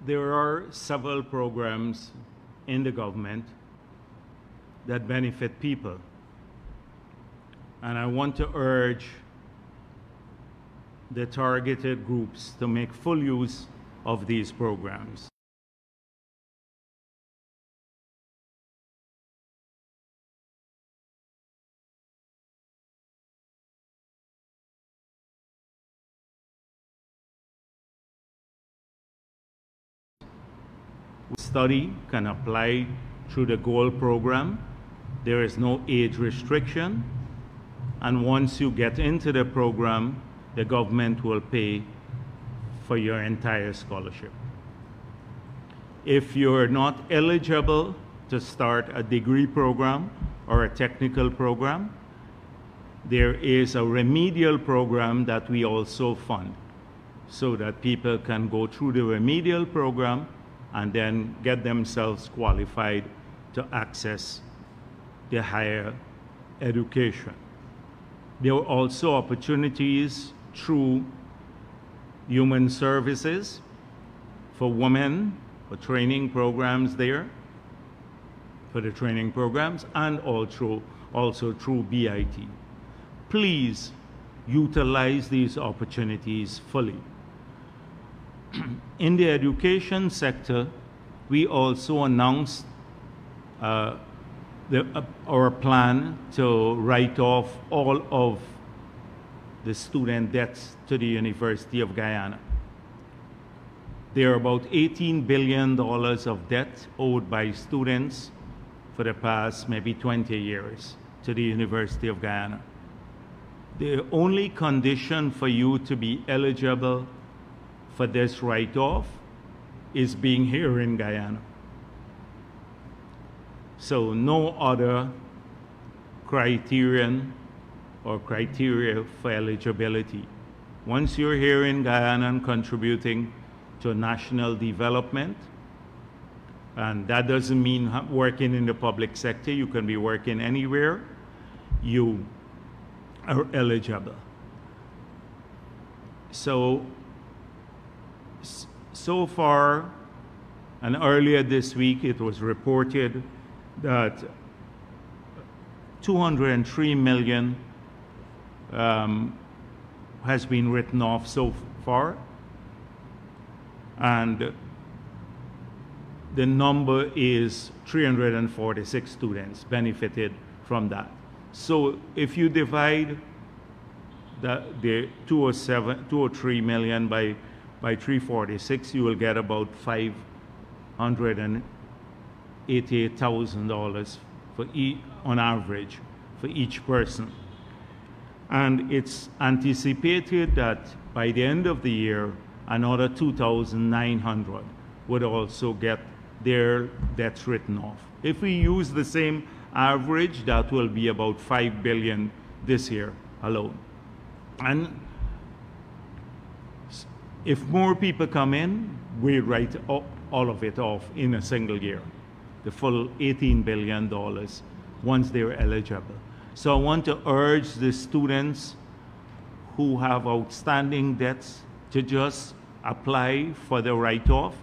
there are several programs in the government that benefit people. And I want to urge the targeted groups to make full use of these programs. Study can apply through the GOAL program. There is no age restriction. And once you get into the program, the government will pay for your entire scholarship. If you're not eligible to start a degree program or a technical program, there is a remedial program that we also fund so that people can go through the remedial program and then get themselves qualified to access the higher education. There are also opportunities through human services for women, for training programs there, for the training programs, and also through BIT. Please utilize these opportunities fully. In the education sector, we also announced our plan to write off all of the student debts to the University of Guyana. There are about $18 billion of debt owed by students for the past maybe 20 years to the University of Guyana. The only condition for you to be eligible for this write-off is being here in Guyana. So no other criterion or criteria for eligibility. Once you're here in Guyana and contributing to national development, and that doesn't mean working in the public sector, you can be working anywhere, you are eligible. So far, and earlier this week, it was reported that 203 million has been written off so far, and the number is 346 students benefited from that. So if you divide the 203 million by 346, you will get about $588,000 on average for each person. And it's anticipated that by the end of the year, another 2,900 would also get their debts written off. If we use the same average, that will be about $5 billion this year alone. And if more people come in, we write all of it off in a single year, the full $18 billion once they're eligible. So I want to urge the students who have outstanding debts to just apply for the write-off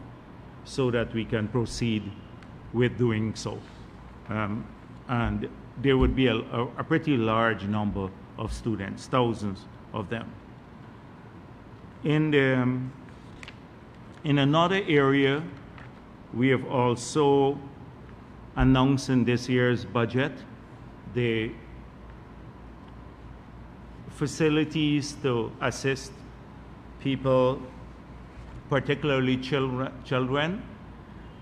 so that we can proceed with doing so. And there would be a pretty large number of students, thousands of them. In another area, we have also announced in this year's budget the facilities to assist people, particularly children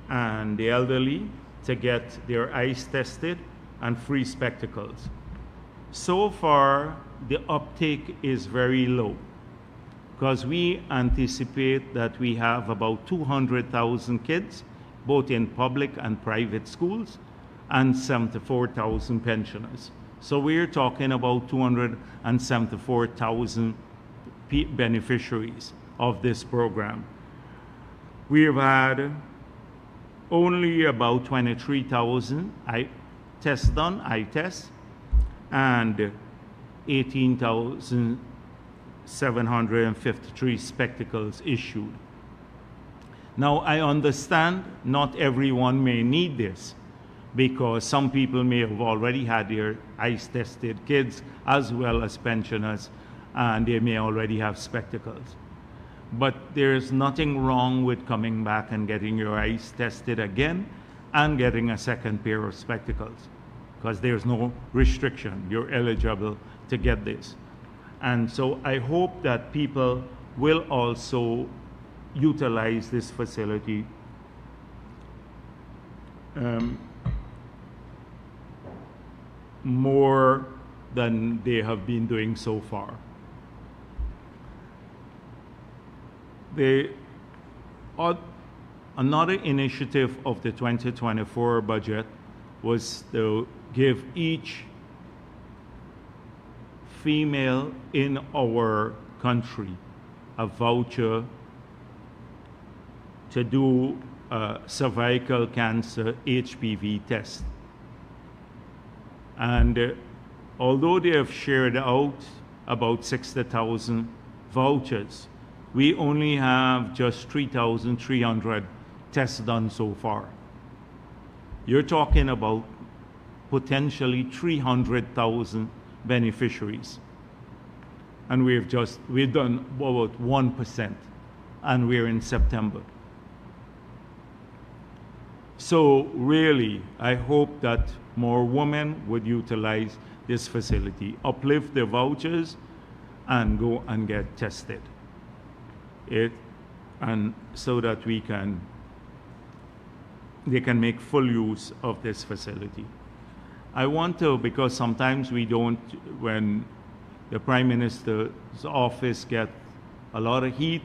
and the elderly, to get their eyes tested and free spectacles. So far, the uptake is very low because we anticipate that we have about 200,000 kids, both in public and private schools, and 74,000 pensioners. So we're talking about 274,000 beneficiaries of this program. We've had only about 23,000 eye tests done, eye tests, and 18,753 spectacles issued. Now, I understand not everyone may need this, because some people may have already had their eyes tested, kids as well as pensioners, and they may already have spectacles. But there's nothing wrong with coming back and getting your eyes tested again and getting a second pair of spectacles, because there's no restriction. You're eligible to get this. And so I hope that people will also utilize this facility more than they have been doing so far. Another initiative of the 2024 budget was to give each female in our country a voucher to do a cervical cancer HPV test. And although they have shared out about 60,000 vouchers, we only have just 3,300 tests done so far. You're talking about potentially 300,000 beneficiaries. And we've done about 1%, and we're in September. So really, I hope that more women would utilize this facility, uplift their vouchers, and go and get tested. And so that they can make full use of this facility. I want to, because sometimes we don't, when the Prime Minister's office gets a lot of heat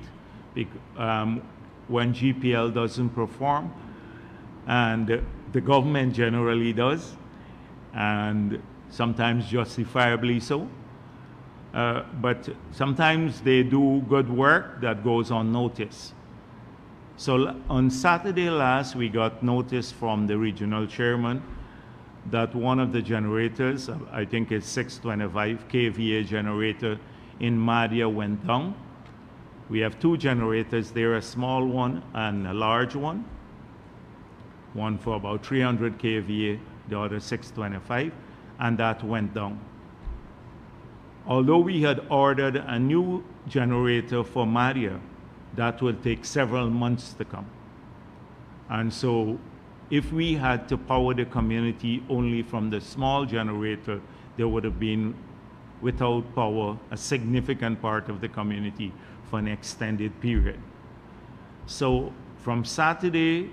when GPL doesn't perform, and the government generally does, and sometimes justifiably so. But sometimes they do good work that goes unnoticed. So on Saturday last, we got notice from the regional chairman that one of the generators, I think it's 625 kVA generator in Madhya, went down. We have two generators there, a small one and a large one. One for about 300 kVA, the other 625, and that went down. Although we had ordered a new generator for Madhya, that will take several months to come. And so if we had to power the community only from the small generator, there would have been, without power, a significant part of the community for an extended period. So from Saturday,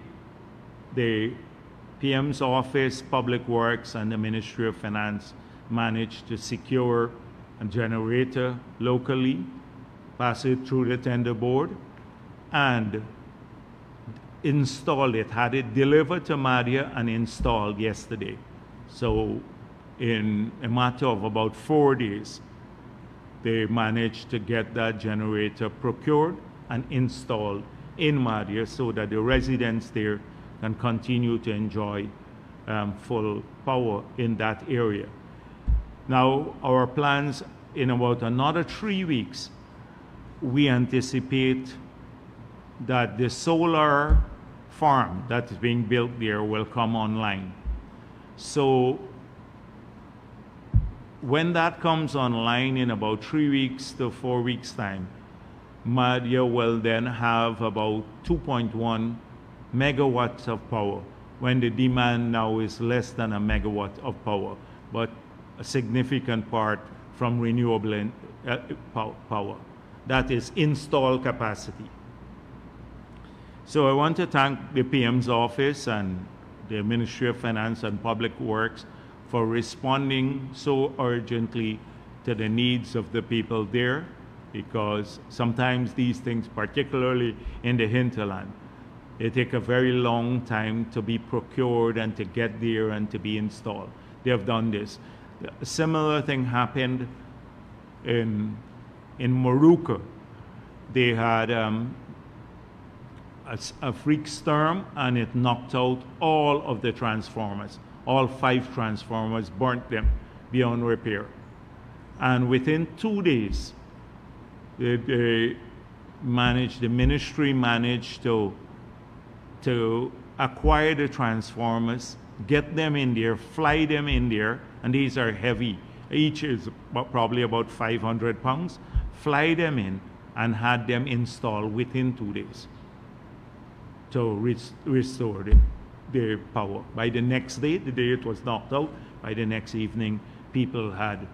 the PM's office, Public Works, and the Ministry of Finance managed to secure a generator locally, pass it through the tender board, and install it, had it delivered to Madhya and installed yesterday. So in a matter of about 4 days, they managed to get that generator procured and installed in Madhya so that the residents there can continue to enjoy full power in that area. Now, our plans, in about another 3 weeks, we anticipate that the solar farm that is being built there will come online. So when that comes online in about 3 weeks to 4 weeks' time, Madhya will then have about 2.1 megawatts of power, when the demand now is less than a megawatt of power, but a significant part from renewable power. That is installed capacity. So I want to thank the PM's office and the Ministry of Finance and Public Works for responding so urgently to the needs of the people there, because sometimes these things, particularly in the hinterland, they take a very long time to be procured and to get there and to be installed. They have done this. A similar thing happened in Moruca. They had a freak storm, and it knocked out all of the transformers. All 5 transformers, burnt them beyond repair. And within 2 days, the ministry managed to to acquire the transformers, get them in there, fly them in there, and these are heavy. Each is probably about 500 pounds. Fly them in and had them installed within 2 days to restore the power. By the next day, the day it was knocked out, by the next evening, people had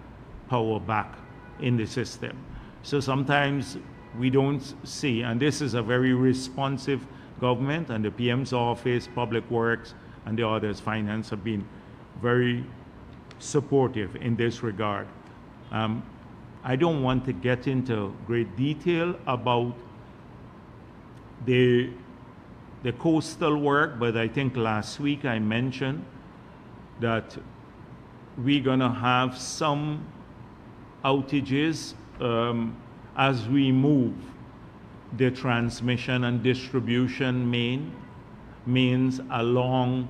power back in the system. So sometimes we don't see, and this is a very responsive government, and the PM's office, Public Works, and the others, Finance, have been very supportive in this regard. I don't want to get into great detail about the coastal work, but I think last week I mentioned that we're going to have some outages as we move the transmission and distribution mains along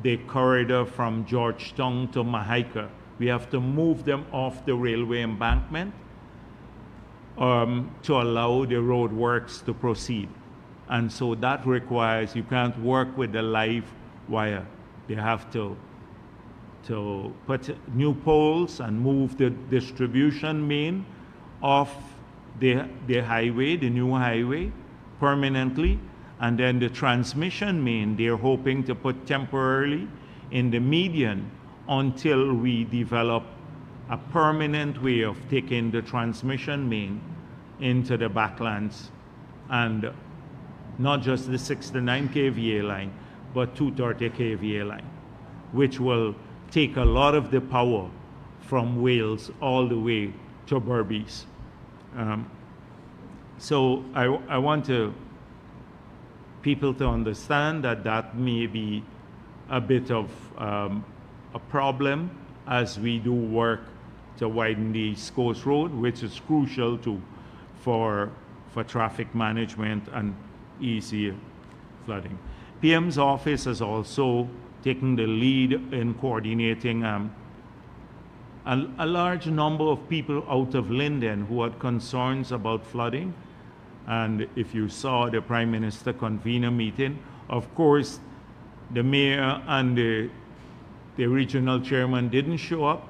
the corridor from Georgetown to Mahaika. We have to move them off the railway embankment to allow the road works to proceed. And so that requires, you can't work with the live wire. They have to put new poles and move the distribution main off the highway, the new highway, permanently. And then the transmission main, they're hoping to put temporarily in the median until we develop a permanent way of taking the transmission main into the backlands, and not just the 69 kVA line, but 230 kVA line, which will take a lot of the power from Wales all the way to Berbice. So I want people to understand that that may be a bit of a problem as we do work to widen the East Coast Road, which is crucial for traffic management and easier flooding. PM's office has also taken the lead in coordinating a large number of people out of Linden who had concerns about flooding. And if you saw the Prime Minister convene a meeting, of course, the mayor and the regional chairman didn't show up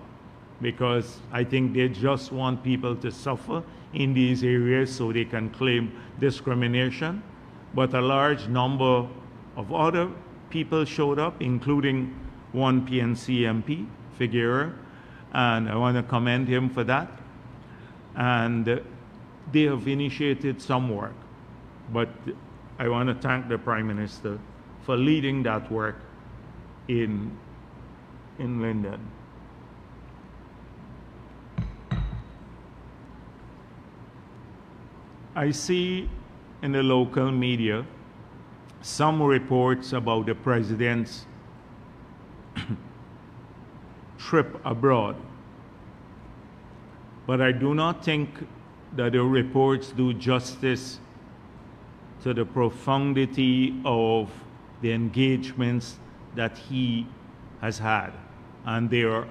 because I think they just want people to suffer in these areas so they can claim discrimination. But a large number of other people showed up, including one PNC MP, Figueroa, and I want to commend him for that. And they have initiated some work, but I want to thank the Prime Minister for leading that work in Linden. I see in the local media some reports about the President's trip abroad, but I do not think that the reports do justice to the profundity of the engagements that he has had. And there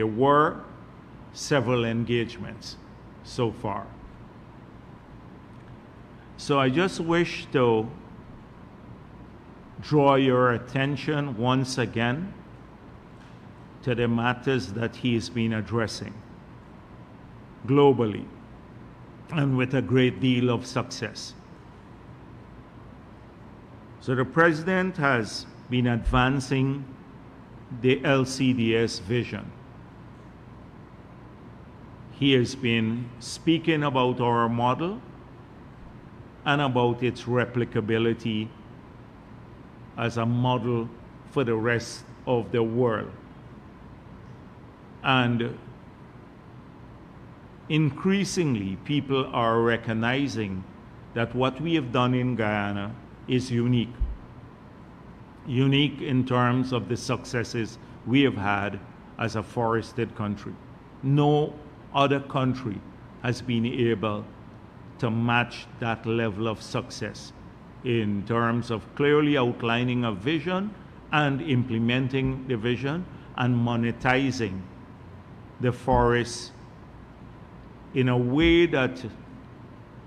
were several engagements so far. So I just wish to draw your attention once again to the matters that he has been addressing globally and with a great deal of success. So the President has been advancing the LCDS vision. He has been speaking about our model and about its replicability as a model for the rest of the world. And increasingly, people are recognizing that what we have done in Guyana is unique. Unique in terms of the successes we have had as a forested country. No other country has been able to match that level of success in terms of clearly outlining a vision and implementing the vision and monetizing the forests in a way that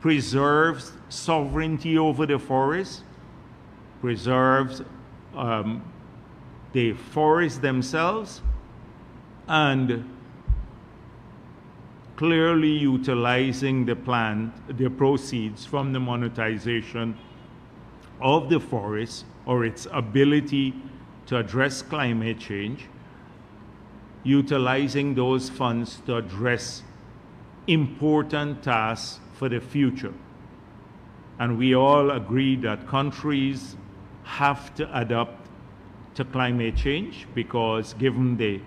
preserves sovereignty over the forest, preserves the forests themselves, and clearly utilizing the proceeds from the monetization of the forest or its ability to address climate change, utilizing those funds to address important tasks for the future. And we all agree that countries have to adapt to climate change because given the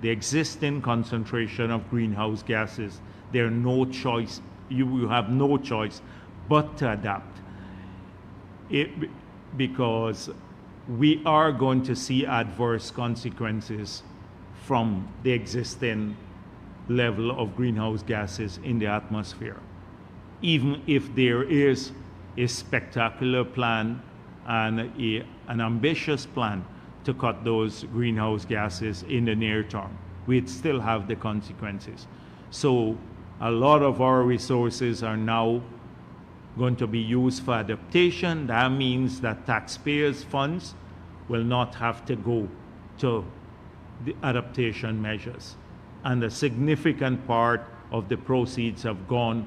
existing concentration of greenhouse gases, there are no choice, you have no choice but to adapt. Because we are going to see adverse consequences from the existing level of greenhouse gases in the atmosphere. Even if there is a spectacular plan and an ambitious plan to cut those greenhouse gases in the near term, we'd still have the consequences. So a lot of our resources are now going to be used for adaptation. That means that taxpayers' funds will not have to go to the adaptation measures. And a significant part of the proceeds have gone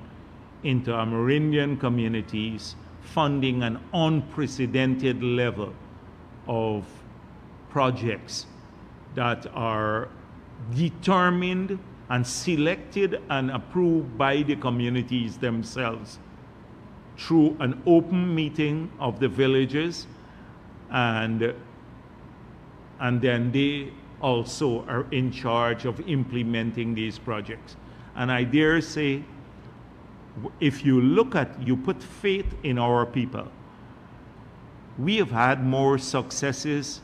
into Amerindian communities, funding an unprecedented level of projects that are determined and selected and approved by the communities themselves through an open meeting of the villages, and then they also are in charge of implementing these projects. And I dare say, if you put faith in our people, we have had more successes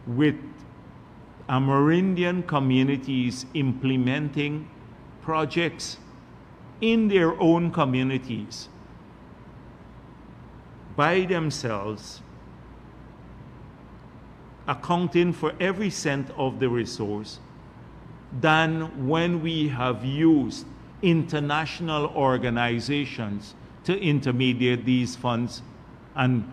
with Amerindian communities implementing projects in their own communities by themselves, accounting for every cent of the resource, than when we have used international organizations to intermediate these funds and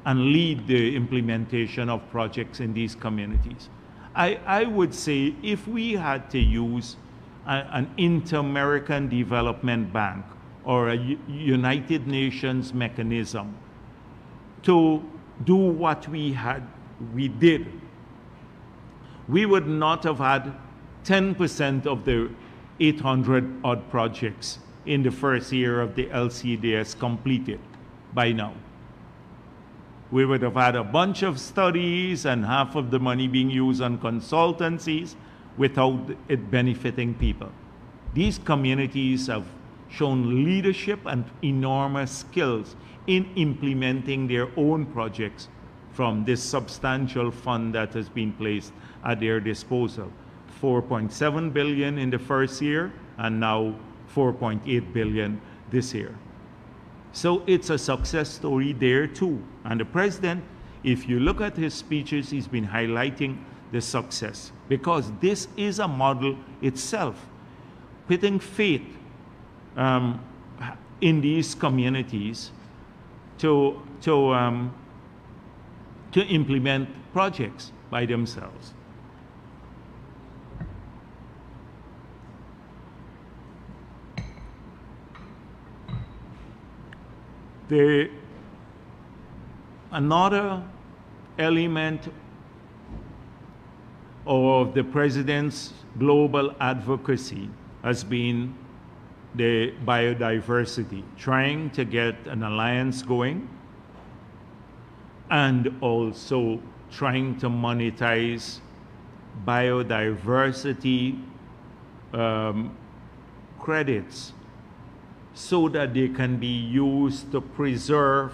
lead the implementation of projects in these communities. I would say if we had to use an Inter-American Development Bank or a United Nations mechanism to do what we did, we would not have had 10% of the 800 odd projects in the first year of the LCDS completed by now. We would have had a bunch of studies and half of the money being used on consultancies without it benefiting people. These communities have shown leadership and enormous skills in implementing their own projects from this substantial fund that has been placed at their disposal. 4.7 billion in the first year and now 4.8 billion this year. So it's a success story there too. And the president, if you look at his speeches, he's been highlighting the success because this is a model itself, putting faith in these communities to implement projects by themselves. Another element of the president's global advocacy has been the biodiversity, trying to get an alliance going and also trying to monetize biodiversity credits so that they can be used to preserve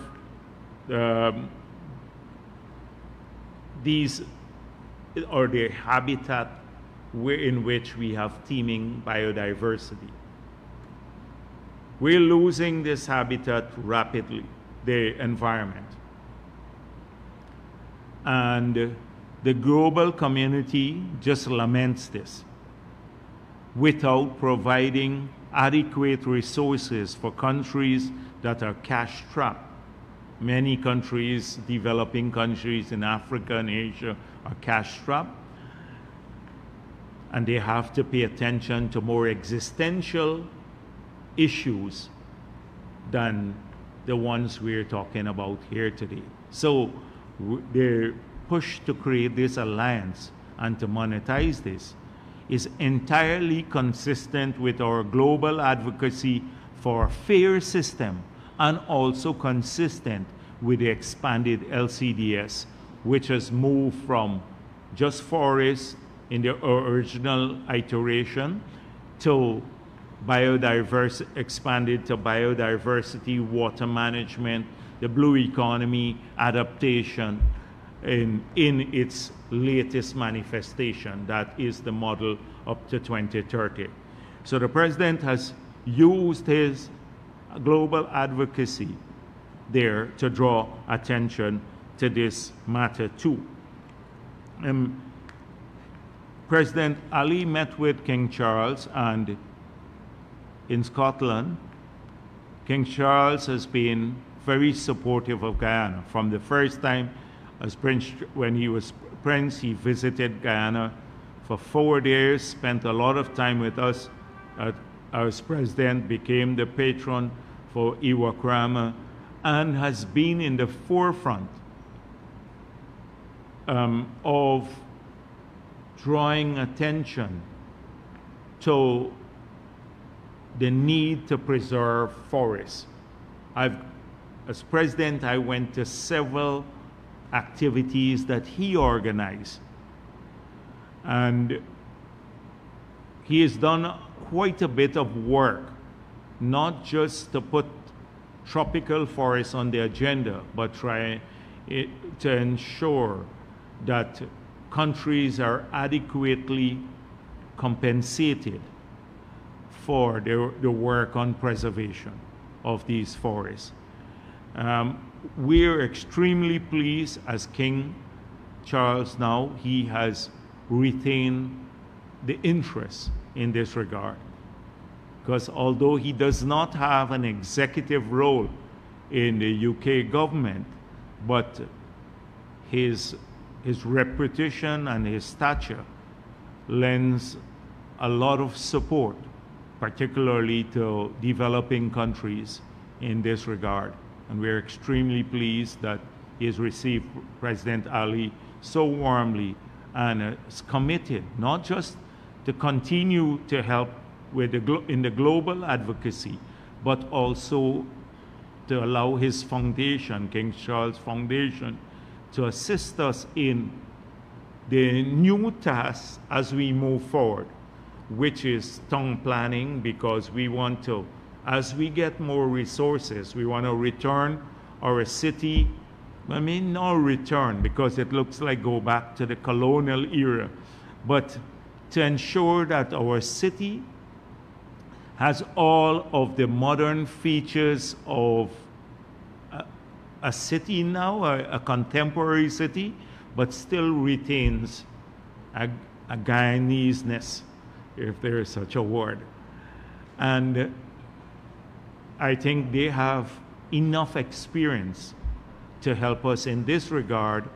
these or the habitat in which we have teeming biodiversity. We're losing this habitat rapidly, the environment. And the global community just laments this without providing adequate resources for countries that are cash-strapped. Many countries, developing countries in Africa and Asia, are cash-strapped, and they have to pay attention to more existential issues than the ones we're talking about here today. So the push to create this alliance and to monetize this is entirely consistent with our global advocacy for a fair system, and also consistent with the expanded LCDS, which has moved from just forests in the original iteration to expanded to biodiversity, water management, the blue economy, adaptation in its latest manifestation. That is the model up to 2030. So the president has used his global advocacy there to draw attention to this matter too. President Ali met with King Charles, and in Scotland, King Charles has been very supportive of Guyana. From the first time as Prince, when he was Prince, he visited Guyana for 4 days, spent a lot of time with us. As president, became the patron for Iwakrama, and has been in the forefront of drawing attention to the need to preserve forests. As president, I went to several activities that he organized, and he has done quite a bit of work, not just to put tropical forests on the agenda, but try to ensure that countries are adequately compensated for the work on preservation of these forests. We're extremely pleased as King Charles now, he has retained the interest in this regard. Because although he does not have an executive role in the UK government, but his reputation and his stature lends a lot of support, particularly to developing countries in this regard. And we're extremely pleased that he has received President Ali so warmly and is committed not just to continue to help with in the global advocacy, but also to allow his foundation, King Charles Foundation, to assist us in the new tasks as we move forward, which is town planning, because we want to, as we get more resources, we want to return our city. I mean, no return, because it looks like go back to the colonial era, but to ensure that our city has all of the modern features of a city now, a contemporary city, but still retains a Guyanese-ness, if there is such a word. And I think they have enough experience to help us in this regard.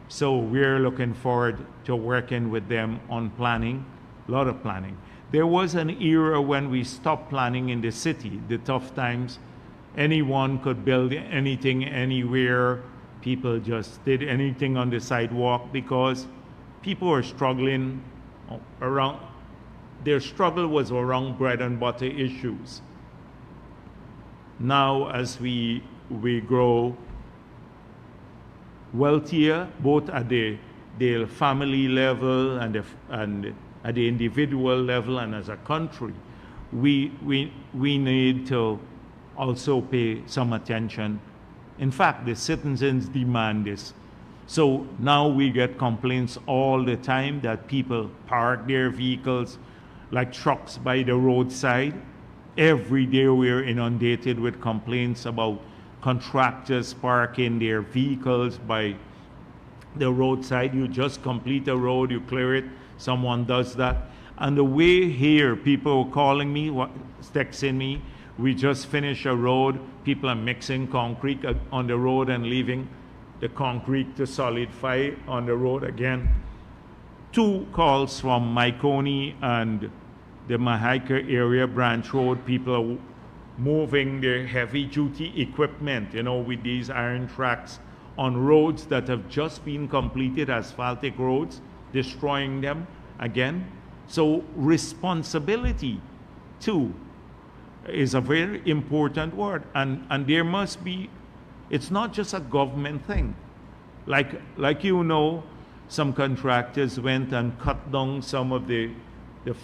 So we're looking forward to working with them on planning, a lot of planning. There was an era when we stopped planning in the city, the tough times. Anyone could build anything, anywhere. People just did anything on the sidewalk because people were struggling around, their struggle was around bread and butter issues. Now, as we grow wealthier, both at the family level and at the individual level and as a country, we need to also pay some attention. In fact, the citizens demand this. So now we get complaints all the time that people park their vehicles like trucks by the roadside. Every day we're inundated with complaints about contractors parking their vehicles by the roadside. You just complete a road, you clear it, someone does that. And the way here, people were calling me, texting me, we just finished a road, people are mixing concrete on the road and leaving the concrete to solidify on the road again. 2 calls from Myconi and the Mahaika area branch road. People are moving their heavy duty equipment, you know, with these iron tracks on roads that have just been completed, asphaltic roads, destroying them again. So responsibility too is a very important word, and there must be, it's not just a government thing. Like you know, some contractors went and cut down some of the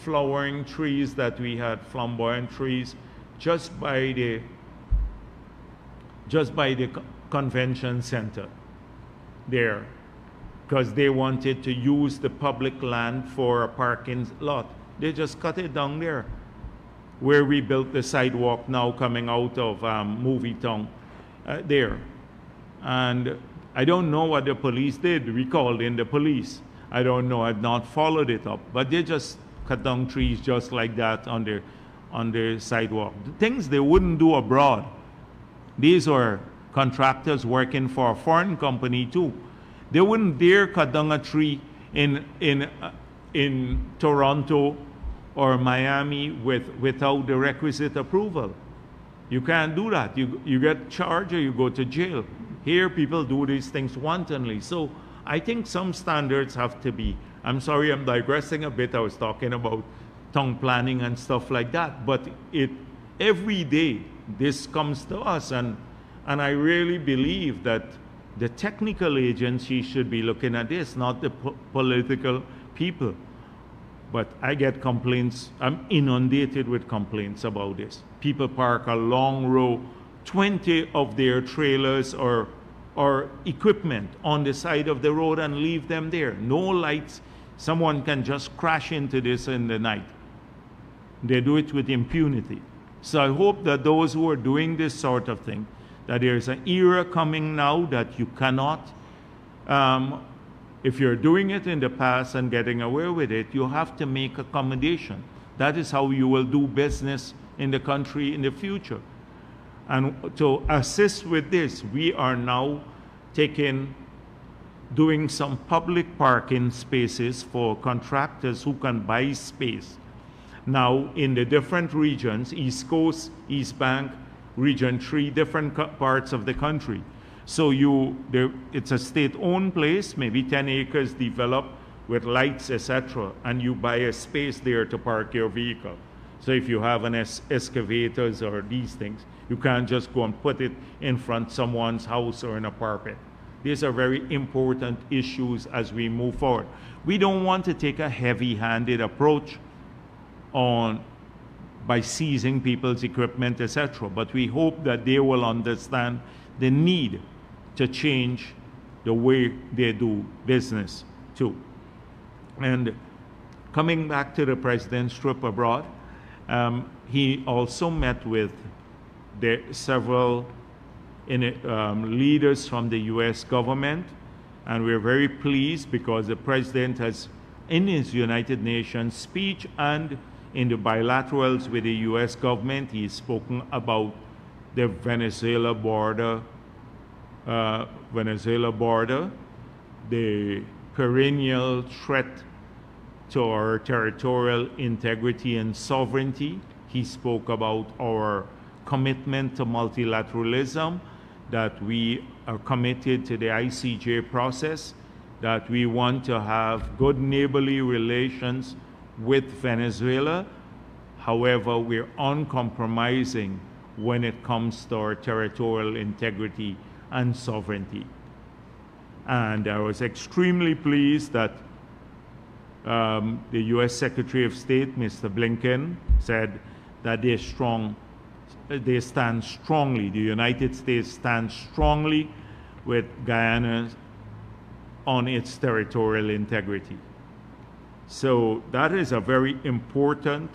flowering trees that we had, flamboyant trees, just by the convention center there, because they wanted to use the public land for a parking lot. They just cut it down there, where we built the sidewalk now coming out of Movie Town there. And I don't know what the police did. We called in the police. I don't know, I've not followed it up. But they just cut down trees just like that on the sidewalk. The things they wouldn't do abroad. These are contractors working for a foreign company too. They wouldn't dare cut down a tree in Toronto or Miami without the requisite approval. You can't do that. You get charged or you go to jail. Here, people do these things wantonly. So I think some standards have to be. I'm sorry, I'm digressing a bit. I was talking about town planning and stuff like that. But every day, this comes to us. And I really believe that the technical agency should be looking at this, not the political people. But I get complaints. I'm inundated with complaints about this. People park a long row, 20 of their trailers or equipment on the side of the road and leave them there. No lights. Someone can just crash into this in the night. They do it with impunity. So I hope that those who are doing this sort of thing, that there's an era coming now that you cannot, if you're doing it in the past and getting away with it, you have to make accommodation. That is how you will do business in the country in the future. And to assist with this, we are now doing some public parking spaces for contractors who can buy space. Now, in the different regions, East Coast, East Bank, Region 3, different parts of the country. So it's a state-owned place, maybe 10 acres developed with lights, etc., and you buy a space there to park your vehicle. So if you have an excavators or these things, you can't just go and put it in front of someone's house or in a parapet. These are very important issues as we move forward. We don't want to take a heavy-handed approach by seizing people's equipment, etc., but we hope that they will understand the need to change the way they do business too. And coming back to the president's trip abroad, he also met with several leaders from the U.S. government, and we're very pleased because the president has, in his United Nations speech and in the bilaterals with the U.S. government, he's spoken about the Venezuela border, the perennial threat to our territorial integrity and sovereignty. He spoke about our commitment to multilateralism, that we are committed to the ICJ process, that we want to have good neighborly relations with Venezuela. However, we're uncompromising when it comes to our territorial integrity and sovereignty. And I was extremely pleased that the U.S. Secretary of State, Mr. Blinken, said that they stand strongly, the United States stands strongly with Guyana on its territorial integrity. So that is a very important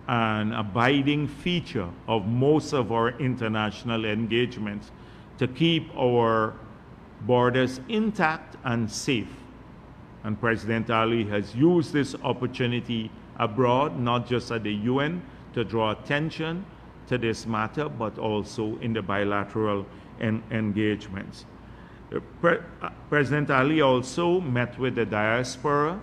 and abiding feature of most of our international engagements, to keep our borders intact and safe. And President Ali has used this opportunity abroad, not just at the UN, to draw attention to this matter, but also in the bilateral engagements. President Ali also met with the diaspora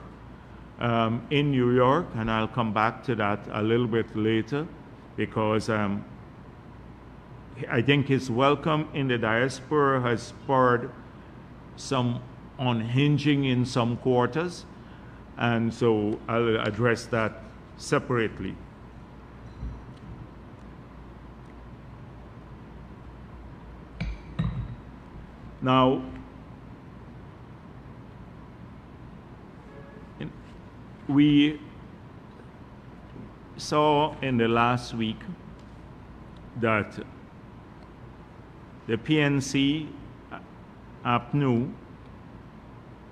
in New York, and I'll come back to that a little bit later, because I think his welcome in the diaspora has spurred some unhinging in some quarters, and so I'll address that separately. Now, we saw in the last week that the PNC, APNU,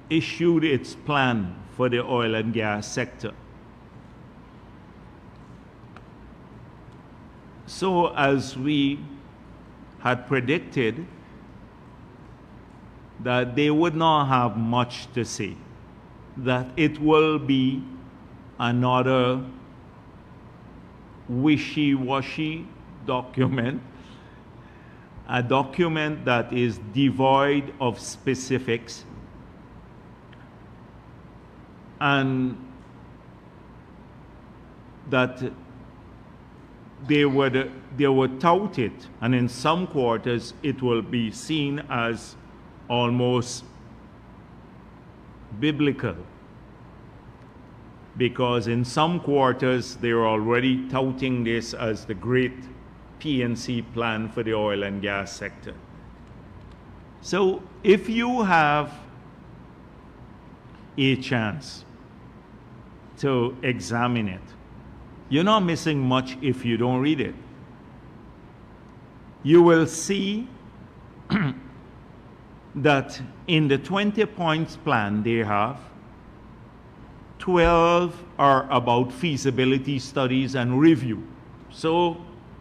issued its plan for the oil and gas sector. So, as we had predicted, that they would not have much to say, that it will be another wishy-washy document, a document that is devoid of specifics, and that they would tout it, and in some quarters it will be seen as almost biblical, because in some quarters they're already touting this as the great PNC plan for the oil and gas sector. So if you have a chance to examine it, you're not missing much if you don't read it. You will see that in the 20 points plan they have, 12 are about feasibility studies and review. So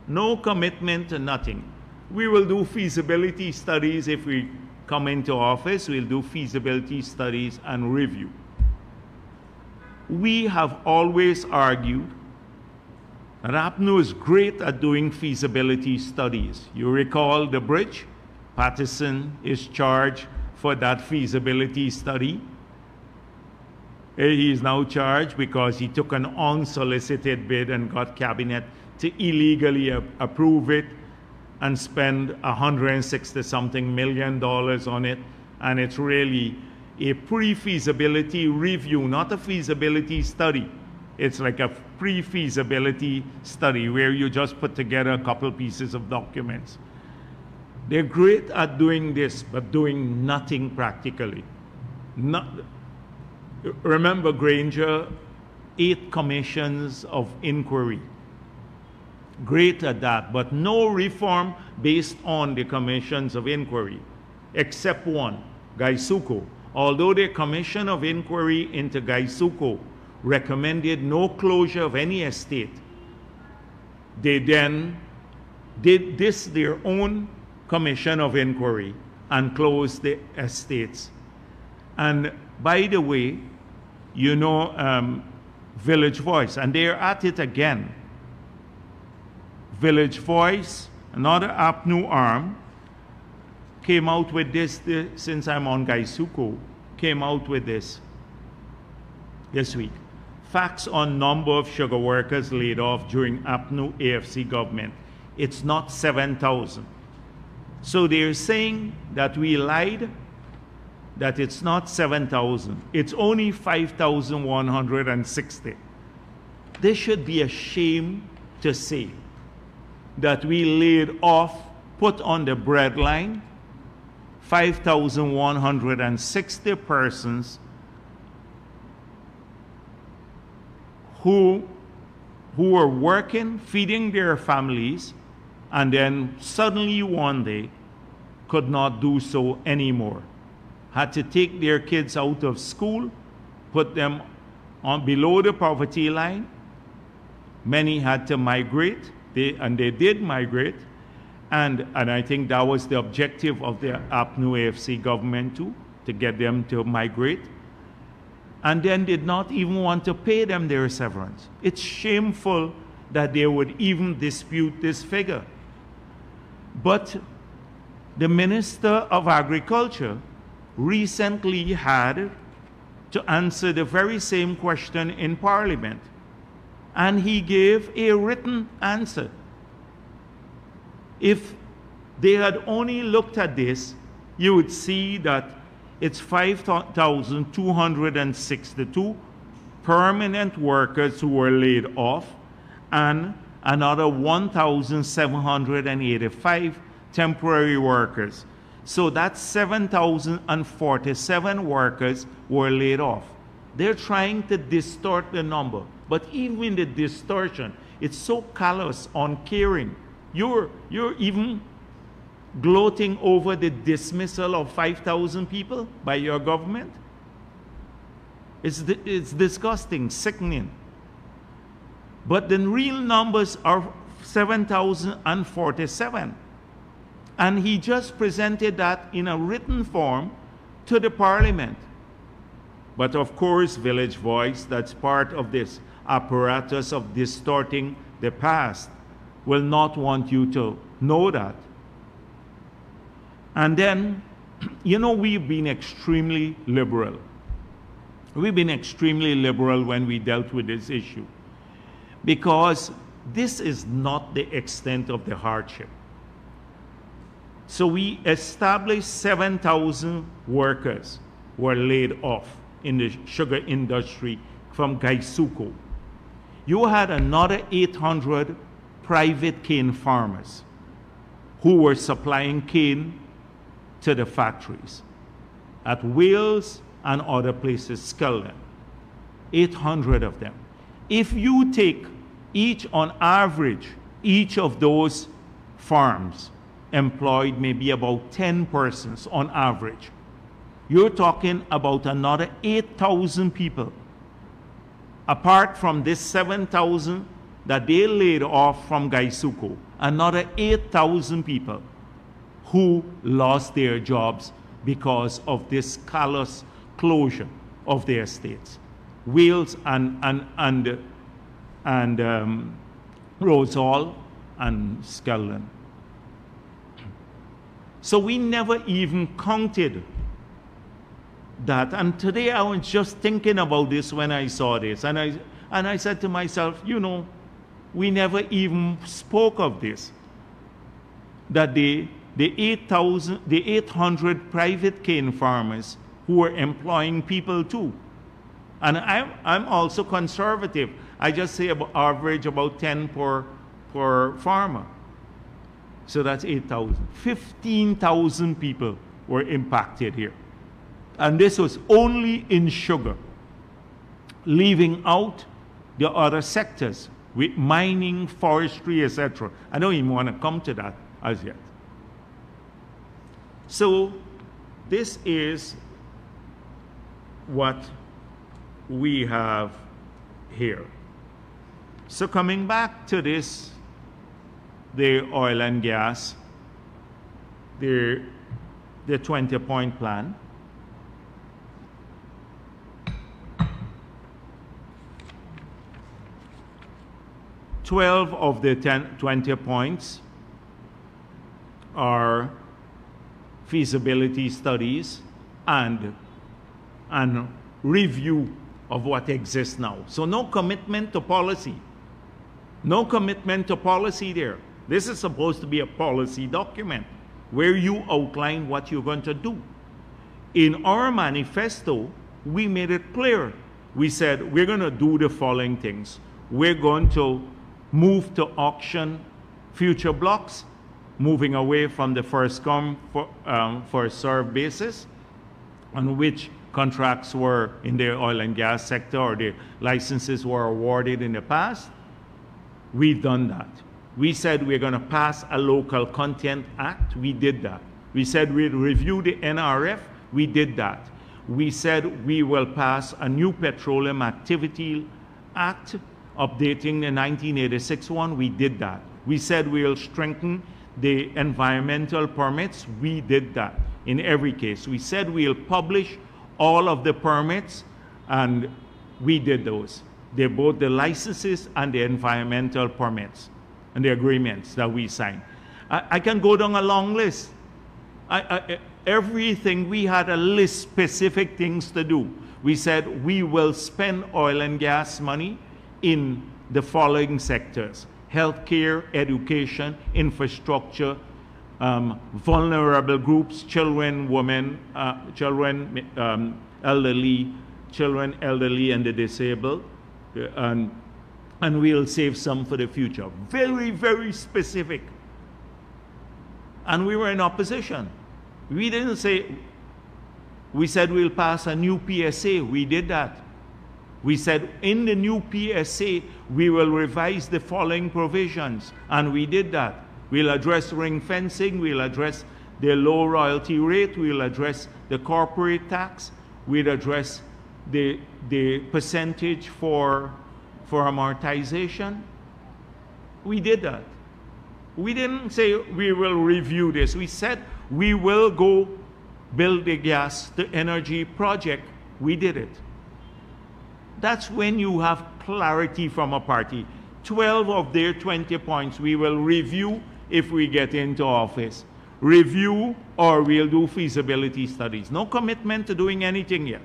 no commitment to nothing. We will do feasibility studies if we come into office. We'll do feasibility studies and review. We have always argued that APNU is great at doing feasibility studies. You recall the bridge? Patterson is charged for that feasibility study. He is now charged because he took an unsolicited bid and got cabinet to illegally approve it and spend $160-something million on it. And it's really a pre-feasibility review, not a feasibility study. It's like a pre-feasibility study where you just put together a couple pieces of documents. They're great at doing this, but doing nothing practically. Remember Granger, 8 commissions of inquiry. Great at that, but no reform based on the commissions of inquiry, except one, Gaisuco. Although the commission of inquiry into Gaisuco recommended no closure of any estate, they then did this their own commission of inquiry and closed the estates. And by the way, you know Village Voice, and they're at it again. Village Voice, another APNU arm, came out with this, since I'm on Gaisuco, came out with this week. Facts on number of sugar workers laid off during APNU AFC government. It's not 7,000. So they're saying that we lied, that it's not 7,000. It's only 5,160. This should be a shame to say that we laid off, put on the breadline, 5,160 persons who were working, feeding their families, and then suddenly one day could not do so anymore. Had to take their kids out of school, put them on below the poverty line. Many had to migrate, and they did migrate, and I think that was the objective of the APNU AFC government too, to get them to migrate. and then did not even want to pay them their severance. It's shameful that they would even dispute this figure. But the Minister of Agriculture recently had to answer the very same question in Parliament, and he gave a written answer. If they had only looked at this, you would see that it's 5,262 permanent workers who were laid off and another 1,785 temporary workers. So that's 7,047 workers were laid off. They're trying to distort the number, but even the distortion, it's so callous, uncaring. You're even gloating over the dismissal of 5,000 people by your government. It's disgusting, sickening. But the real numbers are 7,047. And he just presented that in a written form to the Parliament. But of course, Village Voice, that's part of this apparatus of distorting the past, will not want you to know that. And then, you know, we've been extremely liberal. We've been extremely liberal when we dealt with this issue, because this is not the extent of the hardship. So we established 7,000 workers were laid off in the sugar industry from Gaisuko. You had another 800 private cane farmers who were supplying cane to the factories at Wales and other places, Skelton. 800 of them. If you take each, on average, each of those farms employed maybe about 10 persons on average, you're talking about another 8,000 people. Apart from this 7,000 that they laid off from Gaisuko, another 8,000 people who lost their jobs because of this callous closure of their estates. Wales and Rosal and Skelton. So we never even counted that. And today I was just thinking about this when I saw this. And I said to myself, you know, we never even spoke of this. That the 800 private cane farmers who were employing people too. And I'm also conservative. I just say about average about 10 per farmer. So that's 8,000. 15,000 people were impacted here. And this was only in sugar, leaving out the other sectors with mining, forestry, etc. I don't even want to come to that as yet. So this is what we have here. So coming back to this, the oil and gas, the 20-point plan. Twelve of the 20 points are feasibility studies and review of what exists now. So no commitment to policy. No commitment to policy there. This is supposed to be a policy document where you outline what you're going to do. In our manifesto, we made it clear. We said we're going to do the following things. We're going to move to auction future blocks, moving away from the first come, first served basis, on which contracts were in the oil and gas sector or the licenses were awarded in the past. We've done that. We said we're going to pass a local content act. We did that. We said we'd review the NRF. We did that. We said we will pass a new Petroleum Activity Act, updating the 1986 one. We did that. We said we'll strengthen the environmental permits. We did that in every case. We said we'll publish all of the permits And we did those. They're both the licenses and the environmental permits and the agreements that we signed. I can go down a long list. Everything, we had a list, specific things to do. We said we will spend oil and gas money in the following sectors: healthcare, education, infrastructure, vulnerable groups, children, women, elderly, and the disabled, and we'll save some for the future. Very, very specific. And we were in opposition. We didn't say, we said we'll pass a new PSA. We did that. We said in the new PSA, we will revise the following provisions, and we did that. We'll address ring fencing, we'll address the low royalty rate, we'll address the corporate tax, we'll address the percentage for amortization. We did that. We didn't say we will review this. We said we will go build the energy project. We did it. That's when you have clarity from a party. 12 of their 20 points we will review if we get into office. Review, or we'll do feasibility studies. No commitment to doing anything yet.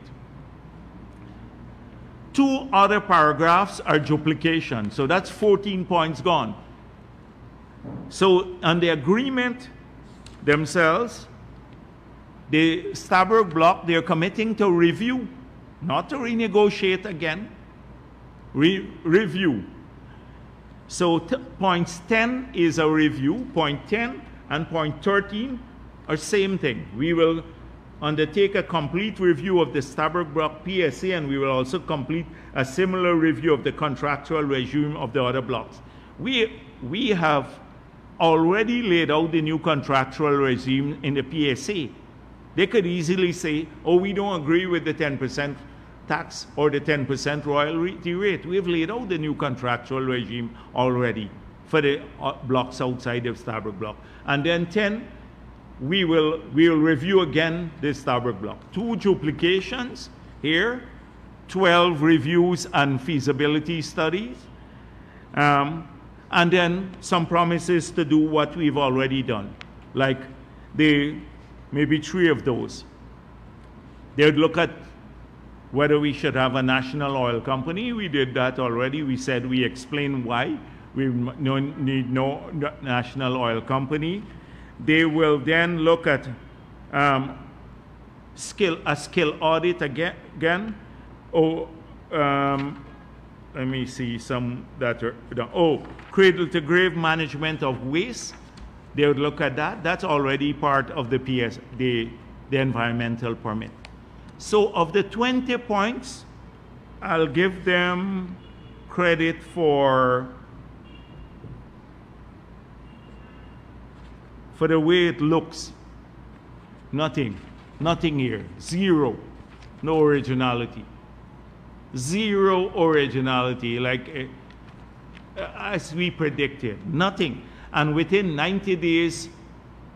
2 other paragraphs are duplication, so that's 14 points gone. So on the agreement themselves, the Stabroek Block, they're committing to review, not to renegotiate again. Review. So point 10 is a review. Point 10 and point 13 are same thing. We will undertake a complete review of the Stabroek Block PSA, and we will also complete a similar review of the contractual regime of the other blocks. We have already laid out the new contractual regime in the PSA. They could easily say, oh, we don't agree with the 10% tax or the 10% royalty rate. We've laid out the new contractual regime already for the blocks outside of Stabroek Block. And then 10, we will review again the Stabroek Block. 2 duplications here, 12 reviews and feasibility studies, and then some promises to do what we've already done, like maybe 3 of those. They would look at whether we should have a national oil company. We did that already. We said, we explained why we need no national oil company. They will then look at a skill audit again. Let me see some that are, cradle to grave management of waste. They would look at that. That's already part of the the environmental permit. So of the 20 points, I'll give them credit for the way it looks. Nothing here, 0, no originality. 0 originality, like as we predicted, nothing. And within 90 days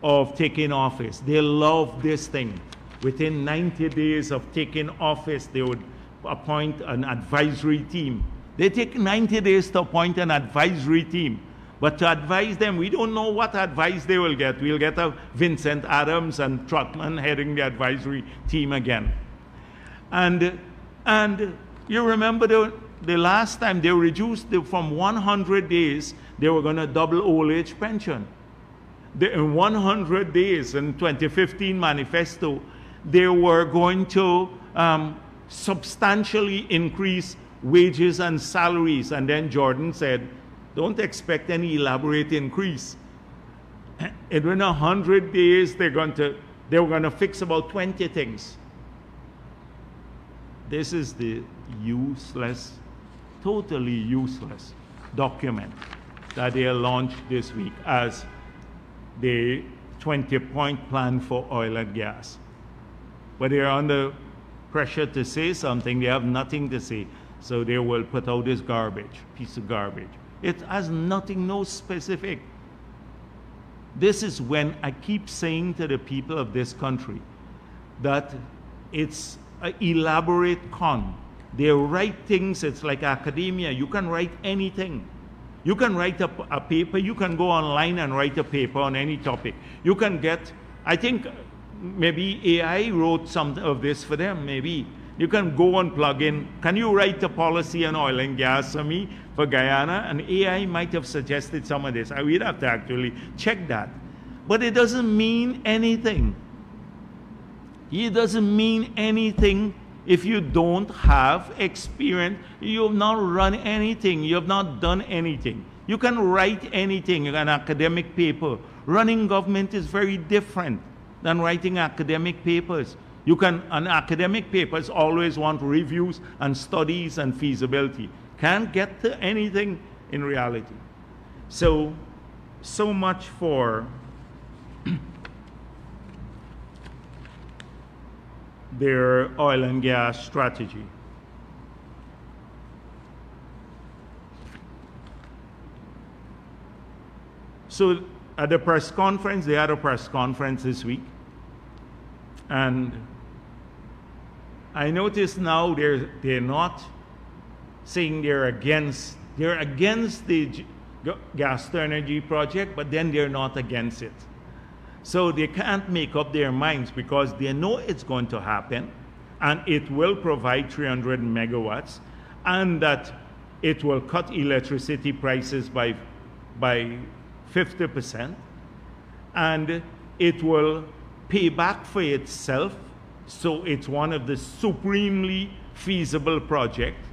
of taking office, they love this thing. Within 90 days of taking office, they would appoint an advisory team. They take 90 days to appoint an advisory team. But to advise them, we don't know what advice they will get. We'll get a Vincent Adams and Trotman heading the advisory team again. And you remember the last time they reduced from 100 days, they were going to double old age pension. In 100 days, in 2015 manifesto, they were going to substantially increase wages and salaries. And then Jordan said, don't expect any elaborate increase. And in 100 days, they were going to fix about 20 things. This is the useless, totally useless document that they launched this week as the 20-point plan for oil and gas. But they're under pressure to say something. They have nothing to say. So they will put out this garbage, piece of garbage. It has nothing, no specific. This is when I keep saying to the people of this country that it's an elaborate con They write things, it's like academia. You can write anything. You can write a paper, you can go online and write a paper on any topic. You can get, I think maybe AI wrote some of this for them, maybe. You can go and plug in, can you write a policy on oil and gas for me, for Guyana? And AI might have suggested some of this. We'd have to actually check that. But it doesn't mean anything. It doesn't mean anything if you don't have experience. You have not run anything. You have not done anything. You can write anything, an academic paper. Running government is very different than writing academic papers. You can, an academic papers always want reviews and studies and feasibility. Can't get to anything in reality. So much for their oil and gas strategy. So at the press conference, they had a press conference this week, and I notice now they're not saying they're against the gas to energy project, but then they're not against it. So they can't make up their minds because they know it's going to happen and it will provide 300 megawatts and that it will cut electricity prices by 50% and it will pay back for itself. So it's one of the supremely feasible projects,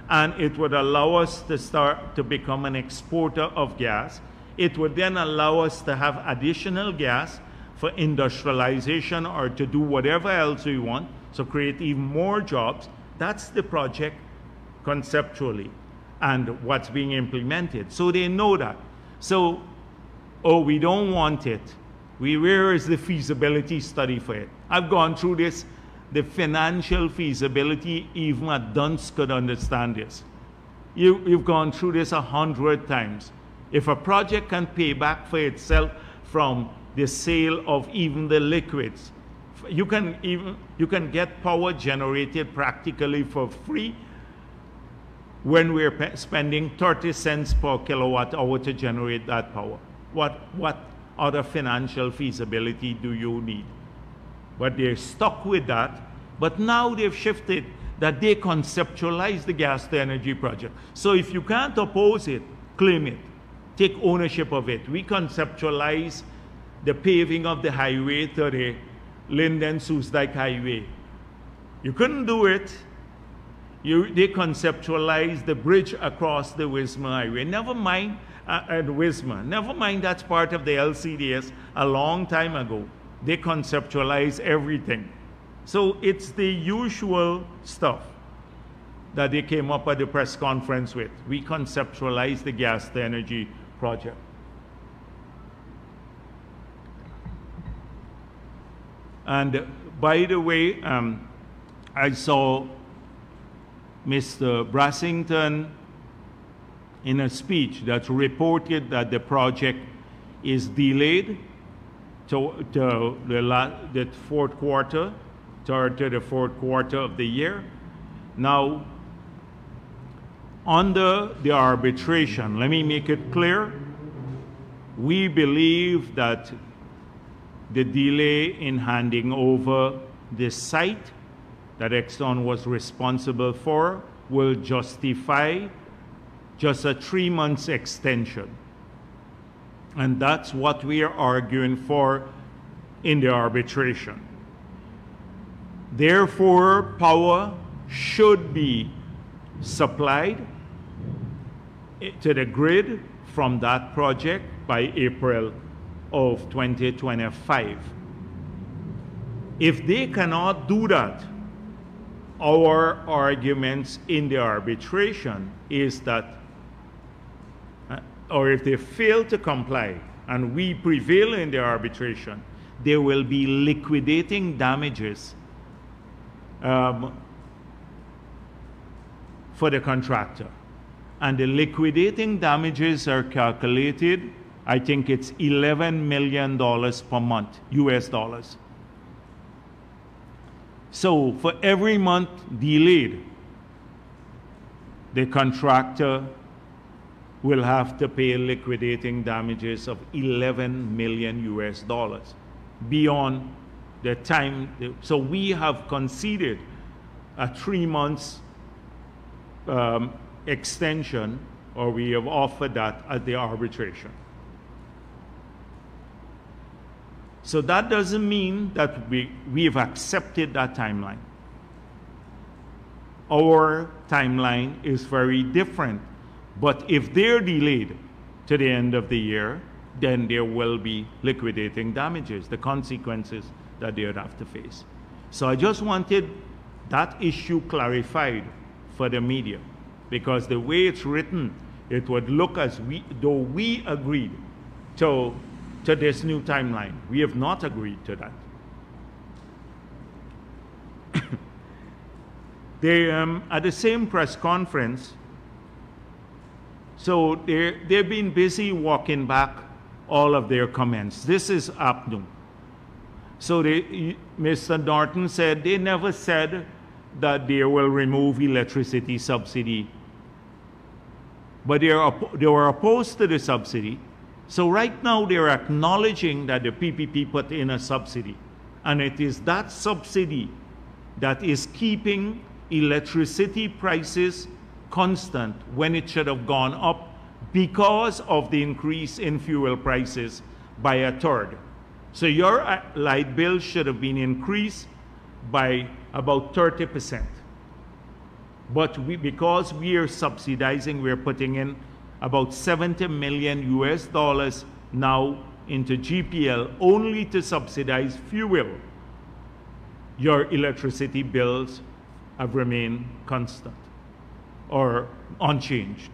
and it would allow us to start to become an exporter of gas. It would then allow us to have additional gas for industrialization or to do whatever else we want, so create even more jobs. That's the project conceptually and what's being implemented. So they know that. So, oh, we don't want it. Where is the feasibility study for it? I've gone through this. The financial feasibility, even a dunce could understand this. You've gone through this 100 times. If a project can pay back for itself from the sale of even the liquids, you can get power generated practically for free when we're spending 30 cents per kilowatt hour to generate that power. What other financial feasibility do you need? But they're stuck with that. But now they've shifted that they conceptualize the gas to energy project. So if you can't oppose it, claim it. Take ownership of it. We conceptualize the paving of the highway to the Linden-Soesdijk Highway. You couldn't do it. They conceptualized the bridge across the Wismar Highway. Never mind Wismar. Never mind that's part of the LCDS a long time ago. They conceptualize everything. So it's the usual stuff that they came up at the press conference with. We conceptualize the gas to energy project. And by the way, I saw Mr. Brassington in a speech that reported that the project is delayed to the fourth quarter, to the fourth quarter of the year. Now, under the arbitration, let me make it clear, we believe that the delay in handing over the site that Exxon was responsible for will justify just a 3 months extension. And that's what we are arguing for in the arbitration. Therefore, power should be supplied to the grid from that project by April of 2025. If they cannot do that, our arguments in the arbitration is that, or if they fail to comply and we prevail in the arbitration, there will be liquidating damages for the contractor. And the liquidating damages are calculated, I think it's $11 million per month, US dollars. So for every month delayed, the contractor will have to pay liquidating damages of 11 million US dollars beyond the time. So we have conceded a 3 months extension, or we have offered that at the arbitration. So that doesn't mean that we have accepted that timeline. Our timeline is very different. But if they're delayed to the end of the year, then there will be liquidating damages, the consequences that they would have to face. So I just wanted that issue clarified for the media, because the way it's written, it would look as though we agreed to this new timeline. We have not agreed to that. They, at the same press conference, so they've been busy walking back all of their comments. This is APNU. So Mr. Norton said they never said that they will remove electricity subsidy, but they were opposed to the subsidy. So right now they're acknowledging that the PPP put in a subsidy, and it is that subsidy that is keeping electricity prices constant when it should have gone up because of the increase in fuel prices by a third. So your light bill should have been increased by about 30%. But because we are subsidizing, we're putting in about 70 million US dollars now into GPL only to subsidize fuel. Your electricity bills have remained constant or unchanged.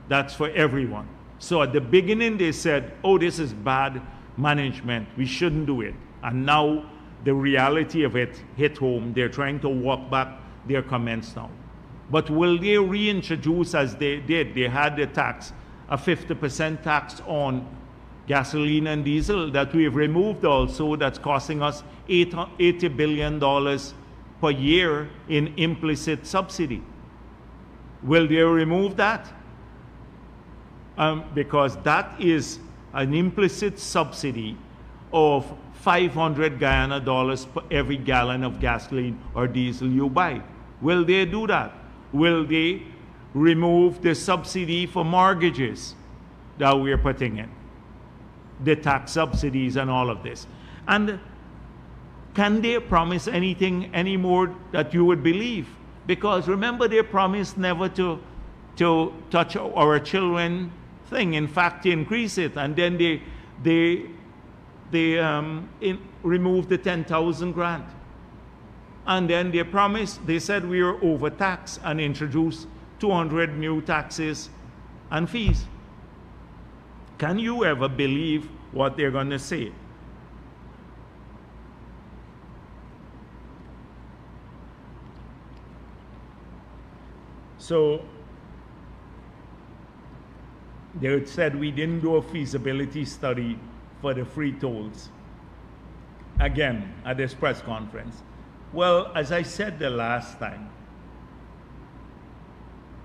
That's for everyone. So at the beginning they said, oh, this is bad management, we shouldn't do it. And now the reality of it hit home. They're trying to walk back their comments now. But will they reintroduce, as they did? They had the tax, a 50% tax on gasoline and diesel that we've removed also, that's costing us $80 billion per year in implicit subsidy. Will they remove that? Because that is an implicit subsidy of 500 Guyana dollars per every gallon of gasoline or diesel you buy. Will they do that? Will they remove the subsidy for mortgages that we're putting in? The tax subsidies and all of this. And can they promise anything anymore that you would believe? Because remember, they promised never to touch our children thing. In fact, to increase it. And then they removed the 10,000 grant. And then they promised, they said we were overtaxed and introduced 200 new taxes and fees. Can you ever believe what they're going to say? So they said we didn't do a feasibility study for the free tolls, again, at this press conference. Well, as I said the last time,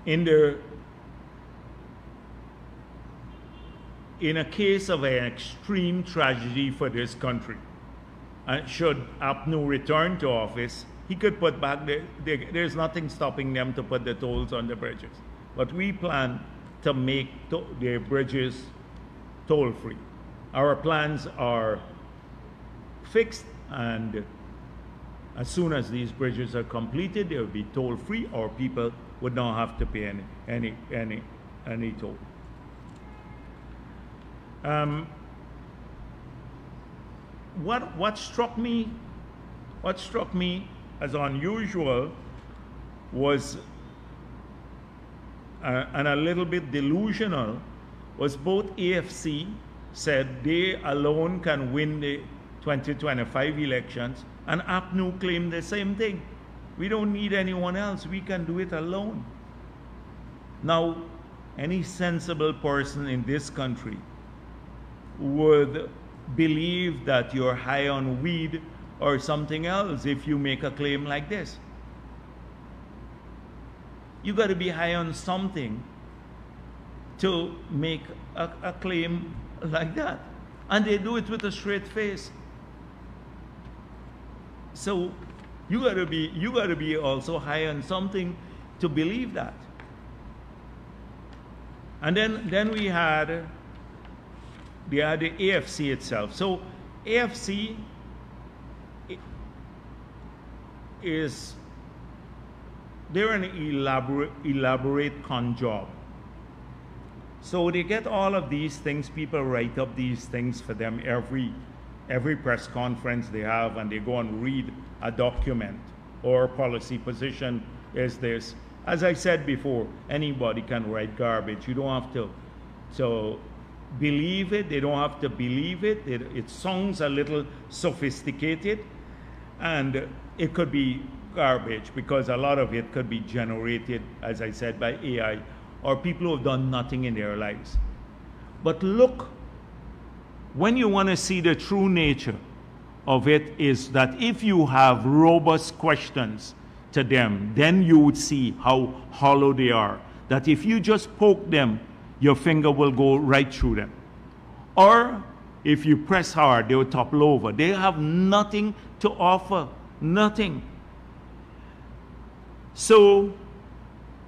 in a case of an extreme tragedy for this country, should APNU return to office, he could put back, there's nothing stopping them to put the tolls on the bridges. But we plan to make the bridges toll-free. Our plans are fixed, and as soon as these bridges are completed, they will be toll-free, or people would not have to pay any toll. What struck me as unusual was, and a little bit delusional, was both AFC said they alone can win the 2025 elections, and APNU claimed the same thing. We don't need anyone else, we can do it alone. Now, any sensible person in this country would believe that you're high on weed or something else if you make a claim like this. You got to be high on something to make a claim like that. And they do it with a straight face. So you got to be also high on something to believe that. And then we had the AFC itself. So AFC they're an elaborate con job. So they get all of these things, people write up these things for them every press conference they have, and they go and read a document or policy position is this. As I said before, anybody can write garbage. You don't have to believe it. They don't have to believe it. It sounds a little sophisticated, and it could be garbage because a lot of it could be generated, as I said, by AI or people who have done nothing in their lives. But look, when you want to see the true nature of it, is that if you have robust questions to them, then you would see how hollow they are. That if you just poke them, your finger will go right through them. Or if you press hard, they will topple over. They have nothing to offer, nothing. So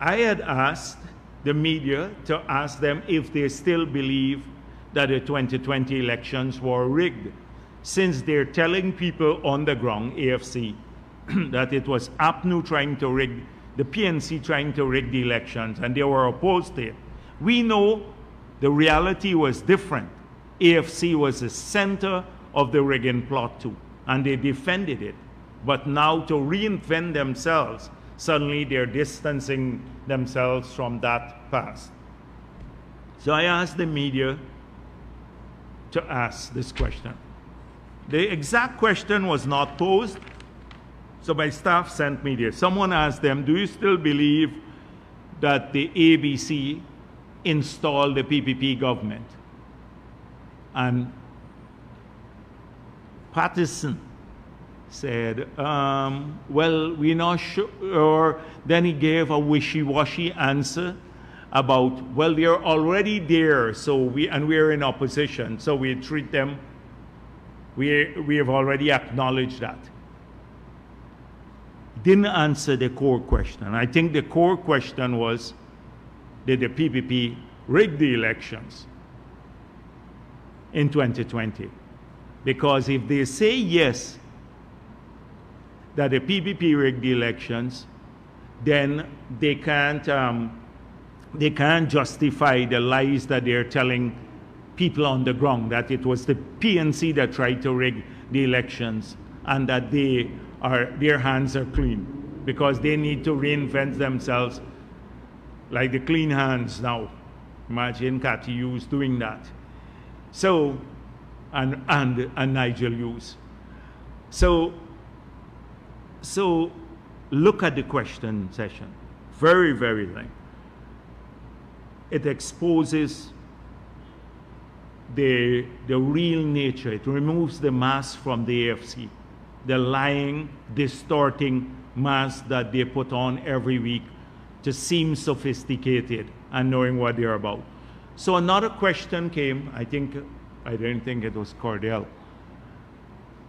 I had asked the media to ask them if they still believe that the 2020 elections were rigged, since they're telling people on the ground, AFC, that it was APNU trying to rig, the PNC trying to rig the elections, and they were opposed to it. We know the reality was different. AFC was the center of the rigging plot too, and they defended it. But now to reinvent themselves, suddenly they're distancing themselves from that past. So I asked the media to ask this question. The exact question was not posed, so my staff sent me this. Someone asked them, do you still believe that the ABC installed the PPP government? And Patterson said, well, we're not sure. Then he gave a wishy-washy answer about, well, they're already there, so we're in opposition, so we treat them, we have already acknowledged that. Didn't answer the core question. I think the core question was, did the PPP rig the elections in 2020? Because if they say yes, that the PPP rigged the elections, then they can't justify the lies that they're telling people on the ground, that it was the PNC that tried to rig the elections and that their hands are clean, because they need to reinvent themselves like the clean hands now. Imagine Cathy Hughes doing that. So, and Nigel Hughes. So look at the question session. Very, very lengthy. It exposes the real nature. It removes the mask from the AFC, the lying, distorting mask that they put on every week to seem sophisticated and knowing what they're about. So another question came, I didn't think it was Cordell.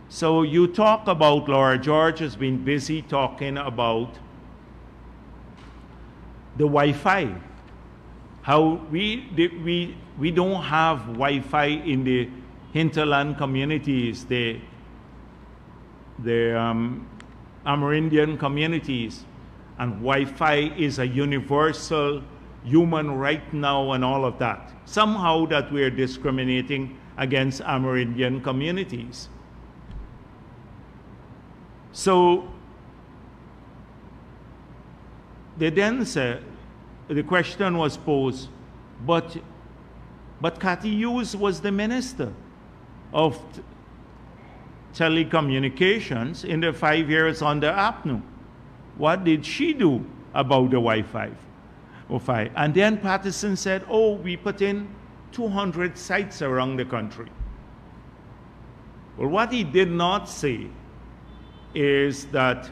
So you talk about, Laura George has been busy talking about the Wi-Fi. How we don't have Wi-Fi in the hinterland communities, the Amerindian communities, and Wi-Fi is a universal human right now and all of that. Somehow that we're discriminating against Amerindian communities. So they then said, the question was posed, but Cathy Hughes was the Minister of Telecommunications in the 5 years under APNU. What did she do about the Wi-Fi? And then Patterson said, oh, we put in 200 sites around the country. Well, what he did not say is that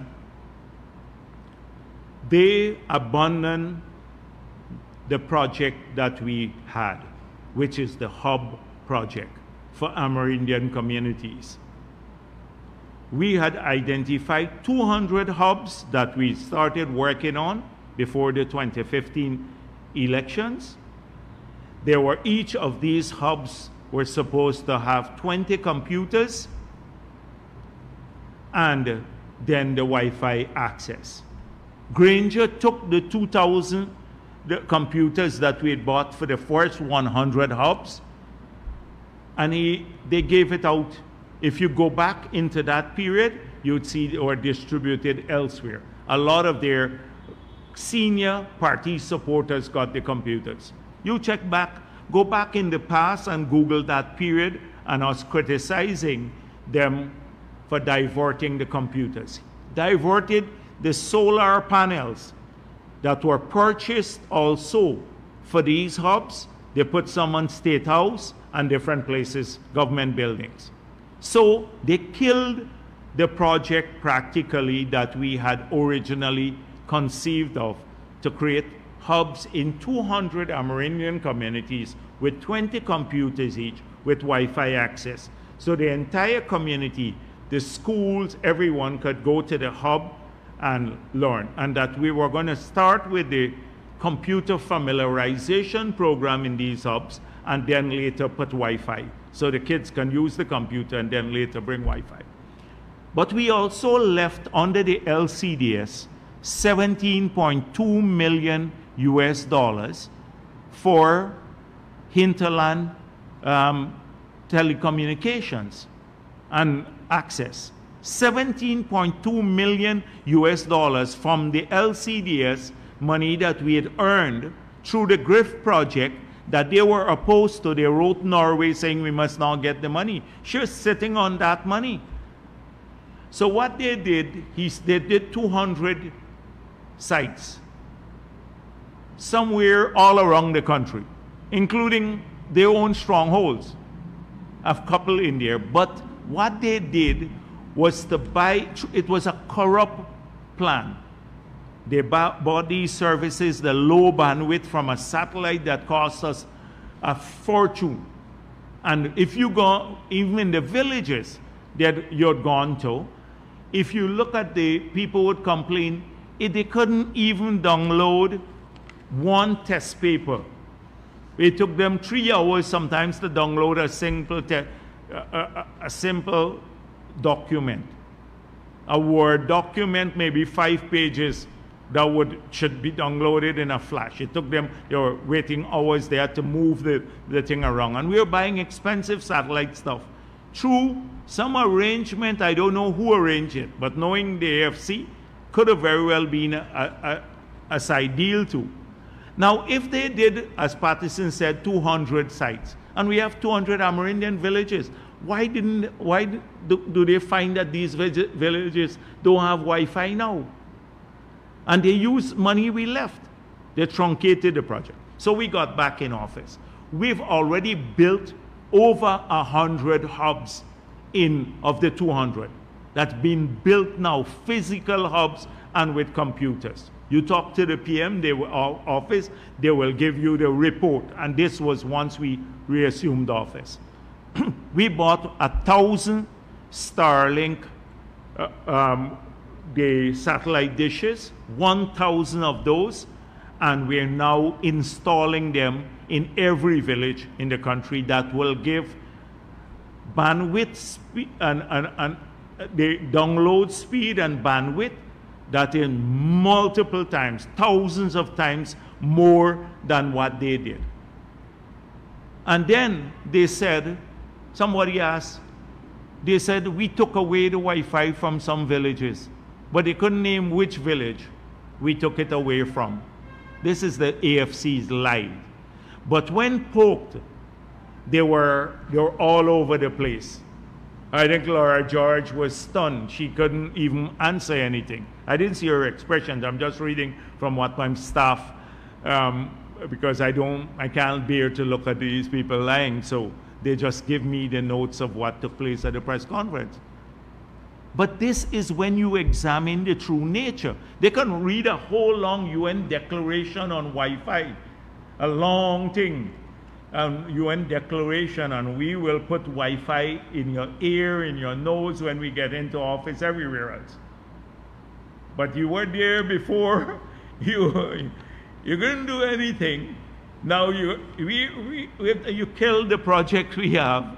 they abandoned the project that we had, which is the hub project for Amerindian communities. We had identified 200 hubs that we started working on before the 2015 elections. There were, each of these hubs were supposed to have 20 computers and then the Wi-Fi access. Granger took the 2,000 computers that we had bought for the first 100 hubs, and they gave it out. If you go back into that period, you'd see they were distributed elsewhere. A lot of their senior party supporters got the computers. You check back, go back in the past and Google that period and us criticizing them for diverting the computers. Diverted the solar panels that were purchased also for these hubs. They put some on State House and different places, government buildings. So they killed the project practically that we had originally conceived of to create hubs in 200 Amerindian communities with 20 computers each with Wi-Fi access. So the entire community, the schools, everyone could go to the hub and learn. And that we were going to start with the computer familiarization program in these hubs and then later put Wi-Fi. So the kids can use the computer and then later bring Wi-Fi. But we also left under the LCDS $17.2 million for hinterland telecommunications and access. $17.2 million from the LCDS money that we had earned through the GRIF project that they were opposed to. They wrote Norway saying we must not get the money. She was sitting on that money. So what they did, they did 200 sites somewhere all around the country, including their own strongholds. A couple in there. But what they did was to buy, it was a corrupt plan. They bought these services, the low bandwidth from a satellite that cost us a fortune. And if you go, even in the villages that you'd gone to, if you look at the people would complain, they couldn't even download one test paper. It took them 3 hours sometimes to download a simple document. A Word document, maybe 5 pages, that should be downloaded in a flash. It took them, they were waiting hours there to move the thing around. And we were buying expensive satellite stuff. Through some arrangement, I don't know who arranged it, but knowing the AFC could have very well been a side deal too. Now, if they did, as Patterson said, 200 sites, and we have 200 Amerindian villages, why do they find that these villages don't have Wi-Fi now? And they used money we left. They truncated the project. So we got back in office. We've already built over 100 hubs of the 200. That's been built now, physical hubs and with computers. You talk to the PM, office, they will give you the report. And this was once we reassumed office. We bought 1,000 Starlink the satellite dishes, 1,000 of those, and we're now installing them in every village in the country. That will give bandwidth speed and the download speed and bandwidth that in multiple times, thousands of times more than what they did. And then they said, somebody asked, they said we took away the Wi-Fi from some villages, but they couldn't name which village we took it away from. This is the AFC's lie. But when poked, they were all over the place. I think Laura George was stunned. She couldn't even answer anything. I didn't see her expressions. I'm just reading from what my staff, because I can't bear to look at these people lying, so they just give me the notes of what took place at the press conference. But this is when you examine the true nature. They can read a whole long UN declaration on Wi-Fi, a long thing, UN declaration, and we will put Wi-Fi in your ear, in your nose when we get into office, everywhere else. But you were there before, you couldn't do anything. Now you killed the project we have,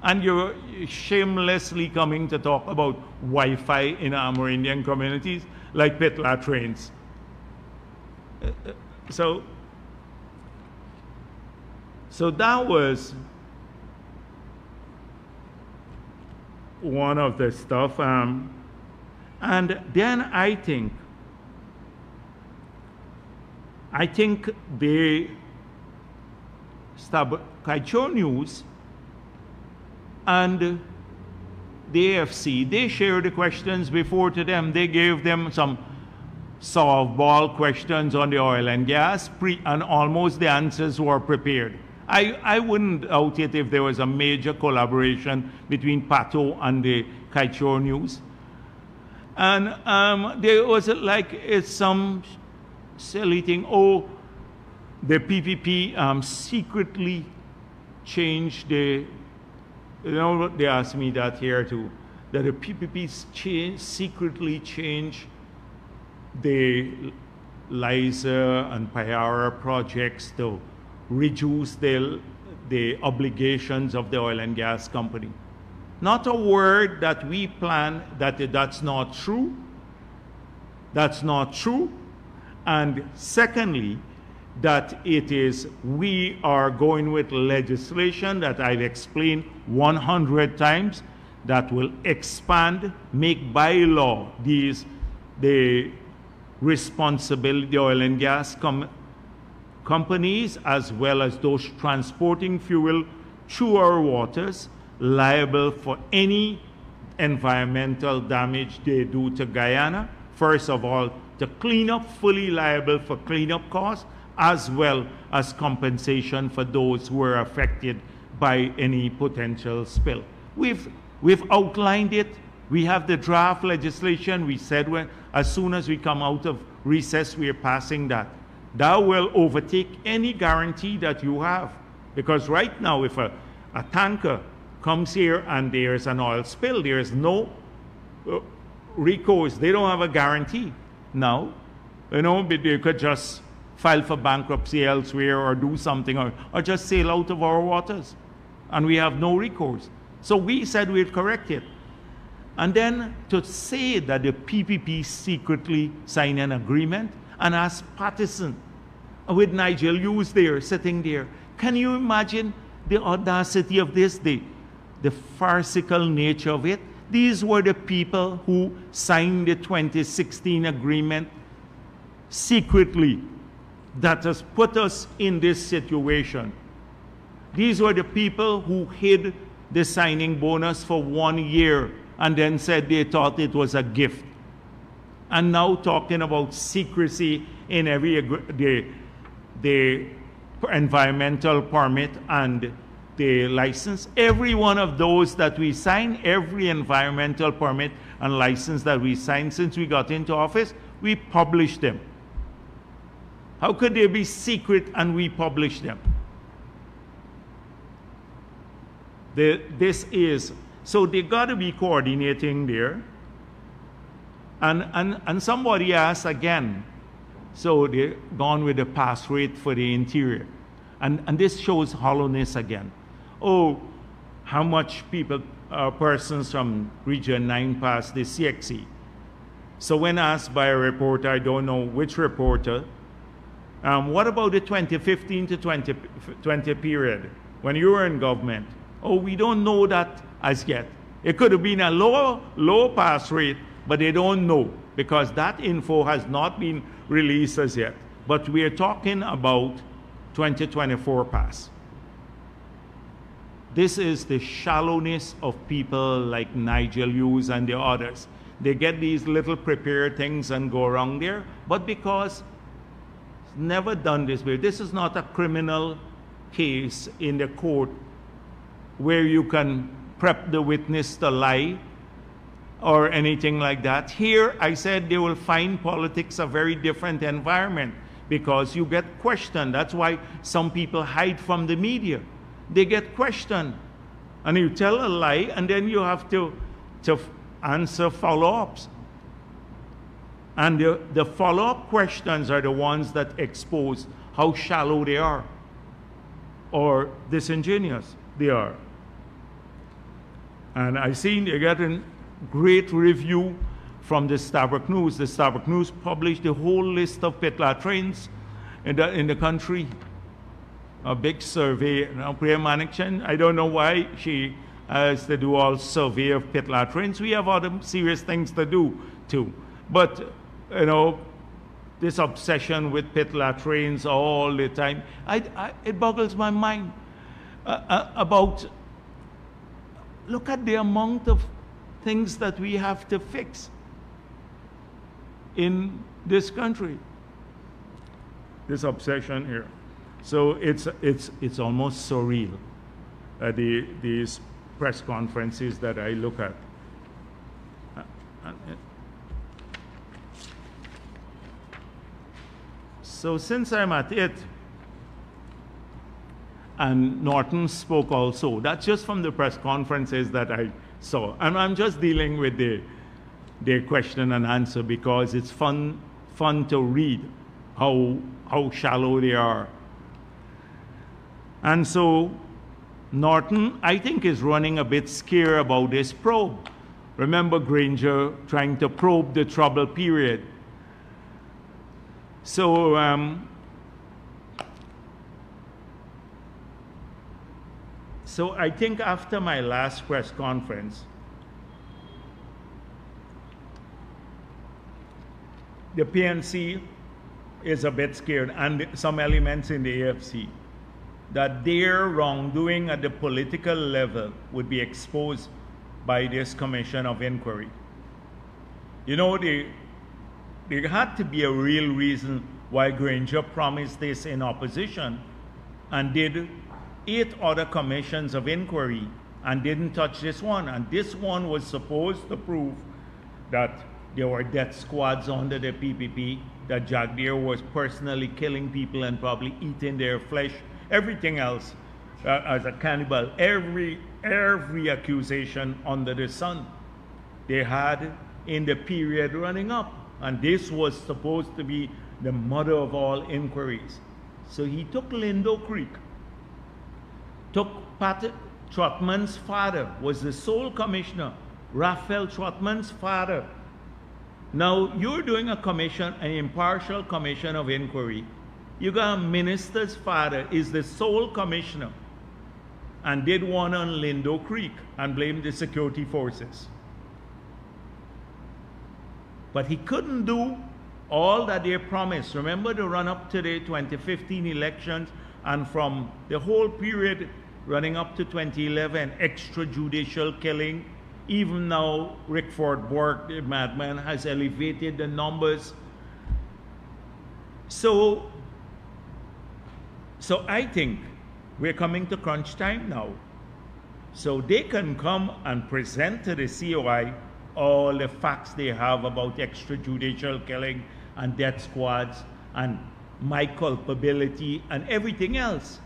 and you're shamelessly coming to talk about Wi-Fi in our Amerindian communities like pit latrines. So that was one of the stuff. And then I think they start Kaicho News and the AFC, they shared the questions before to them. They gave them some softball questions on the oil and gas, and almost the answers were prepared. I wouldn't doubt it if there was a major collaboration between Pato and the Kaicho News. And there was some silly thing, oh, the PPP secretly changed the, you know, they asked me that here too, that the PPP secretly changed the LISA and Payara projects to reduce the obligations of the oil and gas company. Not a word that we plan that's not true. That's not true. And secondly, that we are going with legislation that I've explained 100 times that will expand, make by law the responsibility, the oil and gas companies as well as those transporting fuel through our waters liable for any environmental damage they do to Guyana. First of all, to clean up, fully liable for cleanup costs, as well as compensation for those who are affected by any potential spill. We've outlined it. We have the draft legislation. We said as soon as we come out of recess, we are passing that. That will overtake any guarantee that you have. Because right now, if a tanker comes here and there's an oil spill, there's no recourse. They don't have a guarantee. Now, you know, they could just file for bankruptcy elsewhere or do something or just sail out of our waters. And we have no recourse. So we said we'd correct it. And then to say that the PPP secretly signed an agreement and ask Patterson with Nigel Hughes there, sitting there. Can you imagine the audacity of this, the farcical nature of it? These were the people who signed the 2016 agreement secretly that has put us in this situation. These were the people who hid the signing bonus for 1 year and then said they thought it was a gift. And now talking about secrecy in the environmental permit and the license. Every one of those that we signed, every environmental permit and license that we signed since we got into office, we published them. How could they be secret and we publish them? So they got to be coordinating there. And somebody asked again, so they're gone with the pass rate for the interior. And this shows hollowness again. Oh, how much persons from Region 9 pass the CXC? So when asked by a reporter, I don't know which reporter, what about the 2015 to 2020 period when you were in government? Oh, we don't know that as yet. It could have been a low pass rate, but they don't know because that info has not been released as yet. But we are talking about 2024 pass. This is the shallowness of people like Nigel Hughes and the others. They get these little prepared things and go around there, but because it's never done this way. This is not a criminal case in the court where you can prep the witness to lie or anything like that. Here, I said they will find politics a very different environment because you get questioned. That's why some people hide from the media. They get questioned. And you tell a lie, and then you have to answer follow-ups. And the follow-up questions are the ones that expose how shallow they are or disingenuous they are. And I've seen they're getting great review from the Starbuck News. The Starbuck News published the whole list of pit latrines in the country. A big survey. Now, Priya Manikchan, I don't know why she has to do all survey of pit latrines. We have other serious things to do too. But, you know, this obsession with pit latrines all the time, it boggles my mind about, look at the amount of things that we have to fix in this country. This obsession here. So it's almost surreal, these press conferences that I look at. So since I'm at it, and Norton spoke also, that's just from the press conferences that I saw. And I'm just dealing with the question and answer because it's fun to read how shallow they are. And so Norton, I think, is running a bit scared about this probe. Remember Granger trying to probe the trouble period. So so I think after my last press conference, the PNC is a bit scared, and some elements in the AFC, that their wrongdoing at the political level would be exposed by this commission of inquiry. You know, there had to be a real reason why Granger promised this in opposition and did 8 other commissions of inquiry and didn't touch this one. And this one was supposed to prove that there were death squads under the PPP, that Jagdeo was personally killing people and probably eating their flesh, everything else as a cannibal, every accusation under the sun they had in the period running up. And this was supposed to be the mother of all inquiries. So he took Lindo Creek, took Pat Trotman's father, was the sole commissioner, Raphael Trotman's father. Now you're doing a commission, an impartial commission of inquiry. You got a minister's father is the sole commissioner and did one on Lindo Creek and blamed the security forces. But he couldn't do all that they promised. Remember the run-up to the 2015 elections, and from the whole period running up to 2011, extrajudicial killing. Even now, Rickford Bork, the madman, has elevated the numbers. So I think we're coming to crunch time now. So they can come and present to the COI all the facts they have about extrajudicial killing and death squads and my culpability and everything else.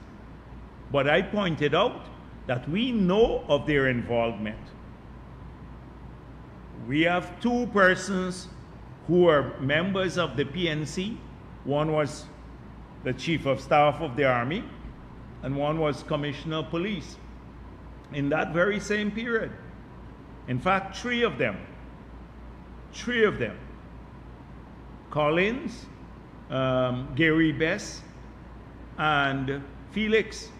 But I pointed out that we know of their involvement. We have 2 persons who are members of the PNC. One was the Chief of Staff of the Army, and one was Commissioner of Police in that very same period. In fact, 3 of them. 3 of them. Collins, Gary Bess, and Felix.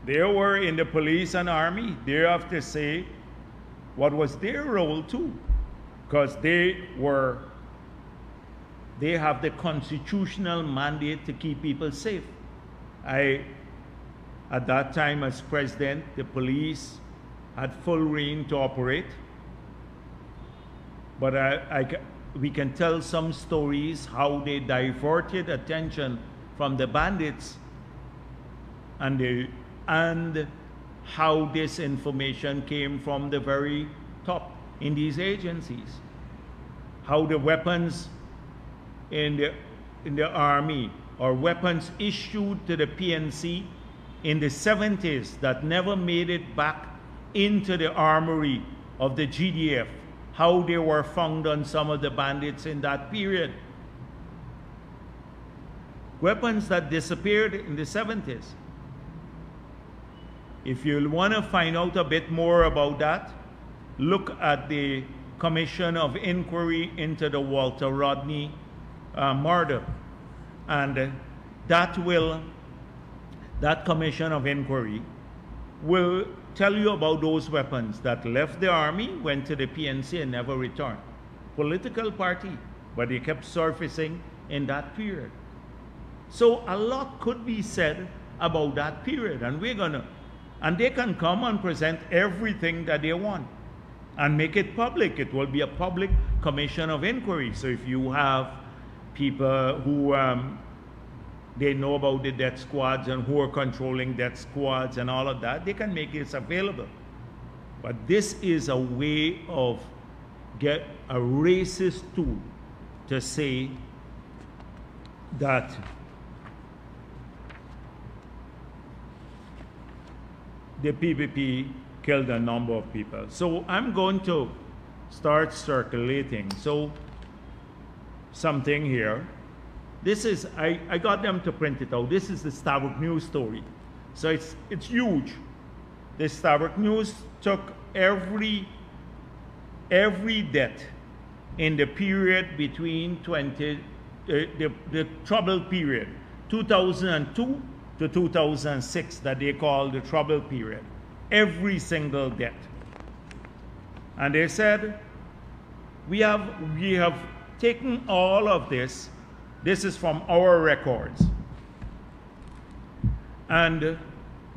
They were in the police and army. They have to say what was their role too, because they have the constitutional mandate to keep people safe. At that time as president, the police had full reign to operate. But we can tell some stories how they diverted attention from the bandits and how this information came from the very top in these agencies. How the weapons in the army, or weapons issued to the PNC in the 70s that never made it back into the armory of the GDF, how they were found on some of the bandits in that period. Weapons that disappeared in the 70s. If you want to find out a bit more about that, look at the Commission of Inquiry into the Walter Rodney murder. And that Commission of Inquiry will tell you about those weapons that left the army, went to the PNC, and never returned. Political party, but they kept surfacing in that period. So a lot could be said about that period, and they can come and present everything that they want and make it public. It will be a public commission of inquiry. So if you have people who they know about the death squads and who are controlling death squads and all of that, they can make this available. But this is a way of get a racist tool to say that the PPP killed a number of people. So I'm going to start circulating. So something here. This is, I got them to print it out. This is the Starbuck News story. So it's huge. The Starbuck News took every death in the period between the troubled period, 2002 to 2006, that they call the trouble period. Every single death. And they said, we have taken all of this. This is from our records. And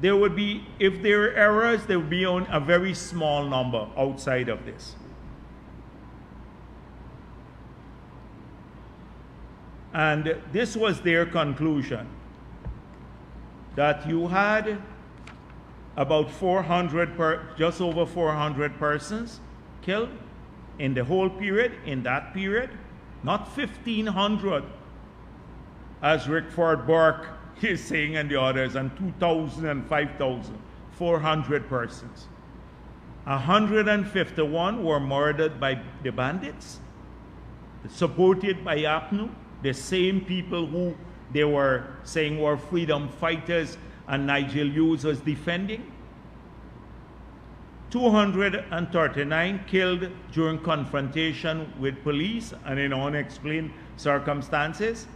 there would be, if there are errors, there would be on a very small number outside of this. And this was their conclusion, that you had about just over 400 persons killed in the whole period, in that period, not 1,500, as Rickford Burke is saying and the others, and 2,000 and 5,000, 400 persons. 151 were murdered by the bandits, supported by APNU, the same people who they were saying were freedom fighters and Nigel Hughes was defending. 239 killed during confrontation with police and in unexplained circumstances,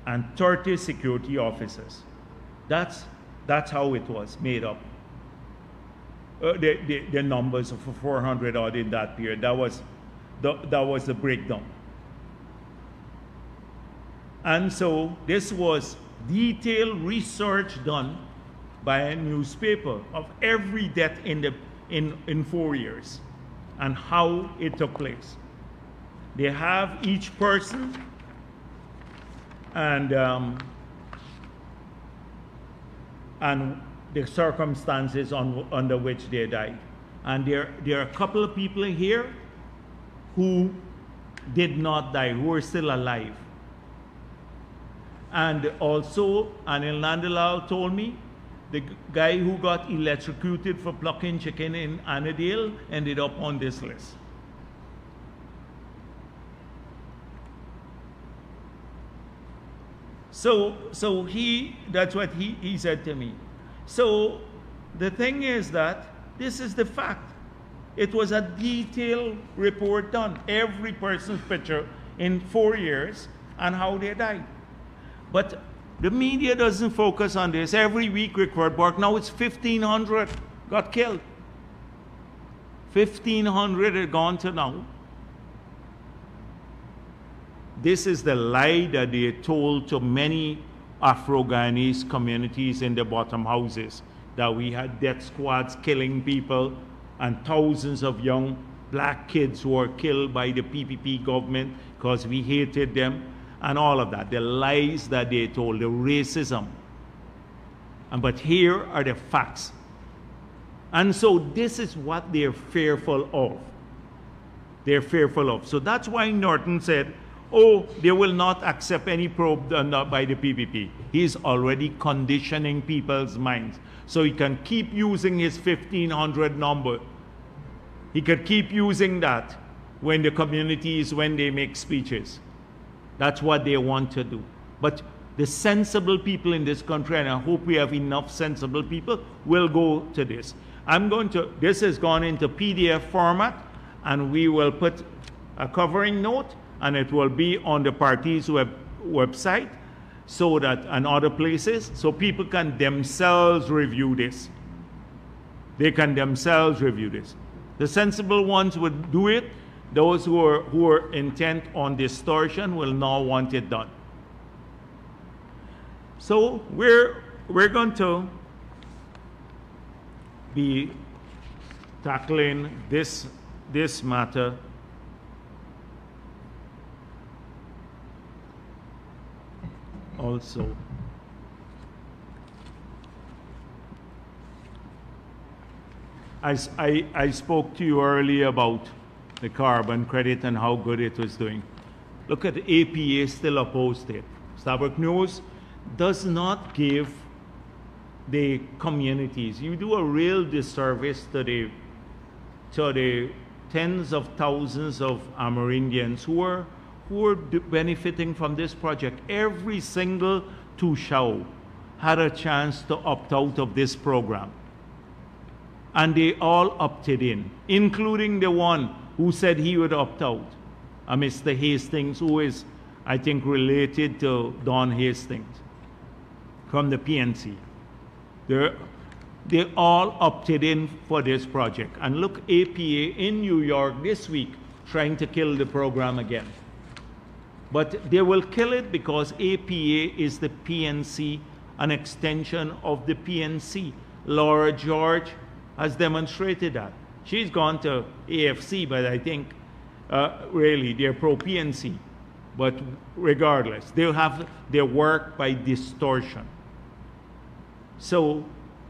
and 30 security officers. That's how it was made up. The numbers of 400 odd in that period. That was the breakdown. And so this was detailed research done by a newspaper of every death in 4 years and how it took place. They have each person and the circumstances under which they died. And there are a couple of people here who did not die, who are still alive. And also, Anil Nandalal told me, the guy who got electrocuted for plucking chicken in Annandale ended up on this list. So that's what he said to me. So the thing is that this is the fact. It was a detailed report done, every person's picture in 4 years and how they died. But the media doesn't focus on this. Every week, Rickford Burke, now it's 1,500 got killed. 1,500 had gone to now. This is the lie that they told to many Afro-Guyanese communities in the bottom houses, that we had death squads killing people and thousands of young black kids who were killed by the PPP government because we hated them, and all of that, the lies that they told, the racism. But here are the facts. And so this is what they're fearful of. they're fearful of. So that's why Norton said, oh, they will not accept any probe done by the PPP. He's already conditioning people's minds. So he can keep using his 1500 number. He could keep using that when the communities, when they make speeches. That's what they want to do. But the sensible people in this country, and I hope we have enough sensible people, will go to this. This has gone into PDF format, and we will put a covering note, and it will be on the party's website, so that, and other places, so people can themselves review this. They can themselves review this. The sensible ones would do it. Those who are intent on distortion will not want it done. So we're going to be tackling this matter also. I spoke to you earlier about the carbon credit and how good it was doing. Look at the APA still opposed it. Starbuck News does not give the communities. You do a real disservice to the tens of thousands of Amerindians who are benefiting from this project. Every single Tushao had a chance to opt out of this program. And they all opted in, including the one who said he would opt out, Mr. Hastings, who is, I think, related to Don Hastings from the PNC. They all opted in for this project. And look, APA in New York this week trying to kill the program again. But they will kill it because APA is the PNC, an extension of the PNC. Laura George has demonstrated that. She's gone to AFC, but I think really they're pro-PNC. But regardless, they'll have their work by distortion. So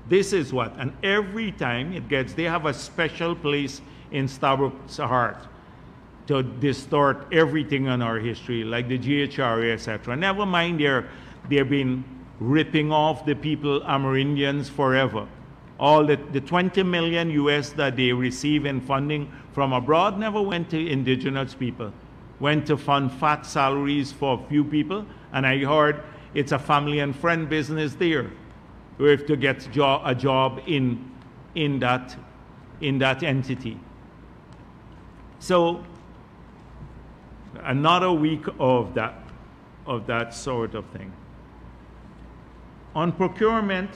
this is what, and every time it gets, they have a special place in Starbuck's heart to distort everything in our history, like the GHRA, etc. Never mind they've been ripping off the people, Amerindians, forever. All the 20 million US that they receive in funding from abroad never went to indigenous people. Went to fund fat salaries for a few people, and I heard it's a family and friend business there. We have to get a job in that entity. So another week of that sort of thing. On procurement,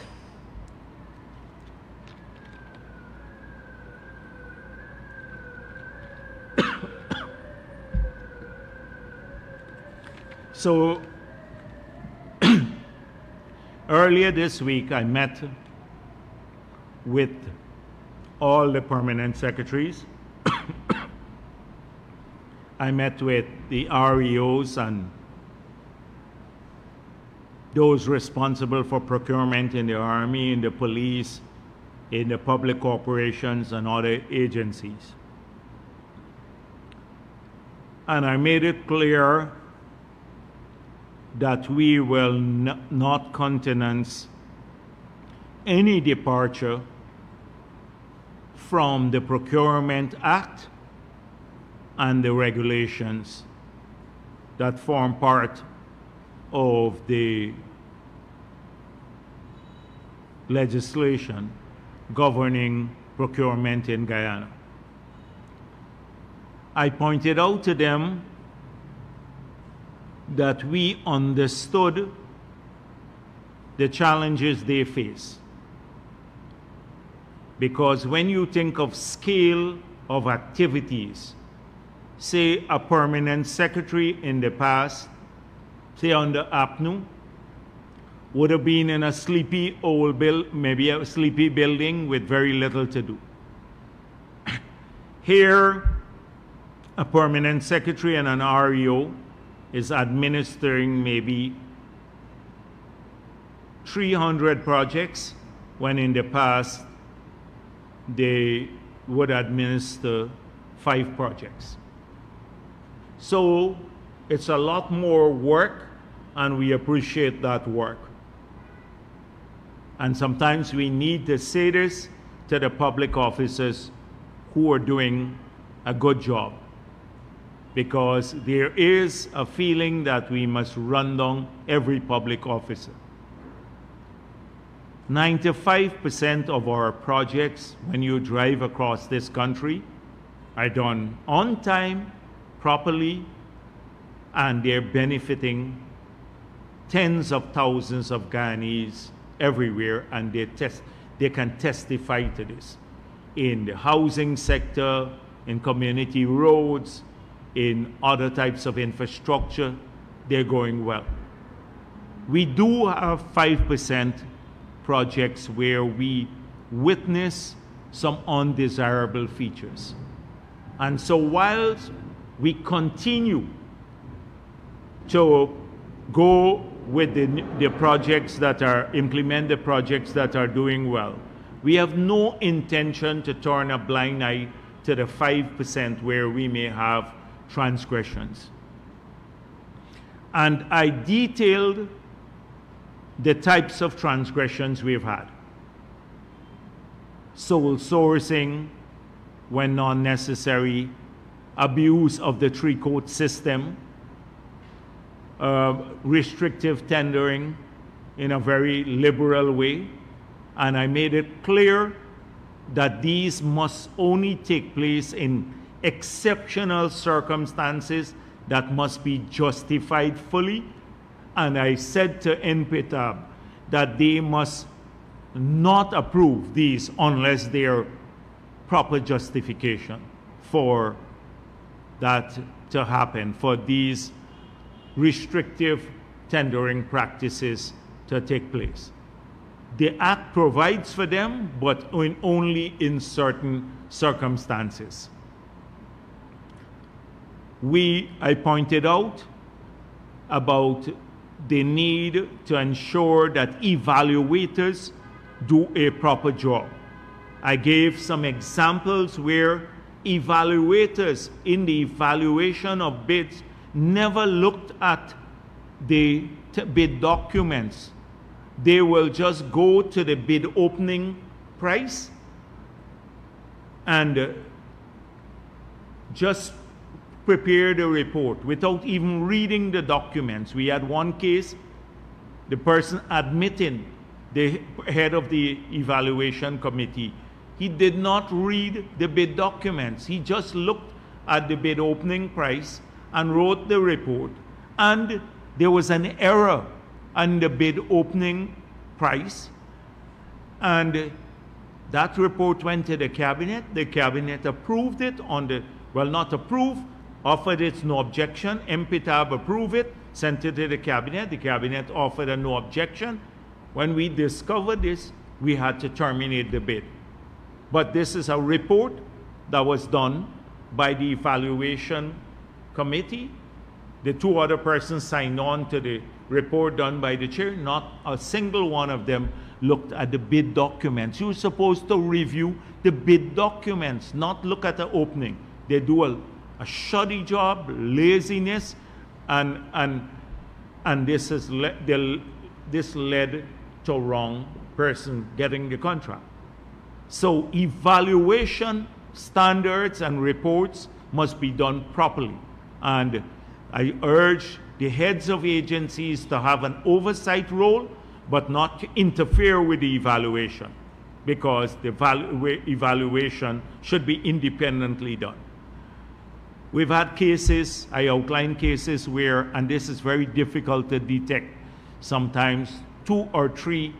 so earlier this week I met with all the permanent secretaries. I met with the REOs and those responsible for procurement in the Army, in the police, in the public corporations and other agencies. And I made it clear that we will not countenance any departure from the Procurement Act and the regulations that form part of the legislation governing procurement in Guyana. I pointed out to them that we understood the challenges they face. Because when you think of scale of activities, say a permanent secretary in the past, say under APNU, would have been in a sleepy old maybe a sleepy building with very little to do. Here, a permanent secretary and an REO is administering maybe 300 projects, when in the past they would administer 5 projects. So it's a lot more work, and we appreciate that work. And sometimes we need to say this to the public officers who are doing a good job, because there is a feeling that we must run down every public officer. 95% of our projects, when you drive across this country, are done on time, properly, and they're benefiting tens of thousands of Guyanese everywhere, and they can testify to this. In the housing sector, in community roads, in other types of infrastructure, they're going well. We do have 5% projects where we witness some undesirable features. And so whilst we continue to go with the projects that are, implement the projects that are doing well, we have no intention to turn a blind eye to the 5% where we may have transgressions. And I detailed the types of transgressions we've had. Sole sourcing when non-necessary, abuse of the three-court system, restrictive tendering in a very liberal way, and I made it clear that these must only take place in exceptional circumstances that must be justified fully. And I said to NPTAB that they must not approve these unless there are proper justification for that to happen, for these restrictive tendering practices to take place. The Act provides for them, but only in certain circumstances. I pointed out about the need to ensure that evaluators do a proper job. I gave some examples where evaluators in the evaluation of bids never looked at the bid documents. They will just go to the bid opening price and just prepare the report without even reading the documents. We had one case, the person admitting, the head of the evaluation committee, he did not read the bid documents. He just looked at the bid opening price and wrote the report, and there was an error on the bid opening price, and that report went to the cabinet. The cabinet approved it on the, well, not approved, offered its no objection. NPTAB approved it, sent it to the cabinet offered a no objection. When we discovered this, we had to terminate the bid. But this is a report that was done by the evaluation committee. The two other persons signed on to the report done by the chair. Not a single one of them looked at the bid documents. You're supposed to review the bid documents, not look at the opening. They do a shoddy job, laziness, and this has this led to wrong person getting the contract. So evaluation standards and reports must be done properly. And I urge the heads of agencies to have an oversight role, but not to interfere with the evaluation, because the evaluation should be independently done. We've had cases, I outlined cases where, and this is very difficult to detect, sometimes 2 or 3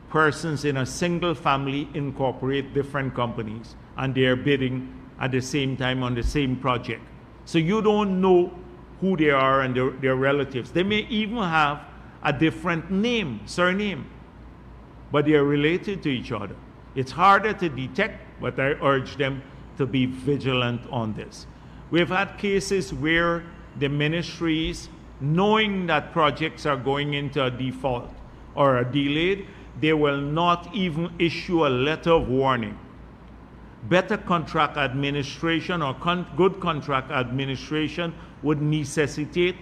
persons in a single family incorporate different companies, and they're bidding at the same time on the same project. So you don't know who they are and their relatives. They may even have a different name, surname, but they are related to each other. It's harder to detect, but I urge them to be vigilant on this. We've had cases where the ministries, knowing that projects are going into a default or a delayed, they will not even issue a letter of warning. better contract administration or good contract administration would necessitate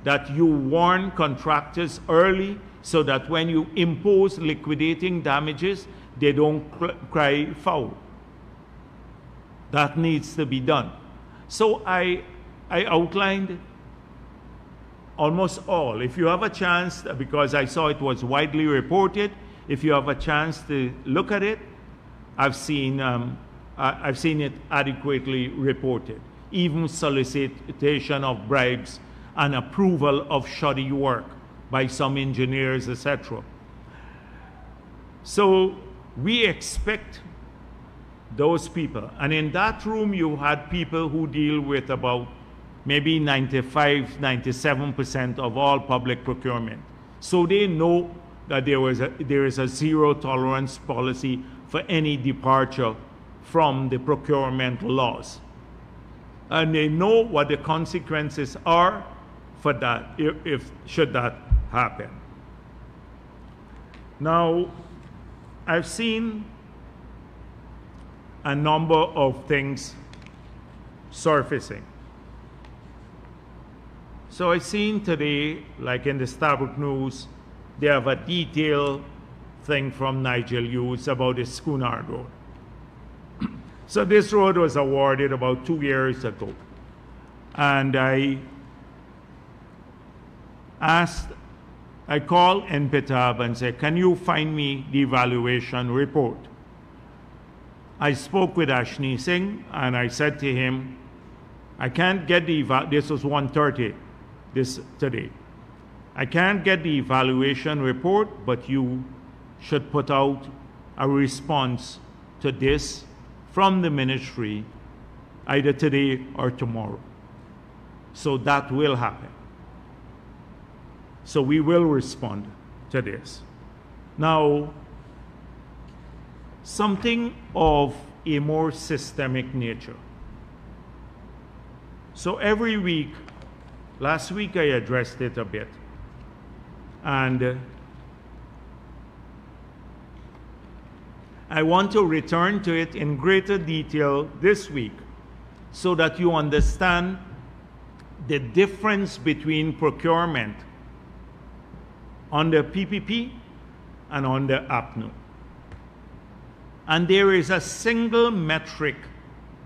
that you warn contractors early so that when you impose liquidating damages, they don't cry foul. That needs to be done. So I outlined almost all. If you have a chance, because I saw it was widely reported, if you have a chance to look at it, I've seen it adequately reported. Even solicitation of bribes and approval of shoddy work by some engineers, etc. So we expect those people. And in that room, you had people who deal with about maybe 95, 97% of all public procurement. So they know that there is a zero tolerance policy for any departure from the procurement laws. And they know what the consequences are for that, should that happen. Now, I've seen a number of things surfacing. So I've seen today, like in the Starbuck News, they have a detailed thing from Nigel Hughes about the Schoonard Road. So this road was awarded about 2 years ago. And I called NPTAB and said, can you find me the evaluation report? I spoke with Ashni Singh and I said to him, I can't get this was 1:30 today. I can't get the evaluation report, but you should put out a response to this from the ministry either today or tomorrow. So that will happen. So we will respond to this. Now, something of a more systemic nature. So every week, last week I addressed it a bit, and I want to return to it in greater detail this week so that you understand the difference between procurement under PPP and under APNU. And there is a single metric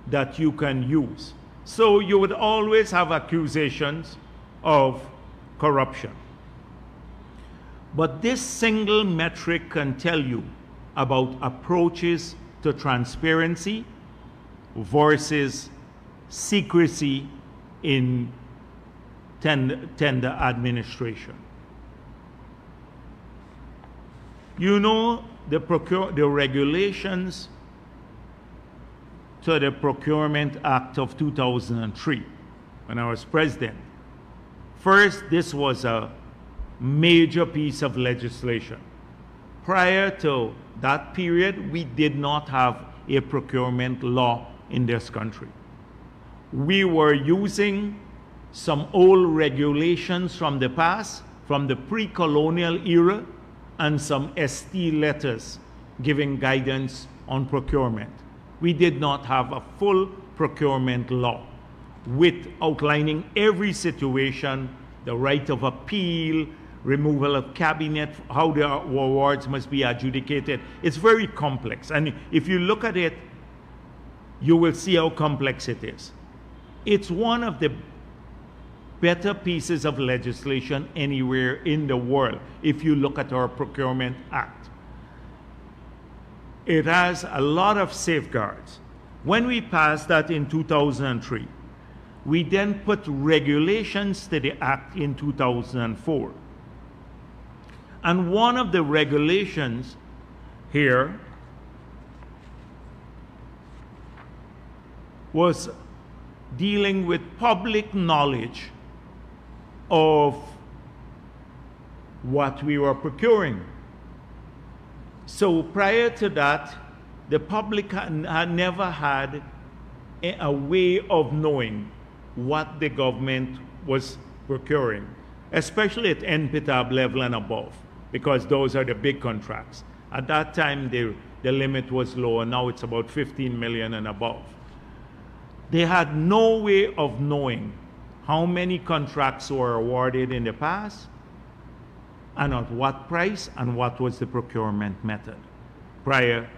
that you can use. So you would always have accusations of corruption. But this single metric can tell you about approaches to transparency versus secrecy in tender administration. You know the regulations to the Procurement Act of 2003 when I was president. First, this was a major piece of legislation. Prior to that period, we did not have a procurement law in this country. We were using some old regulations from the past, from the pre-colonial era, and some ST letters giving guidance on procurement. We did not have a full procurement law with outlining every situation, the right of appeal, removal of cabinet, how the awards must be adjudicated. It's very complex. And if you look at it, you will see how complex it is. It's one of the better pieces of legislation anywhere in the world if you look at our Procurement Act. It has a lot of safeguards. When we passed that in 2003, we then put regulations to the Act in 2004. And one of the regulations here was dealing with public knowledge of what we were procuring. So prior to that, the public had never had a way of knowing what the government was procuring, especially at NPTAB level and above, because those are the big contracts. At that time, the the limit was lower. Now it's about 15 million and above. They had no way of knowing how many contracts were awarded in the past and at what price and what was the procurement method prior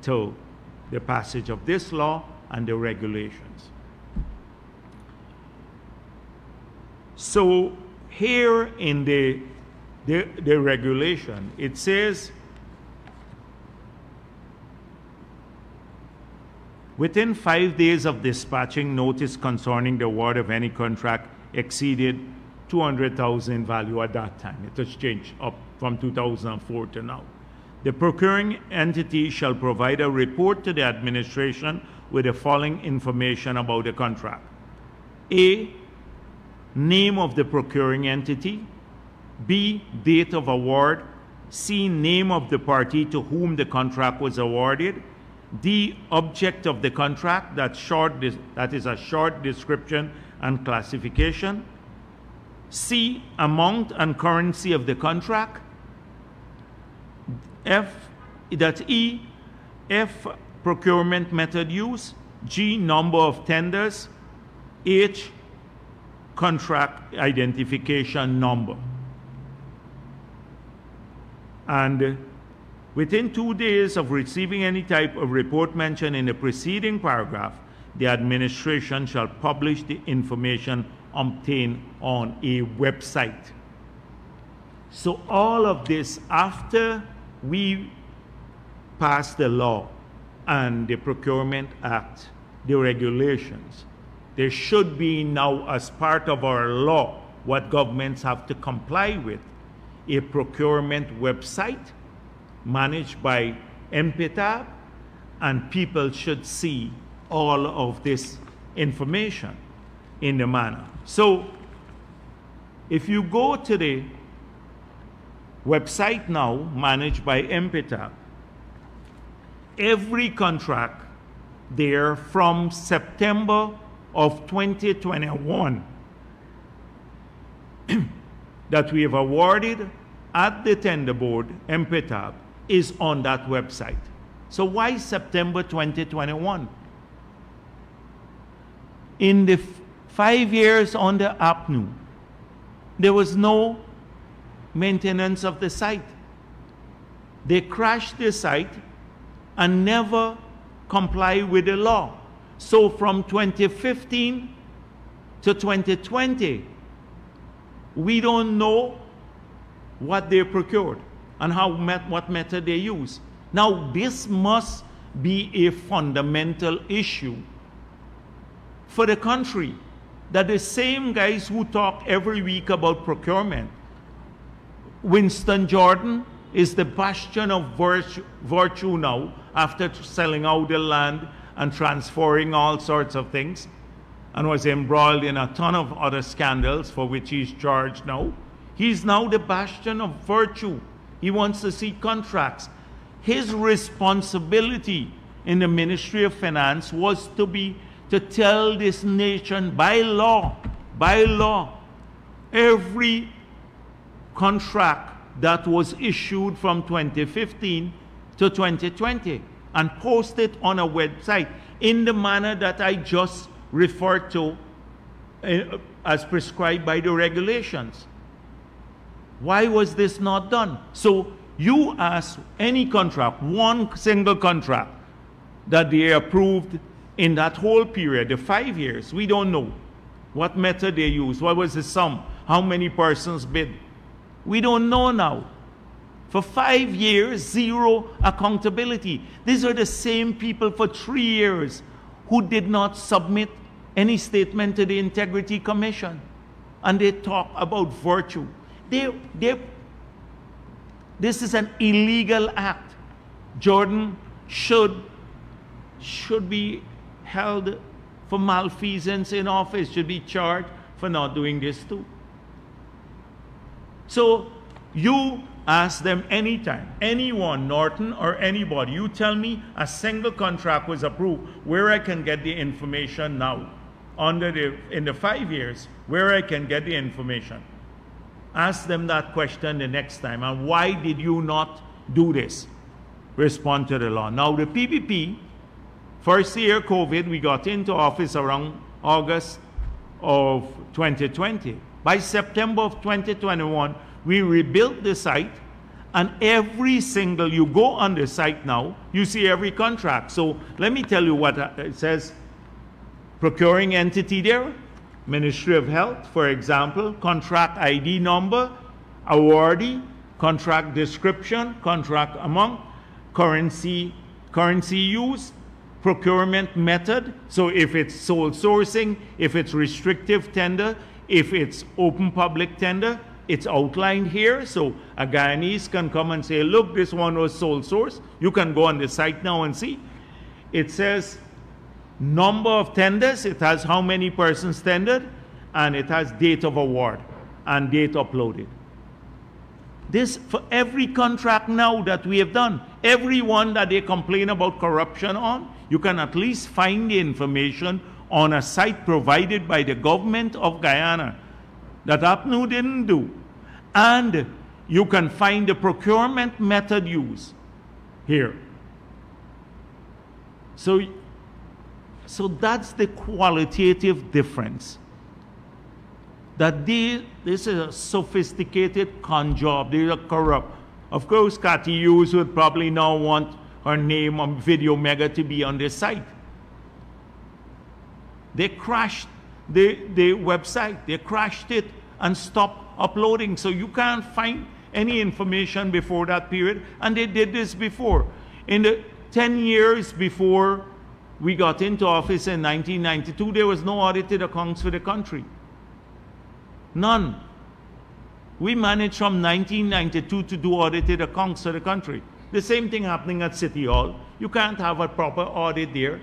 to the passage of this law and the regulations. So here in the regulation, it says within 5 days of dispatching notice concerning the award of any contract exceeded 200,000 in value at that time. It has changed up from 2004 to now. The procuring entity shall provide a report to the administration with the following information about the contract. A, name of the procuring entity. B, date of award. C, name of the party to whom the contract was awarded. D, object of the contract, that is a short description and classification. C, amount and currency of the contract. E, F, procurement method used. G, number of tenders. H, contract identification number. And within 2 days of receiving any type of report mentioned in the preceding paragraph, the administration shall publish the information obtained on a website. So all of this, after we pass the law and the Procurement Act, the regulations, there should be now, as part of our law, what governments have to comply with, a procurement website managed by MPTAB, and people should see all of this information in the manner. So if you go to the website now managed by MPTAB, every contract there from September of 2021 that we have awarded at the tender board, MPTAB, is on that website. So why September 2021? In the 5 years under APNU, there was no maintenance of the site. They crashed the site and never comply with the law. So from 2015 to 2020, we don't know what they procured and what method they use. Now, this must be a fundamental issue for the country, that the same guys who talk every week about procurement, Winston Jordan is the bastion of virtue now after selling out the land and transferring all sorts of things, and was embroiled in a ton of other scandals for which he's charged now. He's now the bastion of virtue. He wants to see contracts. His responsibility in the Ministry of Finance was to tell this nation by law, every contract that was issued from 2015 to 2020 and post it on a website in the manner that I just referred to as prescribed by the regulations. Why was this not done? So you ask any contract, one single contract that they approved in that whole period, the 5 years, we don't know what method they used, what was the sum, how many persons bid. We don't know now. For 5 years, zero accountability. These are the same people for 3 years who did not submit any statement to the Integrity Commission. And they talk about virtue. This is an illegal act. Jordan should be held for malfeasance in office, should be charged for not doing this too. So you ask them anytime, anyone, Norton or anybody, you tell me a single contract was approved, where I can get the information now, in the 5 years, where I can get the information. Ask them that question the next time. And why did you not do this? respond to the law. Now the PPP, first year COVID, we got into office around August of 2020. By September of 2021, we rebuilt the site, and every single, you go on the site now, you see every contract. So let me tell you what it says. Procuring entity there, Ministry of Health, for example, contract ID number, awardee, contract description, contract amount, currency use, procurement method. So if it's sole sourcing, if it's restrictive tender, if it's open public tender, it's outlined here. So a Guyanese can come and say, look, this one was sole source. You can go on the site now and see. It says number of tenders, it has how many persons tendered, and it has date of award and date uploaded. This for every contract now that we have done, every one that they complain about corruption on, you can at least find the information on a site provided by the government of Guyana that APNU didn't do. And you can find the procurement method used here. So that's the qualitative difference. That this is a sophisticated con job. They are corrupt. Of course, Cathy Hughes would probably now want her name on Video Mega to be on their site. They crashed the website. They crashed it and stopped uploading. So you can't find any information before that period. And they did this before. In the 10 years before we got into office in 1992, there was no audited accounts for the country. None. We managed from 1992 to do audited accounts for the country. The same thing happening at City Hall. You can't have a proper audit there.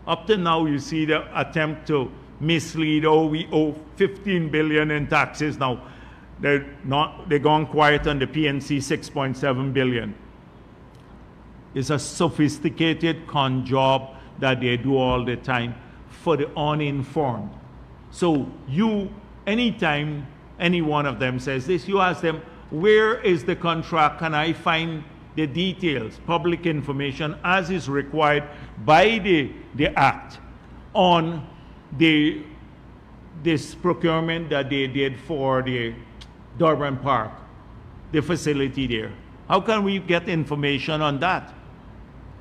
Up to now, you see the attempt to mislead, oh, we owe 15 billion in taxes now. They're gone quiet on the PNC 6.7 billion. It's a sophisticated con job that they do all the time for the uninformed. So you, anytime any one of them says this, you ask them, where is the contract? Can I find the details, public information as is required by the Act on this procurement that they did for the Durban Park, the facility there? How can we get information on that?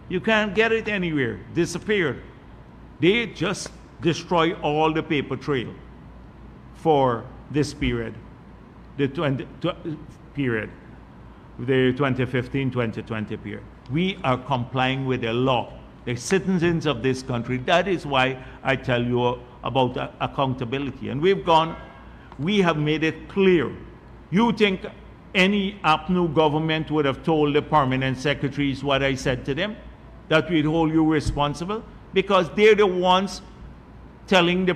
You can't get it anywhere. Disappeared. They just destroy all the paper trail for this period, the 2015-2020 period. We are complying with the law, the citizens of this country. That is why I tell you about accountability. And we have made it clear. You think any APNU government would have told the permanent secretaries what I said to them? That we'd hold you responsible? Because they're the ones telling the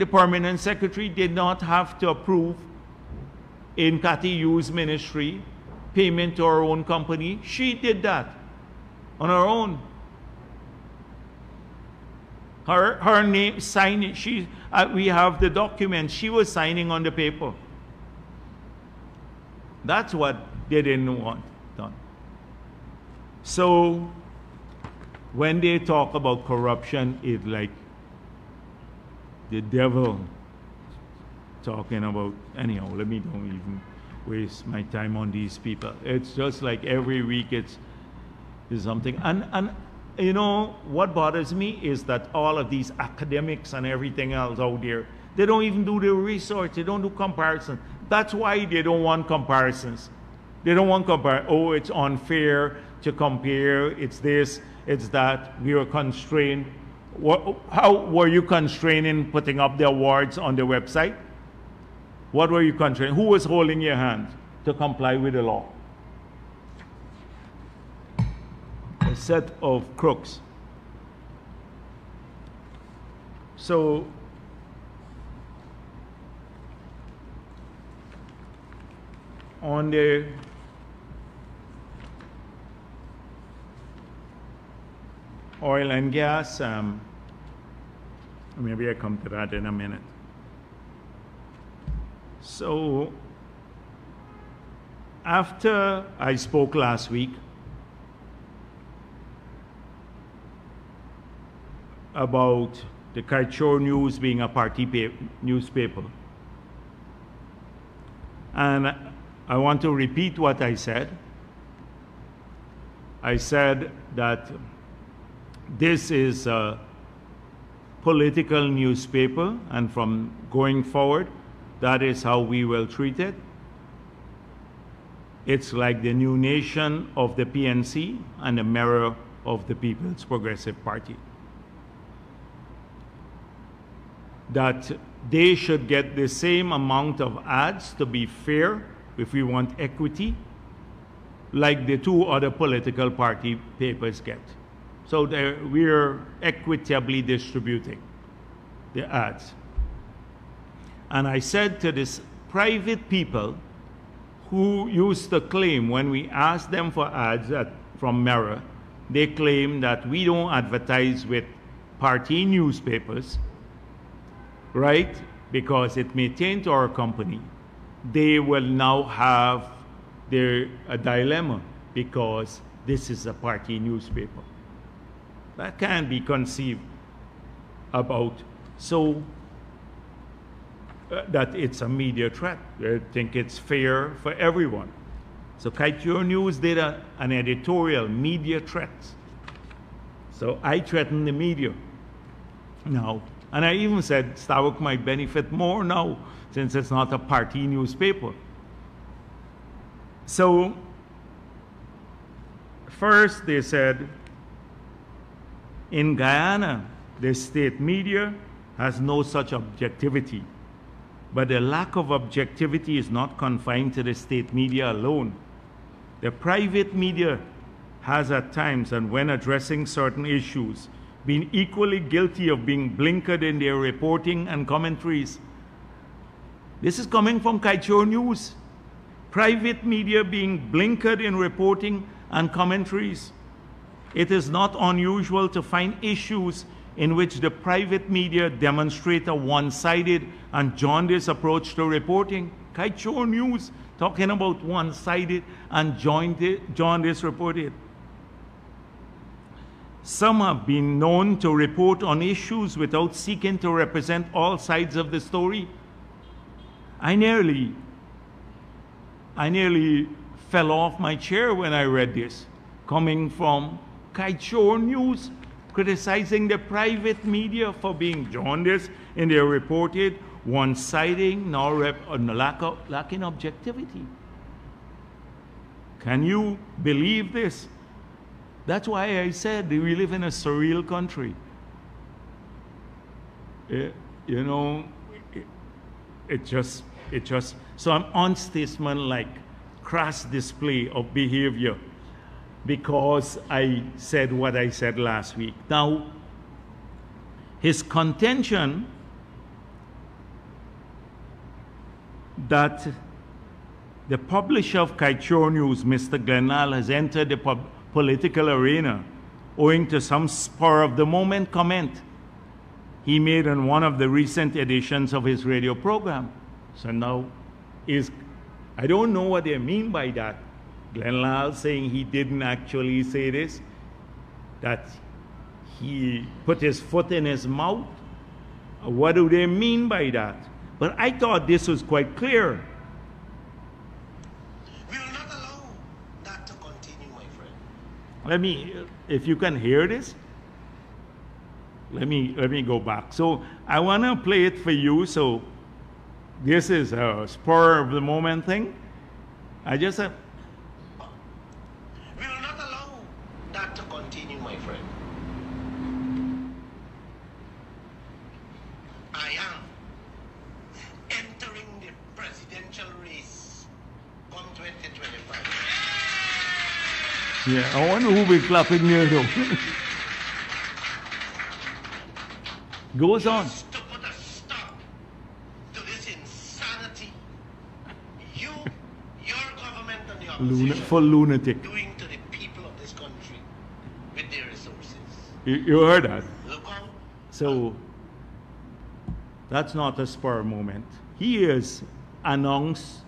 permanent secretary did not have to approve in Cathy Hughes' ministry payment to her own company. She did that on her own. Her name signing. We have the document. She was signing on the paper. That's what they didn't want done. So when they talk about corruption, it's like the devil talking about, anyhow, let me don't even waste my time on these people. It's just like every week it's something. And you know, what bothers me is that all of these academics and everything else out there, they don't even do the research. They don't do comparison. That's why they don't want comparisons. They don't want compare. Oh, it's unfair to compare. It's this, it's that. We were constrained. How were you constrained in putting up the awards on the website? What were you constrained? Who was holding your hand to comply with the law? A set of crooks. So on the oil and gas, maybe I come to that in a minute. So after I spoke last week about the Kaichor News being a party newspaper, and I want to repeat what I said. I said that this is a political newspaper, and from going forward, that is how we will treat it. It's like the New Nation of the PNC and the Mirror of the People's Progressive Party. That they should get the same amount of ads to be fair if we want equity, like the two other political party papers get. So we're equitably distributing the ads. And I said to these private people who used to claim, when we asked them for ads from Mirror, they claim that we don't advertise with party newspapers, right? Because it may taint our company. They will now have a dilemma because this is a party newspaper. That can't be conceived about. So that it's a media threat. I think it's fair for everyone. So Kaichor News did an editorial, media threats. So I threatened the media now. And I even said Starbuck might benefit more now since it's not a party newspaper. So first they said, in Guyana, the state media has no such objectivity. But the lack of objectivity is not confined to the state media alone. The private media has at times, and when addressing certain issues, been equally guilty of being blinkered in their reporting and commentaries. This is coming from Kaichor News. Private media being blinkered in reporting and commentaries. It is not unusual to find issues in which the private media demonstrate a one-sided and jaundiced approach to reporting. Kaichor News talking about one-sided and jaundiced reporting. Some have been known to report on issues without seeking to represent all sides of the story. I nearly fell off my chair when I read this, coming from Kaichor News, criticizing the private media for being jaundiced in their reported, one-siding, nor lacking objectivity. Can you believe this? That's why I said we live in a surreal country. You know, it just some unstatesmanlike, crass display of behavior because I said what I said last week. Now, his contention that the publisher of Kaichor News, Mr. Glenal, has entered the political arena owing to some spur of the moment comment he made on one of the recent editions of his radio program. So now I don't know what they mean by that. Glenal saying he didn't actually say this, that he put his foot in his mouth. What do they mean by that? But I thought this was quite clear. We will not allow that to continue, my friend. Let me, if you can hear this, let me go back. So I want to play it for you. So this is a spur of the moment thing. I just have. We will not allow that to continue, my friend. I am entering the presidential race come 2025. Yeah, I wonder who will be clapping here though. Goes on. Just to put a stop to this insanity, your government and the opposition For lunatic. doing to the people of this country with their resources. You heard that? Look out. So that's not a spur moment. He has announced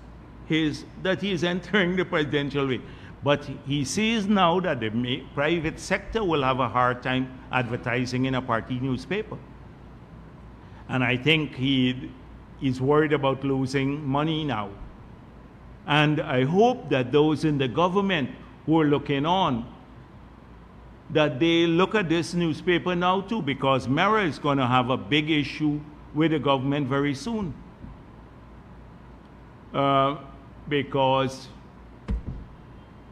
that he is entering the presidential way. But he sees now that the private sector will have a hard time advertising in a party newspaper. And I think he's worried about losing money now. And I hope that those in the government who are looking on, that they look at this newspaper now too, because Mera is going to have a big issue with the government very soon. Because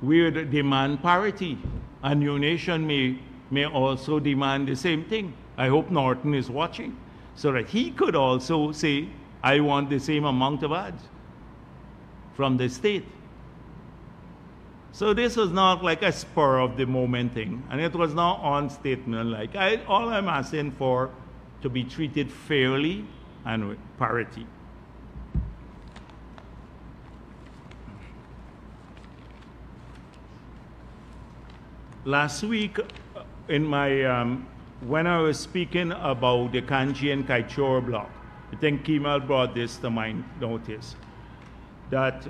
we would demand parity, and New Nation may also demand the same thing. I hope Norton is watching, so that he could also say, I want the same amount of ads from the state. So this was not like a spur of the moment thing, and it was not unstatesmanlike. All I'm asking for to be treated fairly and with parity. Last week, in my when I was speaking about the Kanji and Kaichor block, I think Kemal brought this to my notice, that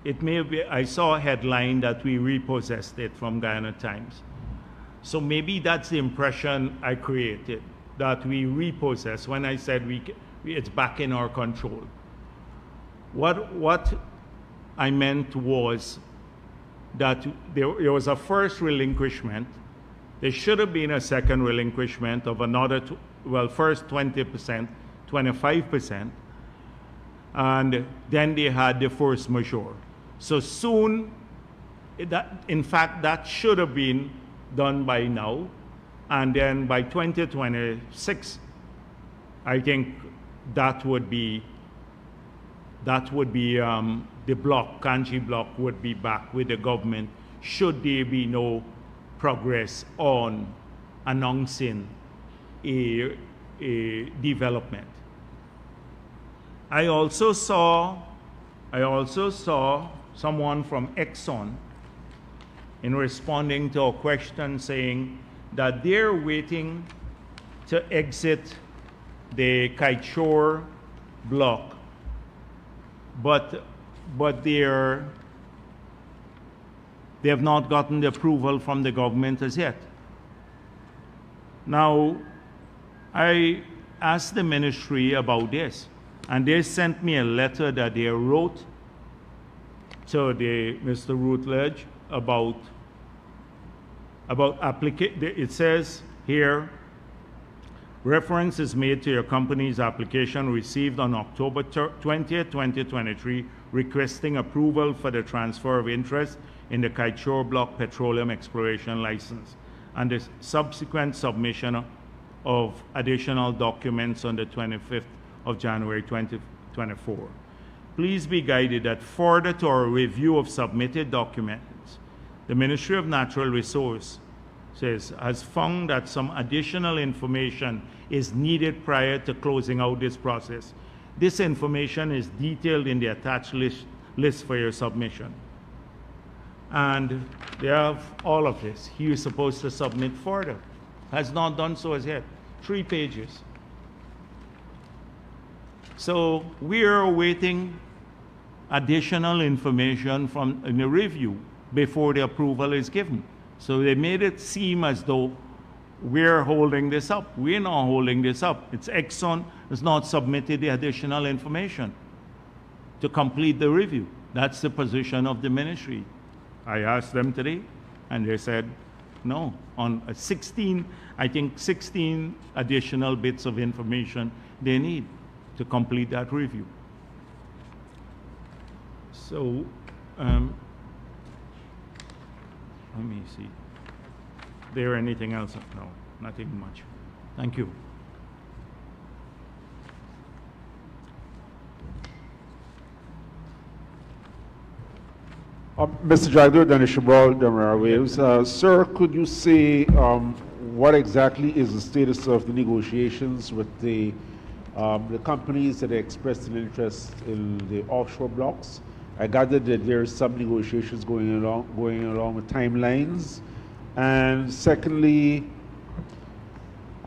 it may be, I saw a headline that we repossessed it from Guyana Times. So maybe that's the impression I created, that we repossess when I said it's back in our control. What I meant was that there was a first relinquishment. There should have been a second relinquishment of another, first 20%, 25%, and then they had the force majeure. So soon, in fact, that should have been done by now, and then by 2026, I think that would be the block, Kanji block, would be back with the government should there be no progress on announcing a development. I also saw someone from Exxon in responding to a question saying that they're waiting to exit the Kaichor block, but they have not gotten the approval from the government as yet. Now, I asked the ministry about this, and they sent me a letter that they wrote to Mr. Routledge about application. It says here, reference is made to your company's application received on October 20th, 2023, requesting approval for the transfer of interest in the Kaichor Block Petroleum Exploration License and the subsequent submission of additional documents on the 25th of January 2024. Please be guided that further to our review of submitted documents, the Ministry of Natural Resources has found that some additional information is needed prior to closing out this process. This information is detailed in the attached list for your submission. And they have all of this. He is supposed to submit further. Has not done so as yet. 3 pages. So we are awaiting additional information from in the review before the approval is given. So they made it seem as though we're holding this up. We're not holding this up. It's Exxon has not submitted the additional information to complete the review. That's the position of the ministry. I asked them today, and they said, no, on 16 additional bits of information they need to complete that review. So, let me see. There anything else? No, nothing much. Thank you. Mr. Jagdeo, Danish Shabral, Demerara Waves. Sir, could you say what exactly is the status of the negotiations with the companies that expressed an interest in the offshore blocks? I gathered that there are some negotiations going along with timelines. And secondly,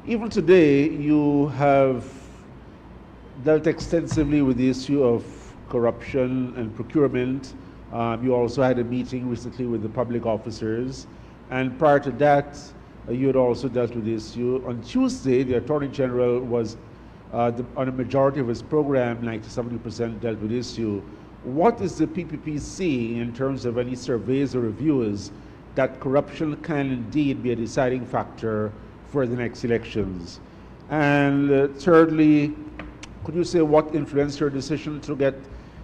even today, you have dealt extensively with the issue of corruption and procurement. You also had a meeting recently with the public officers. And prior to that, you had also dealt with the issue. On Tuesday, the Attorney General was, on a majority of his program, 90–70% dealt with the issue. What is the PPP seeing in terms of any surveys or reviews that corruption can indeed be a deciding factor for the next elections? And thirdly, could you say what influenced your decision to get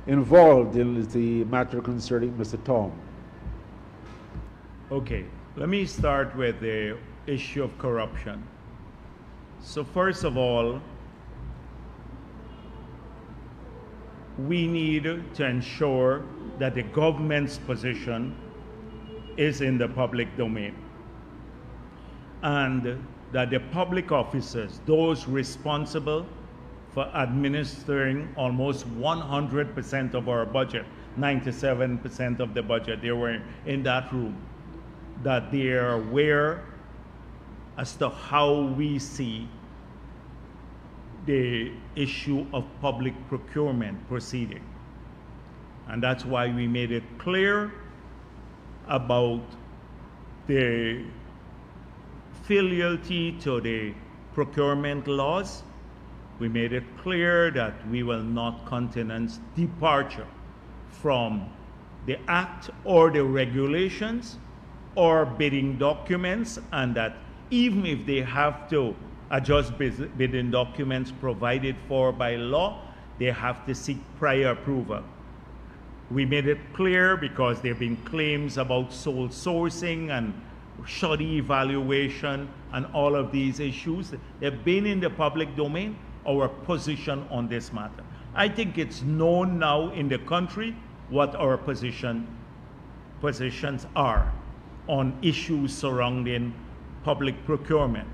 involved in the matter concerning Mr. Tom? Okay, let me start with the issue of corruption. So first of all, we need to ensure that the government's position is in the public domain, and that the public officers, those responsible for administering almost 100% of our budget, 97% of the budget, they were in that room, that they are aware as to how we see the issue of public procurement proceeding. And that's why we made it clear about the fealty to the procurement laws. We made it clear that we will not countenance departure from the act or the regulations or bidding documents, and that even if they have to adjust bidding documents provided for by law, they have to seek prior approval. We made it clear because there have been claims about sole sourcing and shoddy evaluation and all of these issues. They've been in the public domain, our position on this matter. I think it's known now in the country what our positions are on issues surrounding public procurement.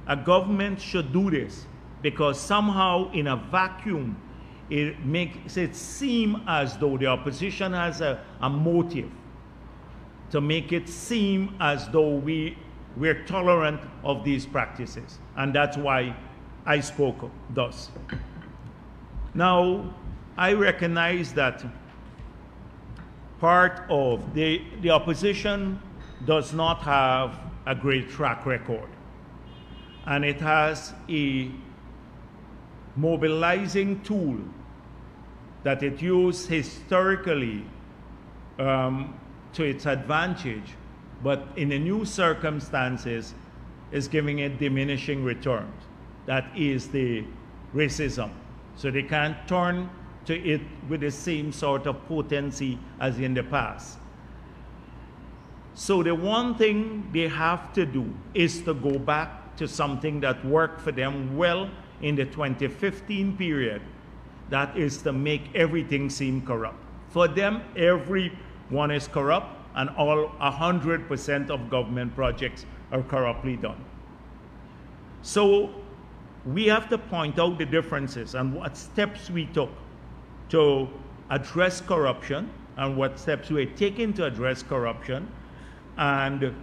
A government should do this because somehow in a vacuum it makes it seem as though the opposition has a motive to make it seem as though we're tolerant of these practices. And that's why I spoke thus. Now, I recognize that part of the opposition does not have a great track record. And it has a mobilizing tool that it used historically to its advantage, but in the new circumstances is giving it diminishing returns. That is the racism. So they can't turn to it with the same sort of potency as in the past. So the one thing they have to do is to go back to something that worked for them well in the 2015 period. That is to make everything seem corrupt. For them, everyone is corrupt, and all 100% of government projects are corruptly done. So we have to point out the differences and what steps we took to address corruption and what steps we're taking to address corruption. And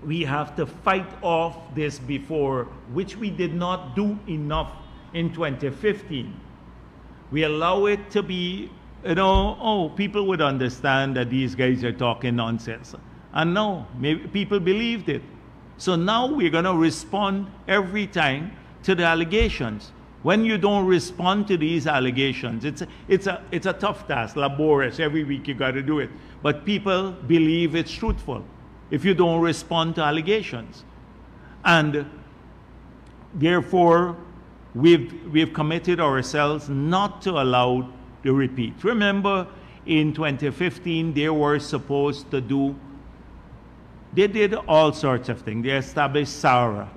we have to fight off this before, which we did not do enough in 2015. We allow it to be, people would understand that these guys are talking nonsense. And no, maybe people believed it. So now we're going to respond every time to the allegations. When you don't respond to these allegations, it's a tough task, laborious. Every week you got to do it. But people believe it's truthful if you don't respond to allegations. And therefore, we've committed ourselves not to allow the repeat. Remember, in 2015, they were supposed to do, they did all sorts of things. They established SARA,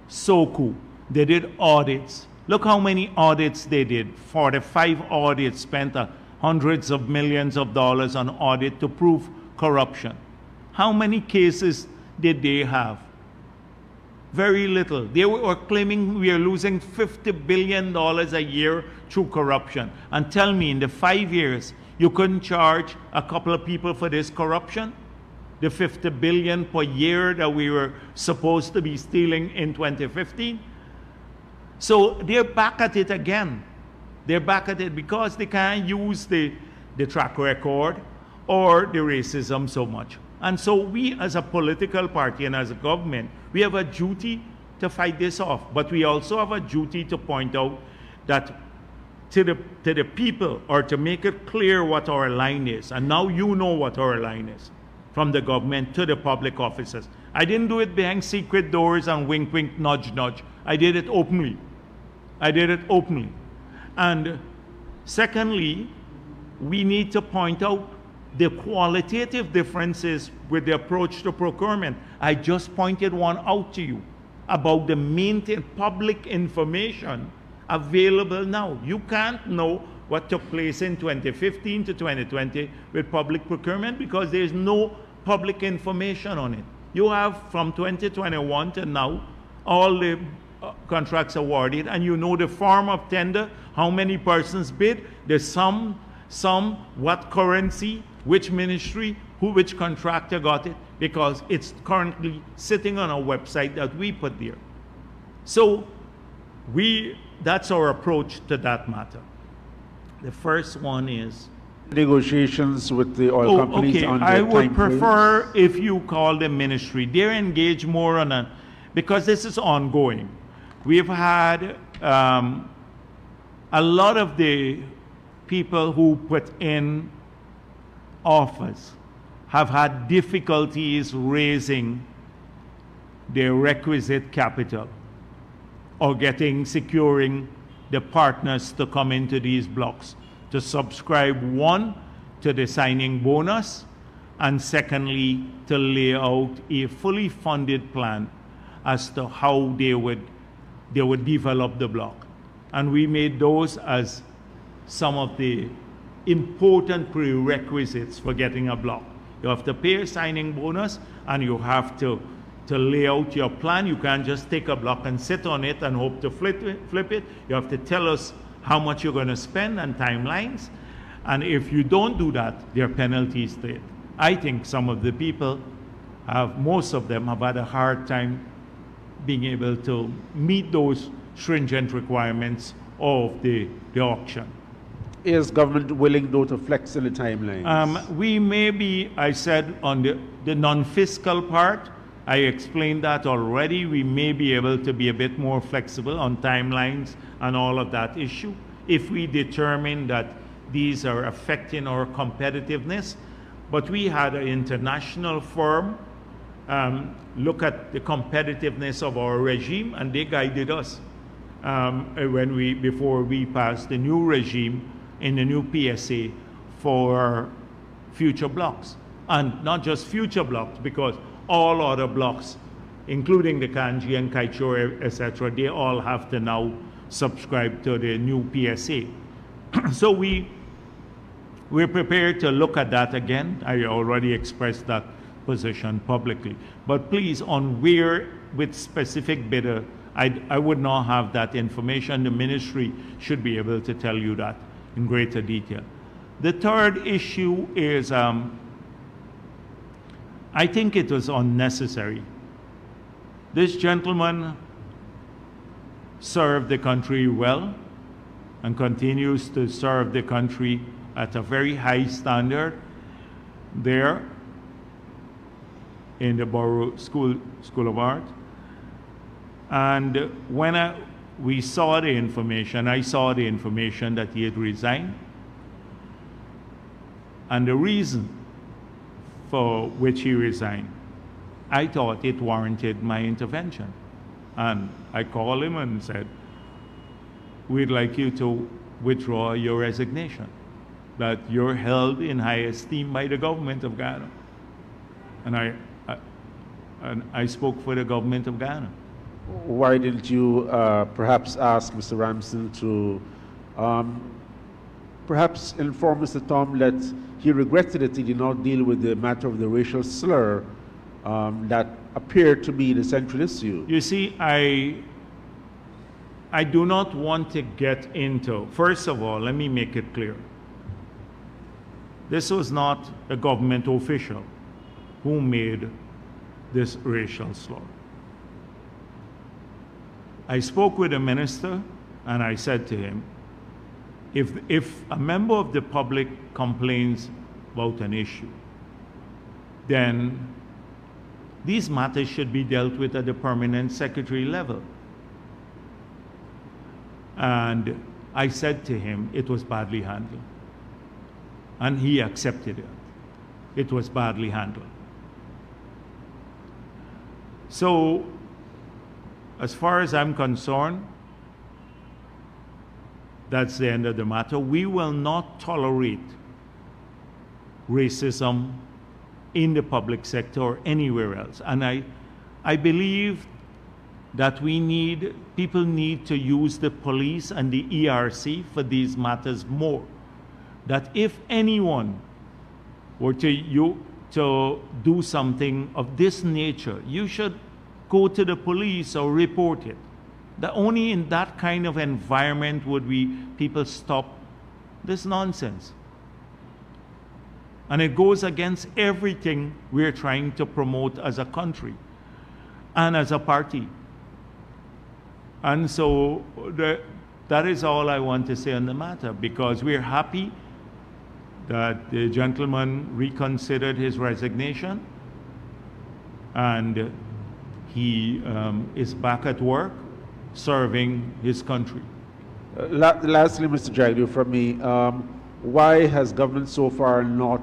SOKU, they did audits. Look how many audits they did. 45 audits, spent hundreds of millions of dollars on audit to prove corruption. How many cases did they have? Very little. They were claiming we are losing $50 billion a year through corruption. And tell me, in the 5 years, you couldn't charge a couple of people for this corruption? The $50 billion per year that we were supposed to be stealing in 2015? So they're back at it again. They're back at it because they can't use the track record or the racism so much. And so we as a political party and as a government, we have a duty to fight this off. But we also have a duty to point out that to the people, or to make it clear what our line is. And now you know what our line is, from the government to the public officers. I didn't do it behind secret doors and wink, wink, nudge, nudge. I did it openly. I did it openly. And secondly, we need to point out the qualitative differences with the approach to procurement. I just pointed one out to you about the maintained public information available now. You can't know what took place in 2015 to 2020 with public procurement because there's no public information on it. You have from 2021 to now all the contracts awarded, and you know the form of tender, how many persons bid, the sum, what currency, which ministry, which contractor got it, because it's currently sitting on a website that we put there. So that's our approach to that matter. The first one is negotiations with the oil companies on the I would time prefer frames. if you call the ministry. They're engaged more on a, because this is ongoing. We've had a lot of the people who put in offers have had difficulties raising their requisite capital or securing the partners to come into these blocks, to subscribe, one, to the signing bonus, and secondly, to lay out a fully funded plan as to how they would develop the block. And we made those as some of the important prerequisites for getting a block. You have to pay a signing bonus, and you have to lay out your plan. You can't just take a block and sit on it and hope to flip it. You have to tell us how much you're going to spend and timelines. And if you don't do that, there are penalties to it. I think some of the people most of them have had a hard time being able to meet those stringent requirements of the auction. Is government willing, though, to flex in the timelines? We may be, I said, on the non-fiscal part, I explained that already. We may be able to be a bit more flexible on timelines and all of that issue if we determine that these are affecting our competitiveness. But we had an international firm look at the competitiveness of our regime, and they guided us before we passed the new regime in the new PSA for future blocks. And not just future blocks, because all other blocks, including the Kanji and Kaichor, etc., they all have to now subscribe to the new PSA. So we're prepared to look at that again. I already expressed that position publicly. But please, on where with specific bidder, I would not have that information. The ministry should be able to tell you that in greater detail. The third issue is, I think it was unnecessary. This gentleman served the country well and continues to serve the country at a very high standard there in the Borough School of Art. And when we saw the information, I saw the information that he had resigned. And the reason for which he resigned, I thought it warranted my intervention. And I called him and said, we'd like you to withdraw your resignation, that you're held in high esteem by the government of Ghana. And I spoke for the government of Ghana. Why didn't you perhaps ask Mr. Ramsden to perhaps inform Mr. Tom that he regretted that he did not deal with the matter of the racial slur that appeared to be the central issue? You see, I do not want to get into, first of all, let me make it clear. This was not a government official who made this racial slur. I spoke with the minister and I said to him, If a member of the public complains about an issue, then these matters should be dealt with at the permanent secretary level. And I said to him, it was badly handled. And he accepted it. It was badly handled. So, as far as I'm concerned, that's the end of the matter. We will not tolerate racism in the public sector or anywhere else. And I believe that people need to use the police and the ERC for these matters more. That if anyone were to do something of this nature, you should go to the police or report it. That only in that kind of environment would people stop this nonsense. And it goes against everything we're trying to promote as a country and as a party. And so that is all I want to say on the matter, because we're happy that the gentleman reconsidered his resignation and he is back at work serving his country. Lastly, Mr. Jagdeo, from me, why has government so far not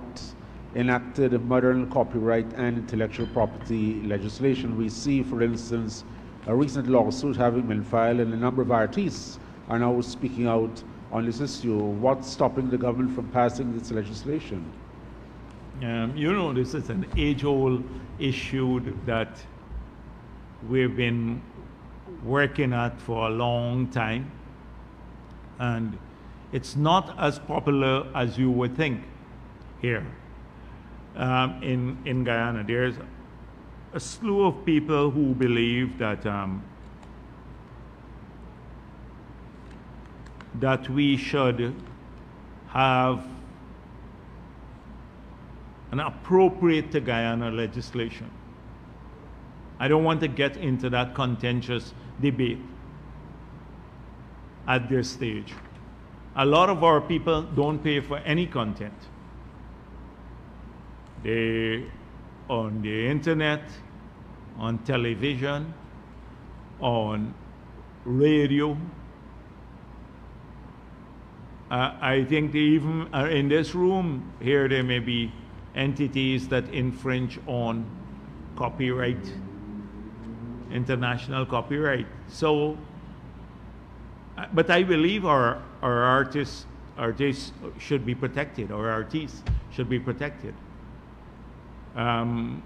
enacted modern copyright and intellectual property legislation? We see, for instance, a recent lawsuit having been filed, and a number of artists are now speaking out on this issue. What's stopping the government from passing this legislation? You know, this is an age-old issue that we've been working at for a long time, and it's not as popular as you would think here in Guyana. There's a slew of people who believe that that we should have an appropriate to Guyana legislation. I don't want to get into that contentious debate at this stage. A lot of our people don't pay for any content. They, on the internet, on television, on radio. I think they even are in this room here. There may be entities that infringe on copyright, international copyright. So, but I believe our artists should be protected. Our artists should be protected. I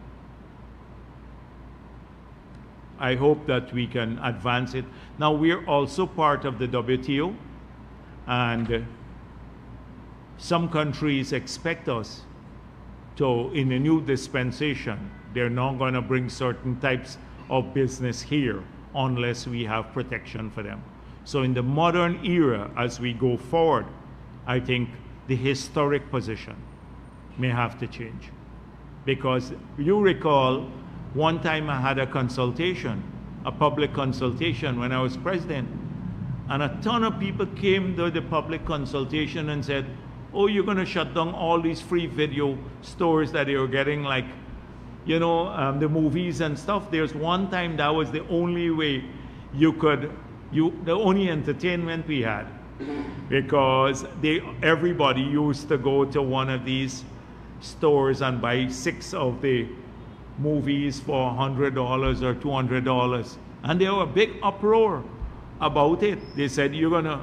hope that we can advance it. Now, we're also part of the WTO, and some countries expect us to, in a new dispensation, they're not going to bring certain types of business here unless we have protection for them. So in the modern era, as we go forward, I think the historic position may have to change. Because you recall, one time I had a consultation, a public consultation when I was president, and a ton of people came to the public consultation and said, oh, you're going to shut down all these free video stores that you're getting, like, you know, the movies and stuff. There's one time that was the only way the only entertainment we had, because everybody used to go to one of these stores and buy 6 of the movies for $100 or $200, and there was a big uproar about it. They said, you're going to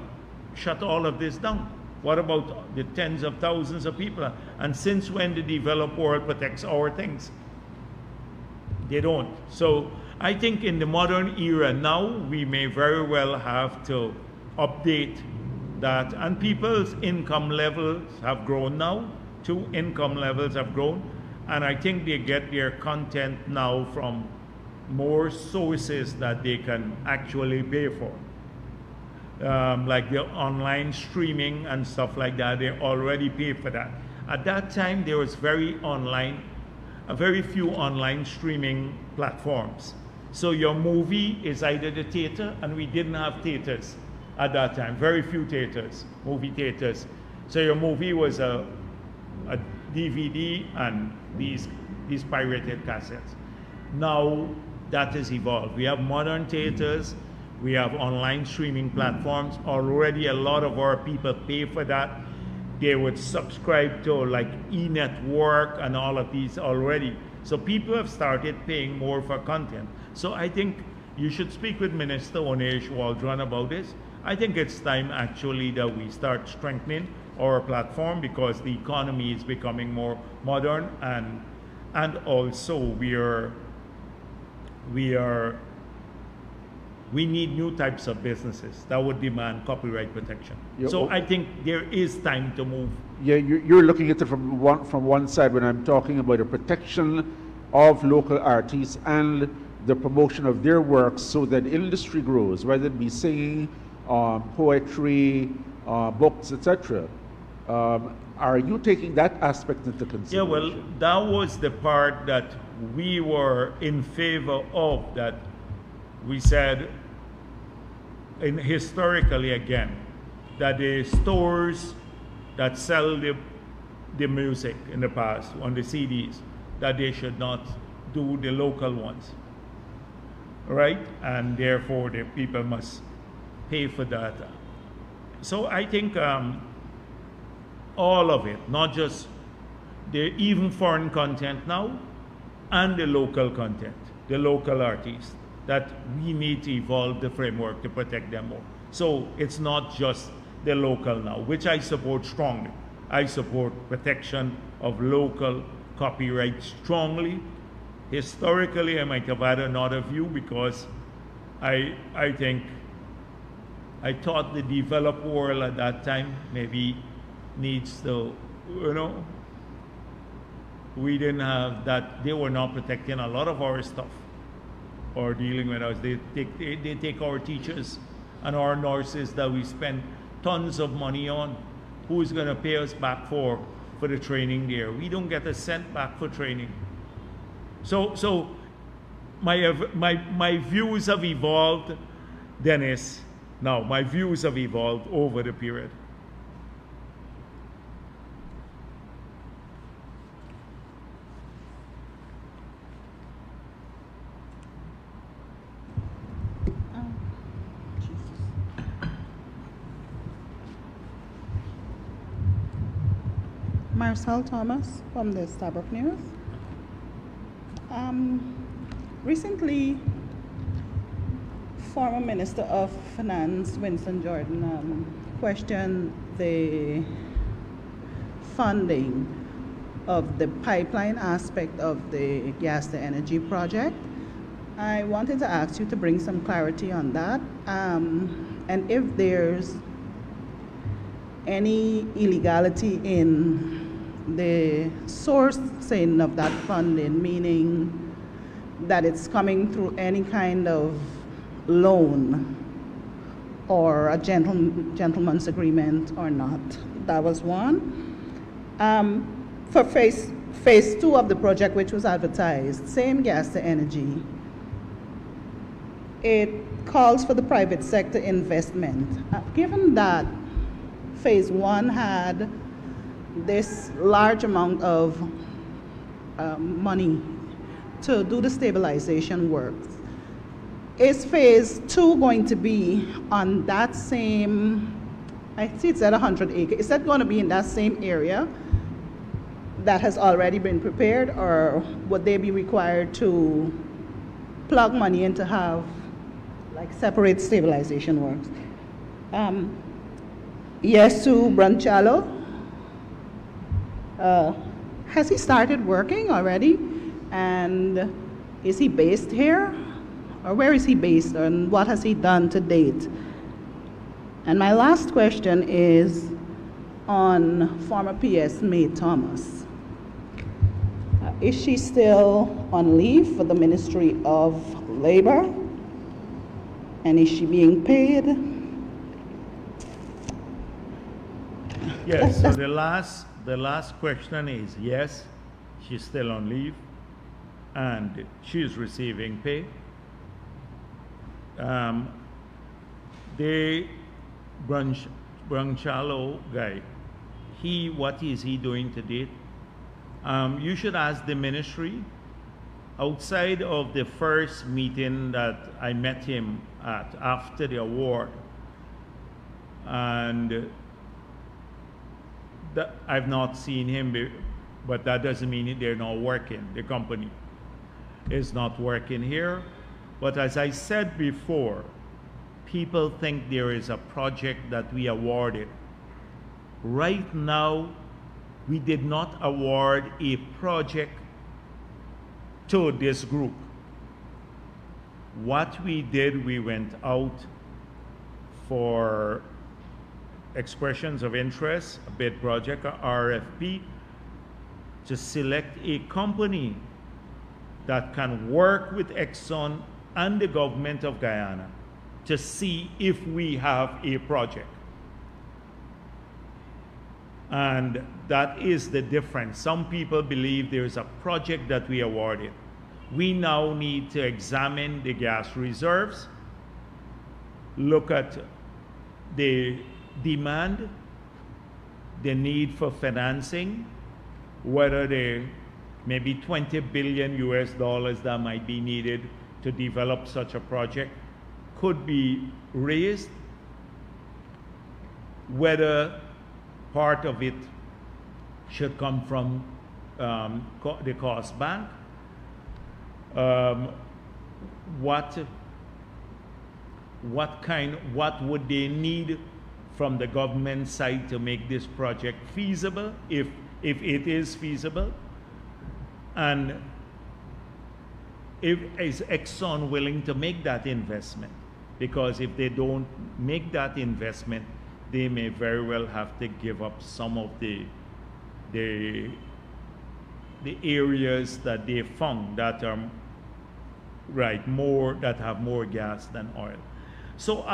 shut all of this down. What about the tens of thousands of people? And since when the developed world protects our things? They don't. So I think in the modern era now, we may very well have to update that. And people's income levels have grown now. 2 income levels have grown. And I think they get their content now from more sources that they can actually pay for. Like the online streaming and stuff like that, they already pay for that. At that time, there was very few online streaming platforms. So your movie is either the theater, and we didn't have theaters at that time. Very few theaters, movie theaters. So your movie was a DVD and these pirated cassettes. Now that has evolved. We have modern theaters, we have online streaming platforms. Already a lot of our people pay for that. They would subscribe to like e-network and all of these already. So people have started paying more for content. So I think you should speak with Minister Onesh Waldron about this. I think it's time actually that we start strengthening our platform because the economy is becoming more modern and also we need new types of businesses that would demand copyright protection. Yeah, so I think there is time to move. Yeah, you're looking at it from one side when I'm talking about the protection of local artists and the promotion of their works so that industry grows, whether it be singing, poetry, books, etc. Are you taking that aspect into consideration? Yeah, well, that was the part that we were in favor of, that we said historically again, that the stores that sell the music in the past on the CDs, that they should not do the local ones, right? And therefore the people must pay for that. So I think all of it, not just the even foreign content now, and the local content, the local artists, that we need to evolve the framework to protect them more. So it's not just the local now, which I support strongly. I support protection of local copyright strongly. Historically, I might have had another view because I thought the developed world at that time maybe needs to, we didn't have that, they were not protecting a lot of our stuff or dealing with us. They take our teachers and our nurses that we spend tons of money on. Who is going to pay us back for the training there? We don't get a cent back for training. So my views have evolved, Dennis. Now, my views have evolved over the period. Marcel Thomas from the Starbuck News. Recently, former Minister of Finance Winston Jordan questioned the funding of the pipeline aspect of the gas to energy project. I wanted to ask you to bring some clarity on that, and if there's any illegality in the sourcing of that funding, meaning that it's coming through any kind of loan or a gentleman's agreement or not. That was one. For phase 2 of the project, which was advertised, same gas to energy, it calls for the private sector investment. Given that phase 1 had this large amount of money to do the stabilization works, is phase 2 going to be on that same, I see it's at 100 acres, is that going to be in that same area that has already been prepared, or would they be required to plug money in to have like separate stabilization works? Yesu Branchalo, has he started working already? And is he based here? Or where is he based, and what has he done to date? And my last question is on former PS May Thomas. Is she still on leave for the Ministry of Labor? And is she being paid? Yes, so the last question is yes, she's still on leave and she's receiving pay. Branchalo guy, what is he doing to date? You should ask the ministry. Outside of the first meeting that I met him at after the award, and I've not seen him, but that doesn't mean they're not working. The company is not working here. But as I said before, people think there is a project that we awarded. Right now, we did not award a project to this group. What we did, we went out for expressions of interest, a bid project, a RFP, to select a company that can work with Exxon and the government of Guyana to see if we have a project. And that is the difference. Some people believe there is a project that we awarded. We now need to examine the gas reserves, look at the demand, the need for financing, whether there may be 20 billion US dollars that might be needed to develop such a project could be raised, whether part of it should come from the cost bank. What would they need from the government side to make this project feasible, if it is feasible? And is Exxon willing to make that investment? Because if they don't make that investment, they may very well have to give up some of the areas that they found that are that have more gas than oil. So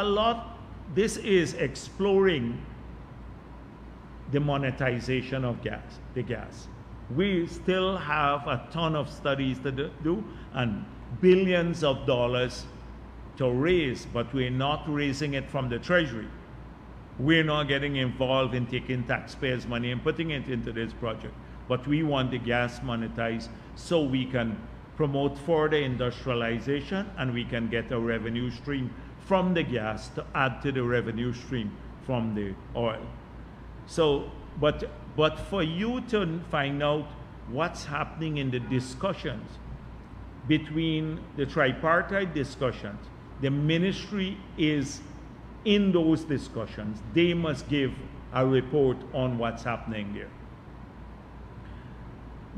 this is exploring the monetization of the gas. We still have a ton of studies to do and billions of dollars to raise, but we're not raising it from the Treasury. We're not getting involved in taking taxpayers' money and putting it into this project. But we want the gas monetized so we can promote further industrialization and we can get a revenue stream from the gas to add to the revenue stream from the oil. So, but for you to find out what's happening in the discussions between the tripartite discussions, the ministry is in those discussions. They must give a report on what's happening there.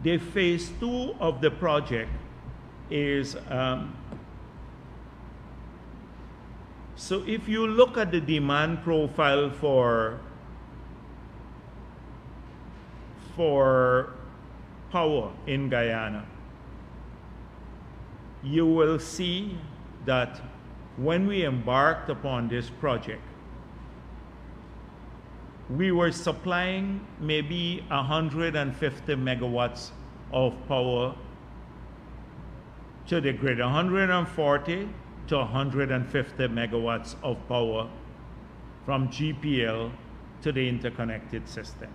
The phase 2 of the project is, so if you look at the demand profile for power in Guyana, you will see that when we embarked upon this project, we were supplying maybe 150 megawatts of power to the grid, 140 to 150 megawatts of power from GPL to the interconnected system.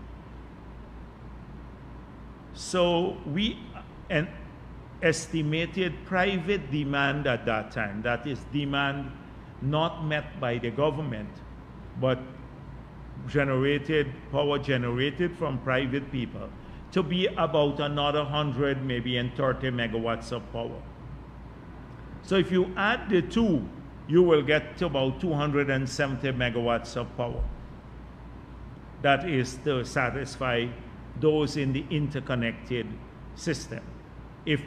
So we estimated private demand at that time, that is demand not met by the government, but power generated from private people, to be about another 100, maybe and 30 megawatts of power. So if you add the two, you will get to about 270 megawatts of power. That is to satisfy those in the interconnected system.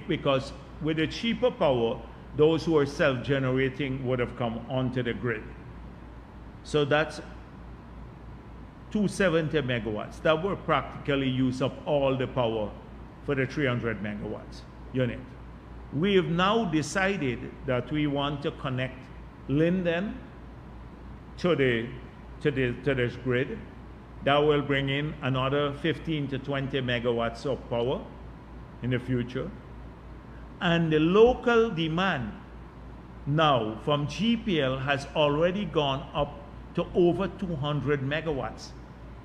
Because with the cheaper power, those who are self-generating would have come onto the grid. So that's 270 megawatts. That will practically use up all the power for the 300 megawatts unit. We have now decided that we want to connect Linden to this grid. That will bring in another 15 to 20 megawatts of power in the future. And the local demand now from GPL has already gone up to over 200 megawatts.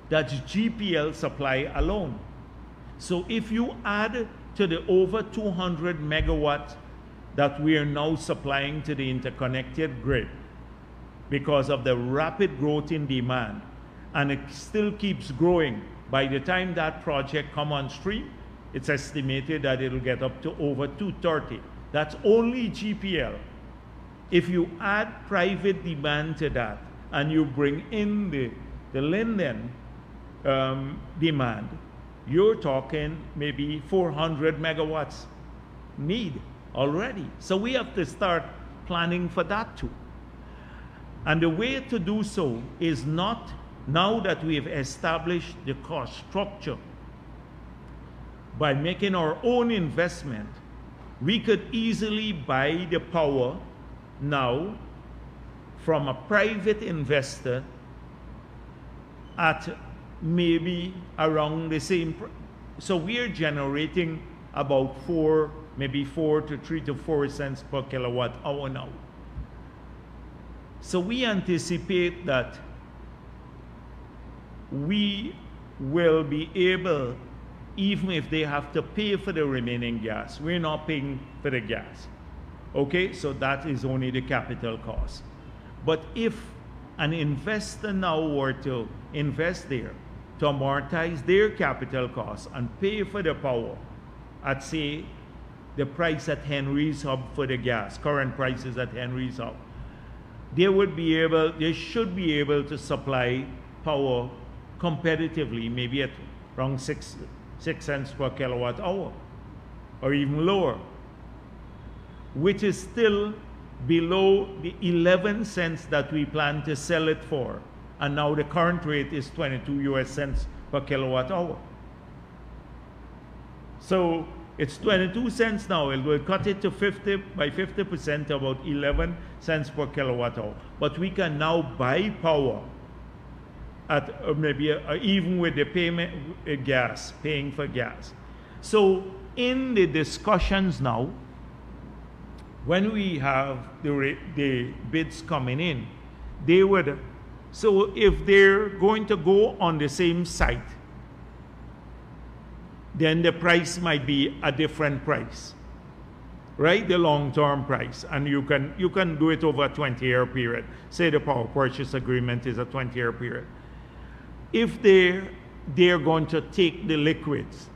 That's GPL supply alone. So if you add to the over 200 megawatts that we are now supplying to the interconnected grid because of the rapid growth in demand, and it still keeps growing, by the time that project come on stream, it's estimated that it'll get up to over 230. That's only GPL. If you add private demand to that, and you bring in the Linden demand, you're talking maybe 400 megawatts need already. So we have to start planning for that too. And the way to do so is not, now that we have established the cost structure, by making our own investment, we could easily buy the power now from a private investor at maybe around the same price. So we are generating about maybe 3 to 4 cents per kilowatt hour now. So we anticipate that we will be able, even if they have to pay for the remaining gas, we're not paying for the gas. Okay, so that is only the capital cost. But if an investor now were to invest there to amortize their capital costs and pay for the power at, say, the price at Henry's Hub for the gas, current prices at Henry's Hub, they should be able to supply power competitively, maybe at around 6 cents per kilowatt hour, or even lower, which is still below the 11 cents that we plan to sell it for. And now the current rate is 22 US cents per kilowatt hour. So it's 22 cents now. It will cut it to 50% about 11 cents per kilowatt hour. But we can now buy power at maybe even with the payment gas, paying for gas. So in the discussions now, when we have the bids coming in, they would, so if they're going to go on the same site, then the price might be a different price, right? The long-term price, and you can do it over a 20-year period. Say the power purchase agreement is a 20-year period. If they're going to take the liquids,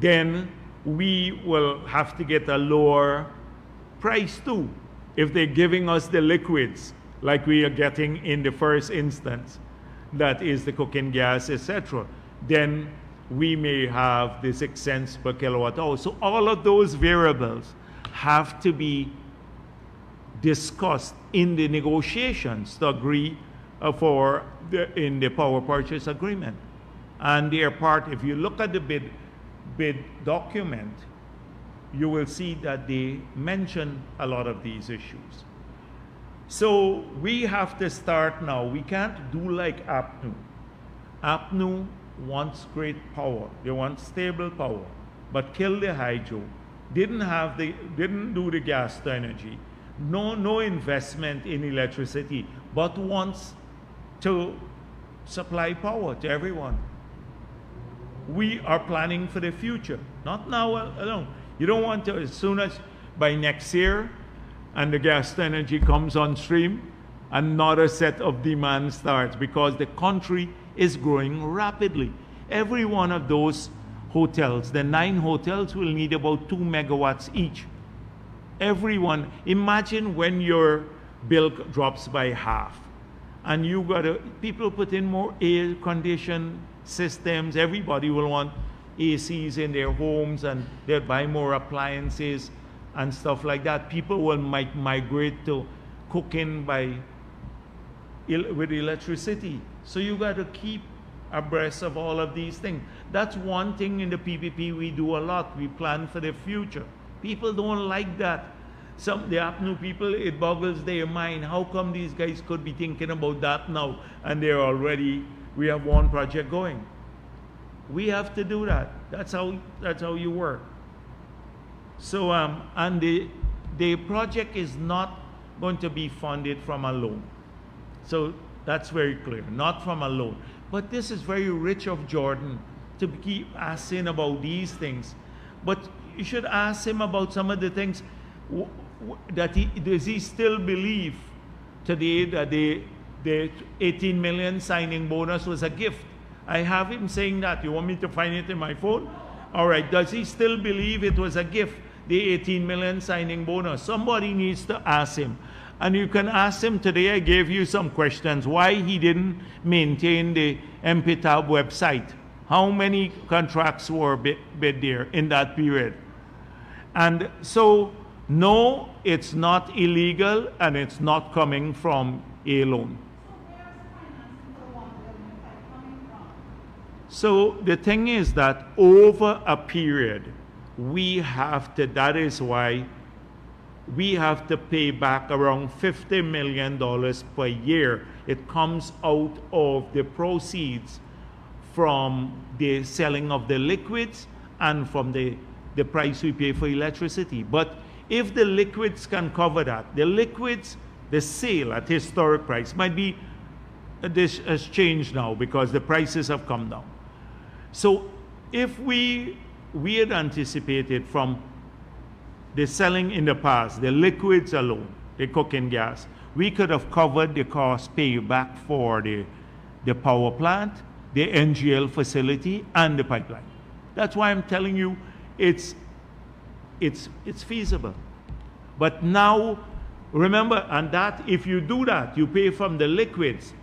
then we will have to get a lower price too. If they're giving us the liquids like we are getting in the first instance, that is the cooking gas, etc., then we may have the 6 cents per kilowatt hour. So all of those variables have to be discussed in the negotiations to agree in the power purchase agreement. And they are part, if you look at the bid document, you will see that they mention a lot of these issues. So we have to start now. We can't do like APNU. APNU wants great power. They want stable power, but kill the hydro. Didn't do the gas to energy. No investment in electricity, but wants to supply power to everyone. We are planning for the future, not now alone. You don't want to, as soon as by next year and the gas to energy comes on stream, another set of demand starts, because the country is growing rapidly. Every one of those hotels, the 9 hotels, will need about 2 megawatts each. Everyone, imagine when your bill drops by half and you people put in more air conditioned systems. Everybody will want ACs in their homes, and they'll buy more appliances and stuff like that. People might migrate to cooking with electricity. So you got to keep abreast of all of these things. That's one thing in the PPP we do a lot. We plan for the future. People don't like that. The APNU people, it boggles their mind. How come these guys could be thinking about that now, and we have one project going? We have to do that. That's how you work. So and the project is not going to be funded from a loan. So that's very clear, not from a loan. But this is very rich of Jordan to keep asking about these things. But you should ask him about some of the things that does he still believe today that the 18 million signing bonus was a gift? I have him saying that. You want me to find it in my phone? All right, does he still believe it was a gift, the 18 million signing bonus? Somebody needs to ask him. And you can ask him today. I gave you some questions. Why he didn't maintain the MPTAB website? How many contracts were bid there in that period? And so, no, it's not illegal and it's not coming from a loan. So the thing is that over a period, we have to, that is why we have to pay back around $50 million per year. It comes out of the proceeds from the selling of the liquids and from the price we pay for electricity. But if the liquids can cover that, the liquids, the sale at historic price might be, this has changed now because the prices have come down. So if we had anticipated from the selling in the past, the liquids alone, the cooking gas, we could have covered the cost payback for the power plant, the NGL facility, and the pipeline. That's why I'm telling you it's feasible. But now, remember, and that if you do that, you pay from the liquids.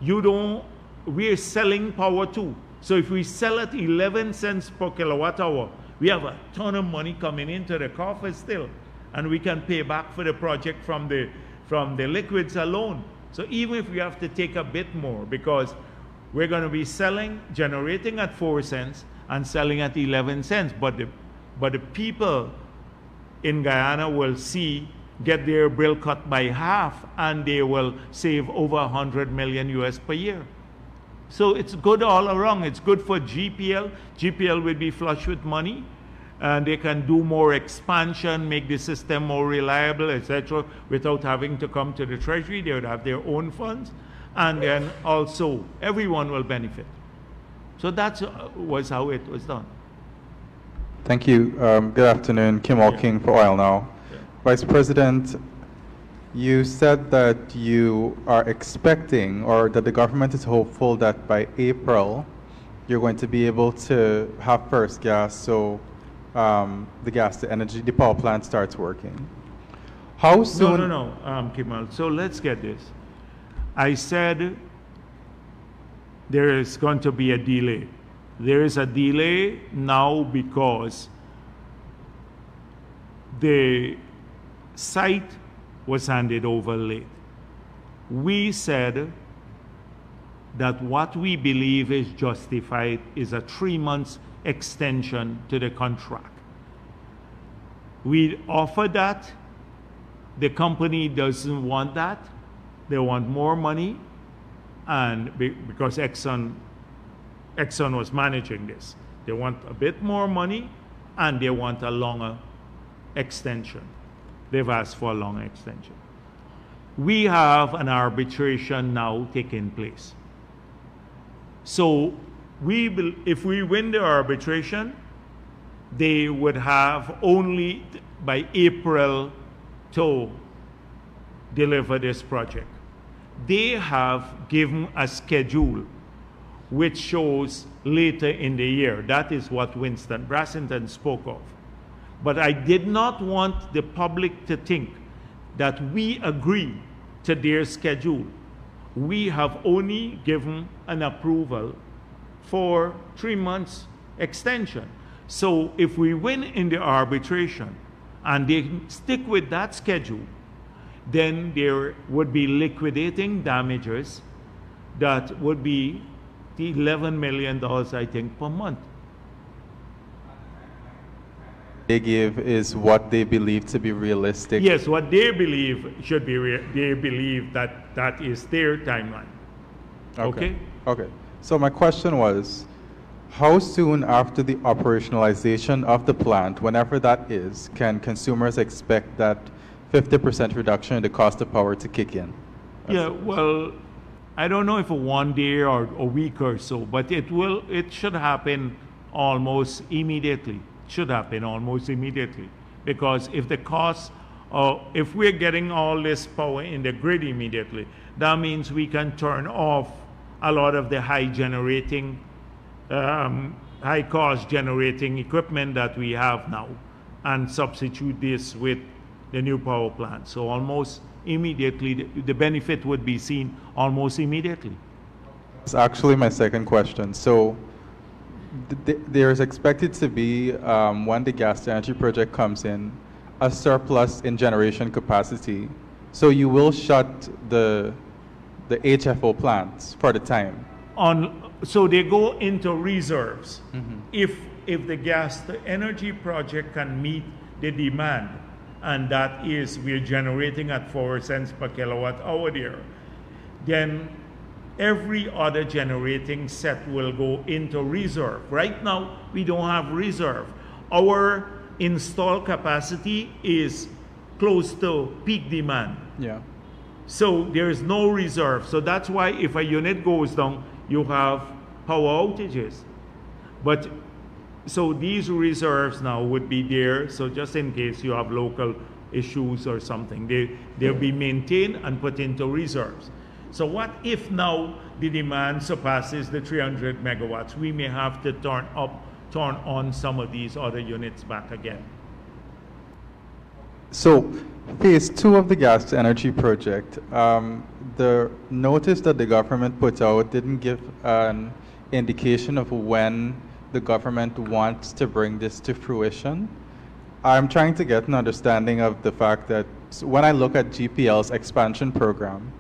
We're selling power too. So if we sell at 11 cents per kilowatt hour, we have a ton of money coming into the coffers still. And we can pay back for the project from the liquids alone. So even if we have to take a bit more, because we're going to be generating at 4 cents and selling at 11 cents. But the people in Guyana will get their bill cut by half, and they will save over 100 million US per year. So it's good all around. It's good for GPL. GPL will be flush with money, and they can do more expansion, make the system more reliable, etc., without having to come to the Treasury. They would have their own funds, and then also everyone will benefit. So that was how it was done. Thank you. Good afternoon. Kim King for Oil Now. Yeah. Vice President, you said that you are expecting, or that the government is hopeful that by April you're going to be able to have first gas, so the power plant starts working. How soon? No, Kimal. So let's get this. I said there is going to be a delay. There is a delay now because the site was handed over late. We said that what we believe is justified is a 3 months extension to the contract. We offered that. The company doesn't want that. They want more money, and because Exxon was managing this, they want a bit more money, and they want a longer extension. They've asked for a longer extension. We have an arbitration now taking place. So if we win the arbitration, they would have only by April to deliver this project. They have given a schedule which shows later in the year. That is what Winston Brassington spoke of. But I did not want the public to think that we agree to their schedule. We have only given an approval for 3 months extension. So if we win in the arbitration and they stick with that schedule, then there would be liquidating damages that would be the $11 million, I think, per month. They give is what they believe to be realistic. Yes, what they believe should be, they believe that that is their timeline. Okay? Okay. So my question was, how soon after the operationalization of the plant, whenever that is, can consumers expect that 50% reduction in the cost of power to kick in? Yeah, well, I don't know if a 1 day or a week or so, but it should happen almost immediately. It should happen almost immediately. Because if the cost, if we're getting all this power in the grid immediately, that means we can turn off a lot of the high cost generating equipment that we have now and substitute this with the new power plant. So almost immediately, the benefit would be seen almost immediately. It's actually my second question. So there's expected to be, when the gas to energy project comes in, a surplus in generation capacity. So you will shut the HFO plants for the time. So they go into reserves. If the gas to energy project can meet the demand, and that is we're generating at 4 cents per kilowatt hour there, then every other generating set will go into reserve. Right now, we don't have reserve. Our installed capacity is close to peak demand. Yeah. So there is no reserve. So that's why if a unit goes down, you have power outages. But so these reserves now would be there. So just in case you have local issues or something, they'll be maintained and put into reserves. So what if now the demand surpasses the 300 megawatts? We may have to turn on some of these other units back again. So phase 2 of the gas to energy project, the notice that the government put out didn't give an indication of when the government wants to bring this to fruition. I'm trying to get an understanding of the fact that when I look at GPL's expansion program,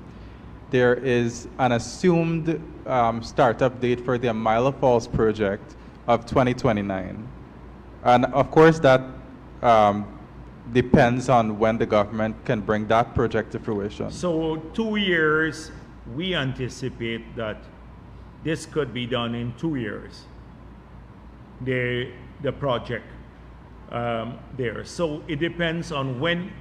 there is an assumed startup date for the Amila Falls project of 2029. And of course that depends on when the government can bring that project to fruition. So 2 years, we anticipate that this could be done in 2 years, the project there. So it depends on when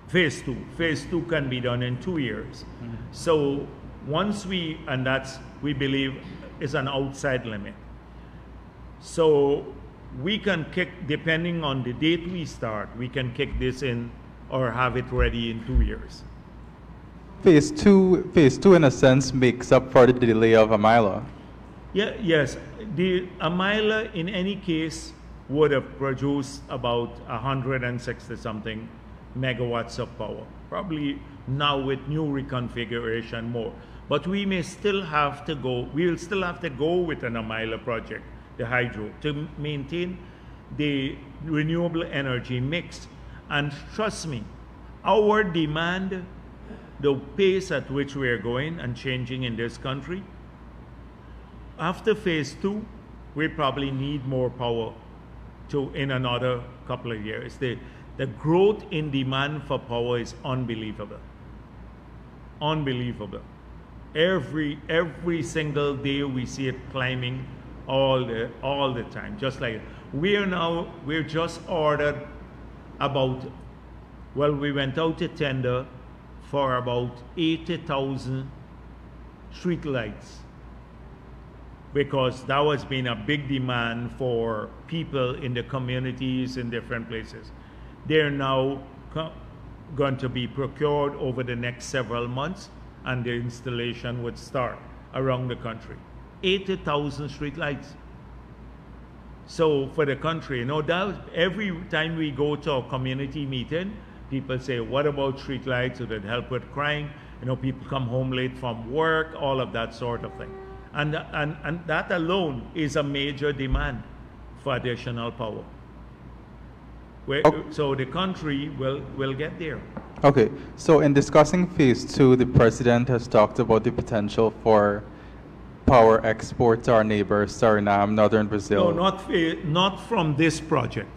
phase 2. Phase 2 can be done in 2 years. So once and that's, we believe, is an outside limit. So we can kick, depending on the date we start, we can kick this in or have it ready in 2 years. Phase two in a sense makes up for the delay of Amila. Yeah, yes, the Amila in any case would have produced about 160 something megawatts of power. Probably now with new reconfiguration more. But we may still have to go, we'll still have to go with an Amila project, the hydro, to maintain the renewable energy mix. And trust me, our demand, the pace at which we are going and changing in this country, after phase 2, we probably need more power in another couple of years. The growth in demand for power is unbelievable. Unbelievable. Every single day we see it climbing all the time. Just like we're just ordered about, well, we went out to tender for about 80,000 street lights, because that was been a big demand for people in the communities in different places. They're now going to be procured over the next several months, and the installation would start around the country. 80,000 street lights. So for the country, every time we go to a community meeting, people say, what about street lights? Would it help with crime? People come home late from work, all of that sort of thing. And that alone is a major demand for additional power. So the country will get there. Okay, so in discussing phase 2, the president has talked about the potential for power export to our neighbors, Suriname, northern Brazil. No, not from this project.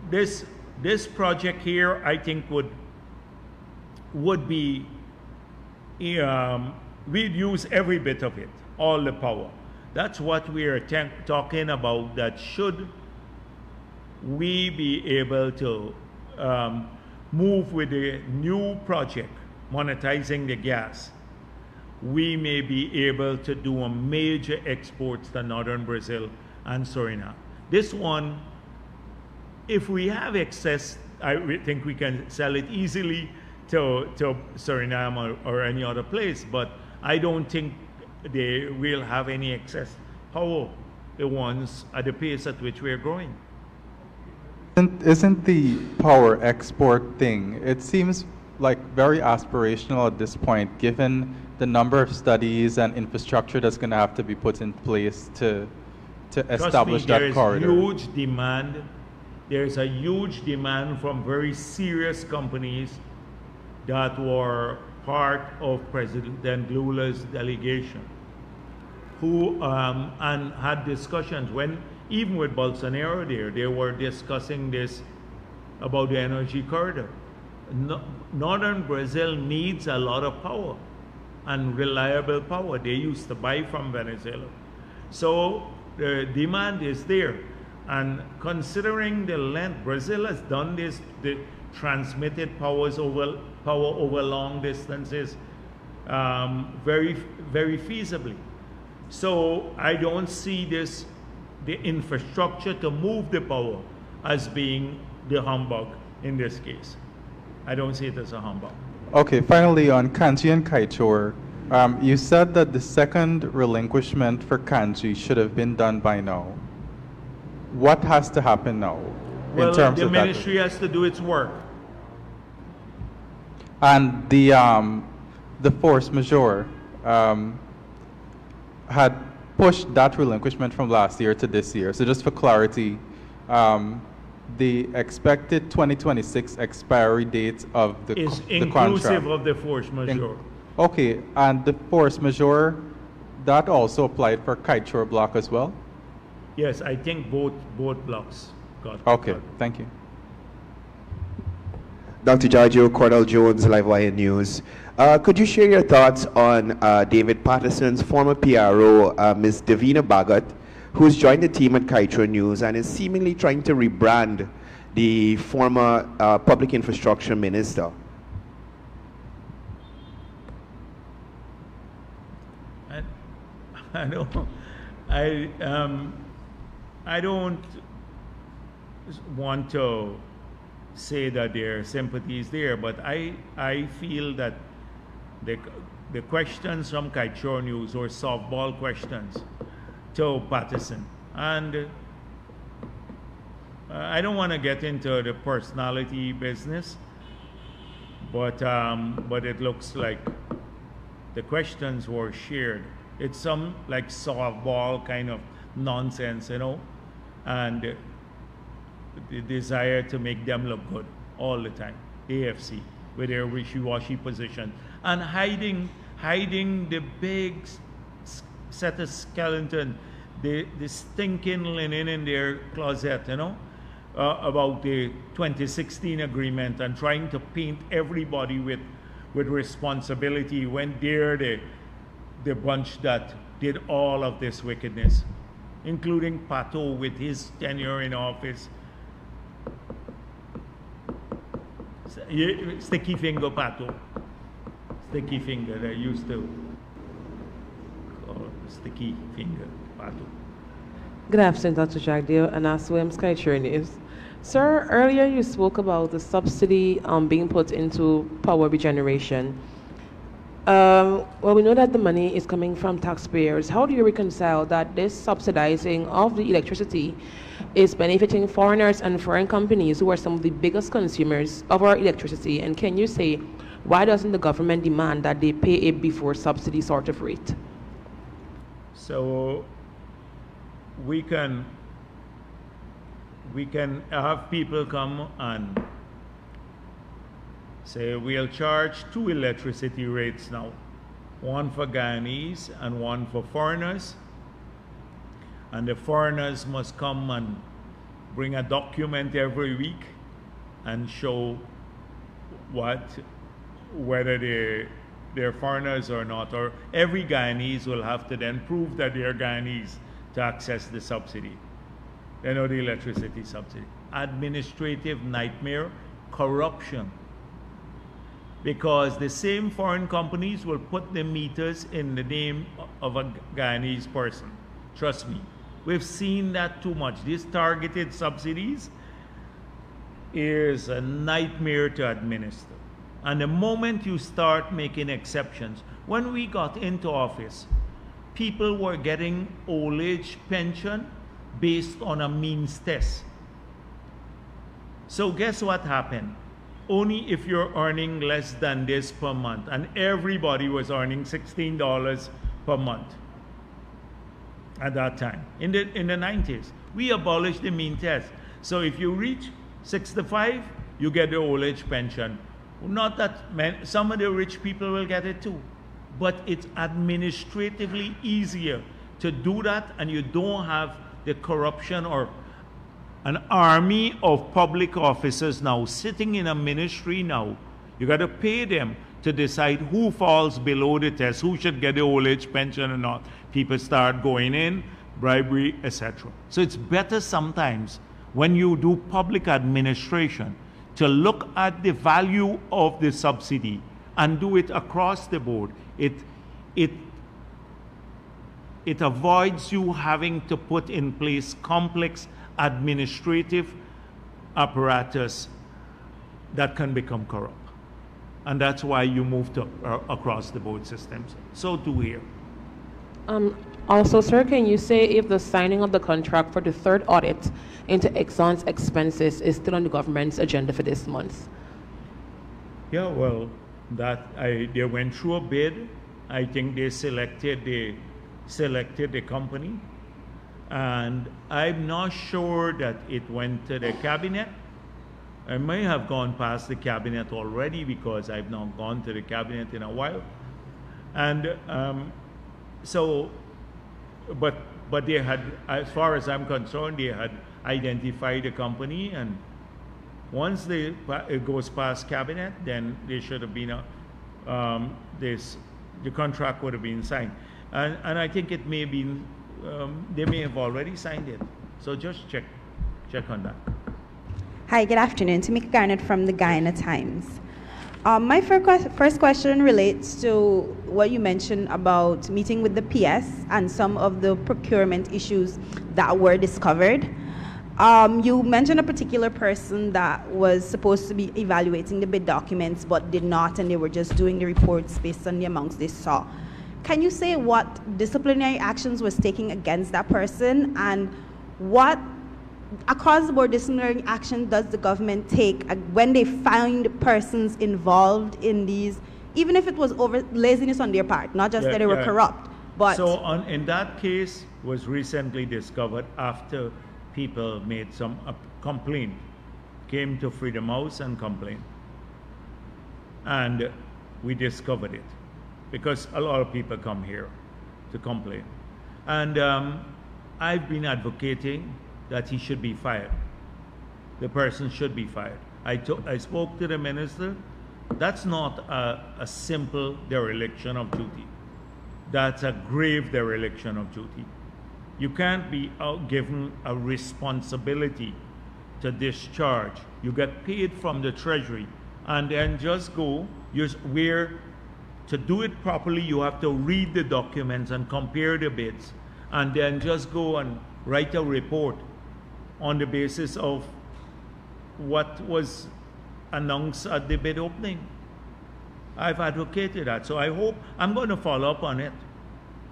This project here, I think would be, we'd use every bit of it, all the power. That's what we are talking about, that should we be able to move with the new project monetizing the gas, we may be able to do a major exports to northern Brazil and Suriname. This one, if we have excess, I think we can sell it easily to Suriname or any other place, but I don't think they will have any excess power, the ones at the pace at which we're growing. Isn't the power export thing, it seems like very aspirational at this point, given the number of studies and infrastructure that's going to have to be put in place to establish that corridor? Huge demand. There's a huge demand from very serious companies that were part of President Lula's delegation, who and had discussions when, even with Bolsonaro there, they were discussing this about the energy corridor. Northern Brazil needs a lot of power and reliable power. They used to buy from Venezuela. So the demand is there. And considering the length, Brazil has done this, the transmitted power over long distances very, very feasibly. So I don't see this, the infrastructure to move the power, as being the humbug in this case. I don't see it as a humbug. Okay, finally on Kanji and Kaichor, you said that the second relinquishment for Kanji should have been done by now. What has to happen now in terms of that? The ministry has to do its work. And the force majeure had pushed that relinquishment from last year to this year. So just for clarity, the expected 2026 expiry date of the contract is inclusive of the force majeure. Okay, and the force majeure, that also applied for Kaichor block as well? Yes, I think both blocks got. Okay, thank you. Dr. Jagdeo, Cordell Jones, Livewire News. Could you share your thoughts on David Patterson's former PRO, Ms. Davina Bhagat, who's joined the team at Kaichor News and is seemingly trying to rebrand the former public infrastructure minister? I don't want to say that their sympathy is there, but I feel that the questions from Kaichor News were softball questions to Patterson, and I don't want to get into the personality business, but it looks like the questions were shared. It's some like softball kind of nonsense, you know, and the desire to make them look good all the time. AFC with their wishy-washy position and hiding the big set of skeleton, the stinking linen in their closet, you know, about the 2016 agreement, and trying to paint everybody with responsibility when they're the bunch that did all of this wickedness, including Pato with his tenure in office. Sticky finger Pato. Sticky finger, they used to call sticky finger Pato. Good afternoon, Dr. Jagdeo, and as Williams Kaichor News. Sir, earlier you spoke about the subsidy being put into power regeneration. Well, we know that the money is coming from taxpayers. How do you reconcile that this subsidizing of the electricity is benefiting foreigners and foreign companies who are some of the biggest consumers of our electricity? And can you say, why doesn't the government demand that they pay a before subsidy sort of rate? So we can have people come and say we'll charge 2 electricity rates now, one for Guyanese and one for foreigners, and the foreigners must come and bring a document every week and show whether they're foreigners or not, or every Guyanese will have to then prove that they're Guyanese to access the subsidy, you know, the electricity subsidy. Administrative nightmare, corruption. because the same foreign companies will put the meters in the name of a Guyanese person. Trust me. We've seen that too much. These targeted subsidies is a nightmare to administer. And the moment you start making exceptions, when we got into office, people were getting old age pension based on a means test. So guess what happened? Only if you're earning less than this per month, and everybody was earning $16 per month at that time. In the 90s, we abolished the mean test. So if you reach 65, you get the old age pension. Not that some of the rich people will get it too, but it's administratively easier to do that, and you don't have the corruption or an army of public officers now sitting in a ministry now. You got to pay them to decide who falls below the test, who should get the old age pension or not. People start going in, bribery, etc. So it's better sometimes when you do public administration to look at the value of the subsidy and do it across the board. It avoids you having to put in place complex administrative apparatus that can become corrupt. And that's why you move to across the board systems. So too here. Also, sir, can you say if the signing of the contract for the third audit into Exxon's expenses is still on the government's agenda for this month? Yeah, well, they went through a bid. I think they selected the company, and I'm not sure that it went to the cabinet. I may have gone past the cabinet already because I've not gone to the cabinet in a while, and but they had, as far as I'm concerned, they had identified the company, and once it goes past cabinet, then there should have been the contract would have been signed, and I think it may have been they may have already signed it. So just check on that. Hi, good afternoon. Tamika Garnett from the Guyana Times. My first question relates to what you mentioned about meeting with the PS and some of the procurement issues that were discovered. You mentioned a particular person that was supposed to be evaluating the bid documents but did not, and they were just doing the reports based on the amounts they saw. Can you say what disciplinary actions was taken against that person, and what across-the-board disciplinary action does the government take when they find persons involved in these, even if it was over laziness on their part, not just that they were corrupt, but... So in that case was recently discovered after people made some complaint, came to Freedom House and complained. And we discovered it because a lot of people come here to complain. And I've been advocating that he should be fired. The person should be fired. I spoke to the minister. That's not a simple dereliction of duty. That's a grave dereliction of duty. You can't be given a responsibility to discharge. You get paid from the treasury and then just go, to do it properly, you have to read the documents and compare the bids, and then just go and write a report on the basis of what was announced at the bid opening. I've advocated that, so I hope I'm going to follow up on it.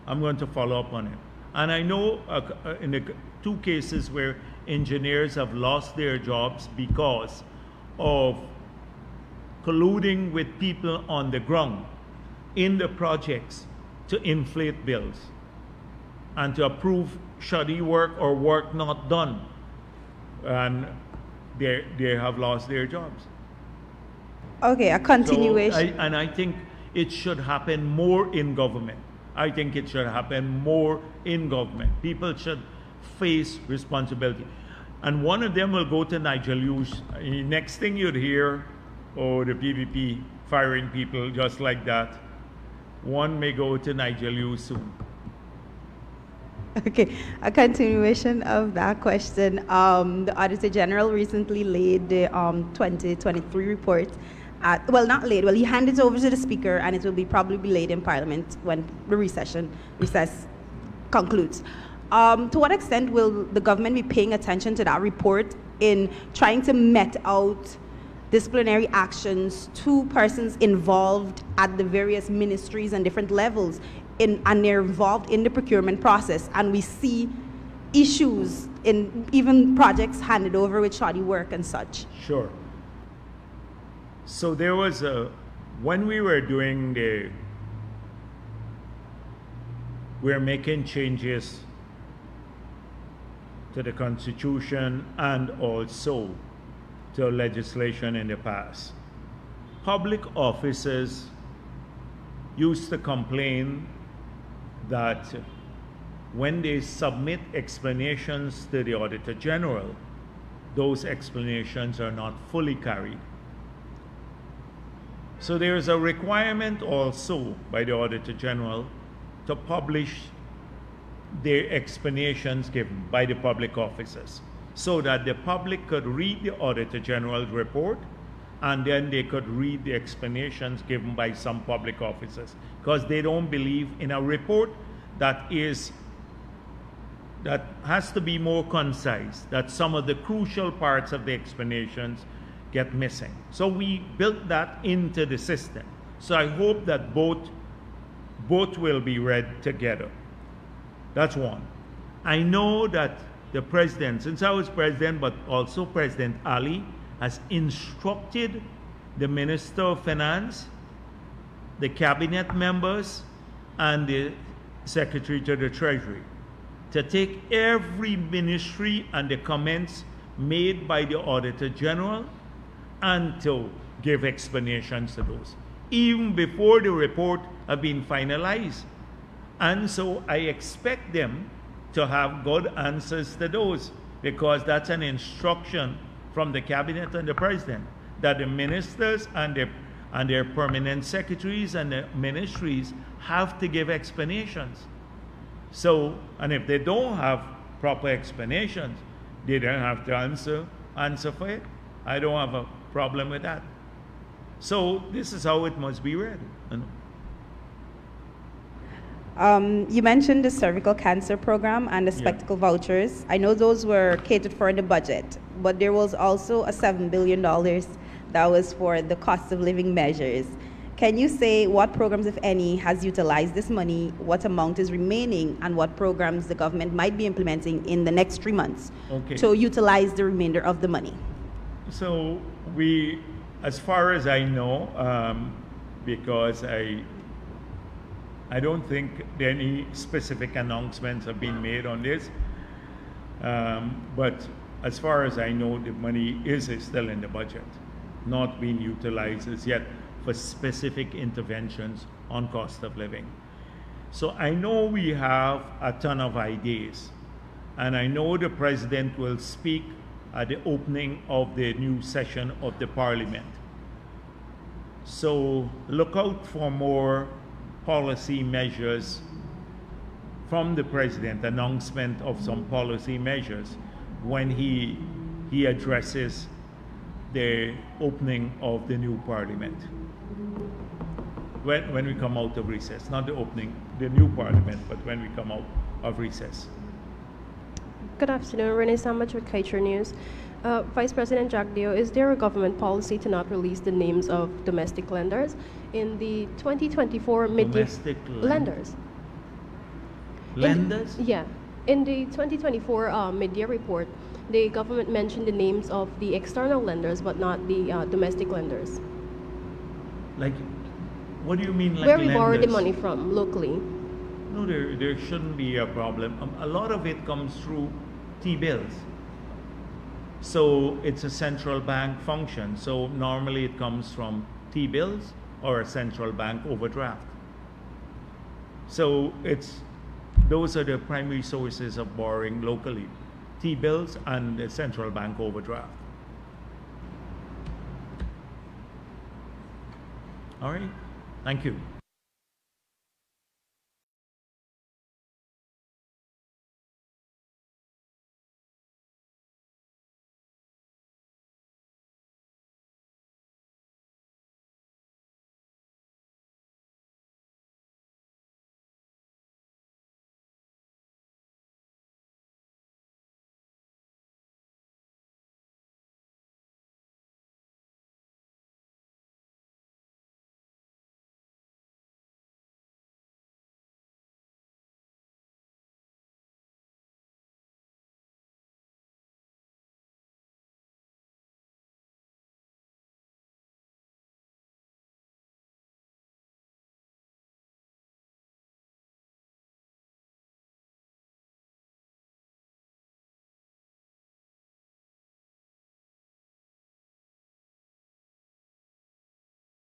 I'm going to follow up on it. And I know in the two cases where engineers have lost their jobs because of colluding with people on the ground in the projects to inflate bills and to approve shoddy work or work not done, and they have lost their jobs. Okay, a continuation. So I think it should happen more in government. I think it should happen more in government. People should face responsibility. And one of them will go to Nigel Hughes. Next thing you'd hear, oh, the PPP firing people just like that. One may go to Nigel Hughes soon. Okay, a continuation of that question. The Auditor General recently laid the 2023 report, well, not laid, well, he handed it over to the Speaker, and it will be probably be laid in Parliament when the recess concludes. To what extent will the government be paying attention to that report in trying to met out disciplinary actions to persons involved at the various ministries and different levels, and they're involved in the procurement process, and we see issues in even projects handed over with shoddy work and such? Sure. So there was when we were doing we're making changes to the Constitution and also to legislation in the past. Public officers used to complain that when they submit explanations to the Auditor General, those explanations are not fully carried. So there is a requirement also by the Auditor General to publish their explanations given by the public officers, so that the public could read the Auditor General's report, and then they could read the explanations given by some public officers, because they don't believe in a report that has to be more concise, that some of the crucial parts of the explanations get missing. So we built that into the system. So I hope that both will be read together. That's one. I know that the president, since I was president, but also President Ali, has instructed the Minister of Finance, the cabinet members, and the Secretary to the Treasury to take every ministry and the comments made by the Auditor General and to give explanations to those, even before the report have been finalized. And so I expect them to have good answers to those, because that's an instruction from the cabinet and the president, that the ministers and their permanent secretaries and the ministries have to give explanations. So, and if they don't have proper explanations, they don't have to answer for it. I don't have a problem with that. So this is how it must be read. You mentioned the cervical cancer program and the spectacle vouchers. I know those were catered for in the budget, but there was also a $7 billion that was for the cost of living measures. Can you say what programs, if any, has utilized this money, what amount is remaining, and what programs the government might be implementing in the next 3 months to utilize the remainder of the money? So we, as far as I know, because I don't think any specific announcements have been made on this, but as far as I know, the money is still in the budget, not being utilized as yet for specific interventions on cost of living. So I know we have a ton of ideas, and I know the president will speak at the opening of the new session of the Parliament. So look out for more policy measures from the president, announcement of some policy measures when he addresses the opening of the new Parliament. When we come out of recess, not the opening, the new Parliament, but when we come out of recess. Good afternoon, Renee Sambach with Kaiser News. Vice President Jagdeo, is there a government policy to not release the names of domestic lenders in the 2024 mid-year lenders? Lenders? In the 2024 mid-year report, the government mentioned the names of the external lenders, but not the domestic lenders. Like, what do you mean, like where we lenders? borrow the money from locally? No, there shouldn't be a problem. A lot of it comes through T-bills. So it's a central bank function. So normally it comes from T-bills or a central bank overdraft. So those are the primary sources of borrowing locally: T-bills and the central bank overdraft. All right, thank you.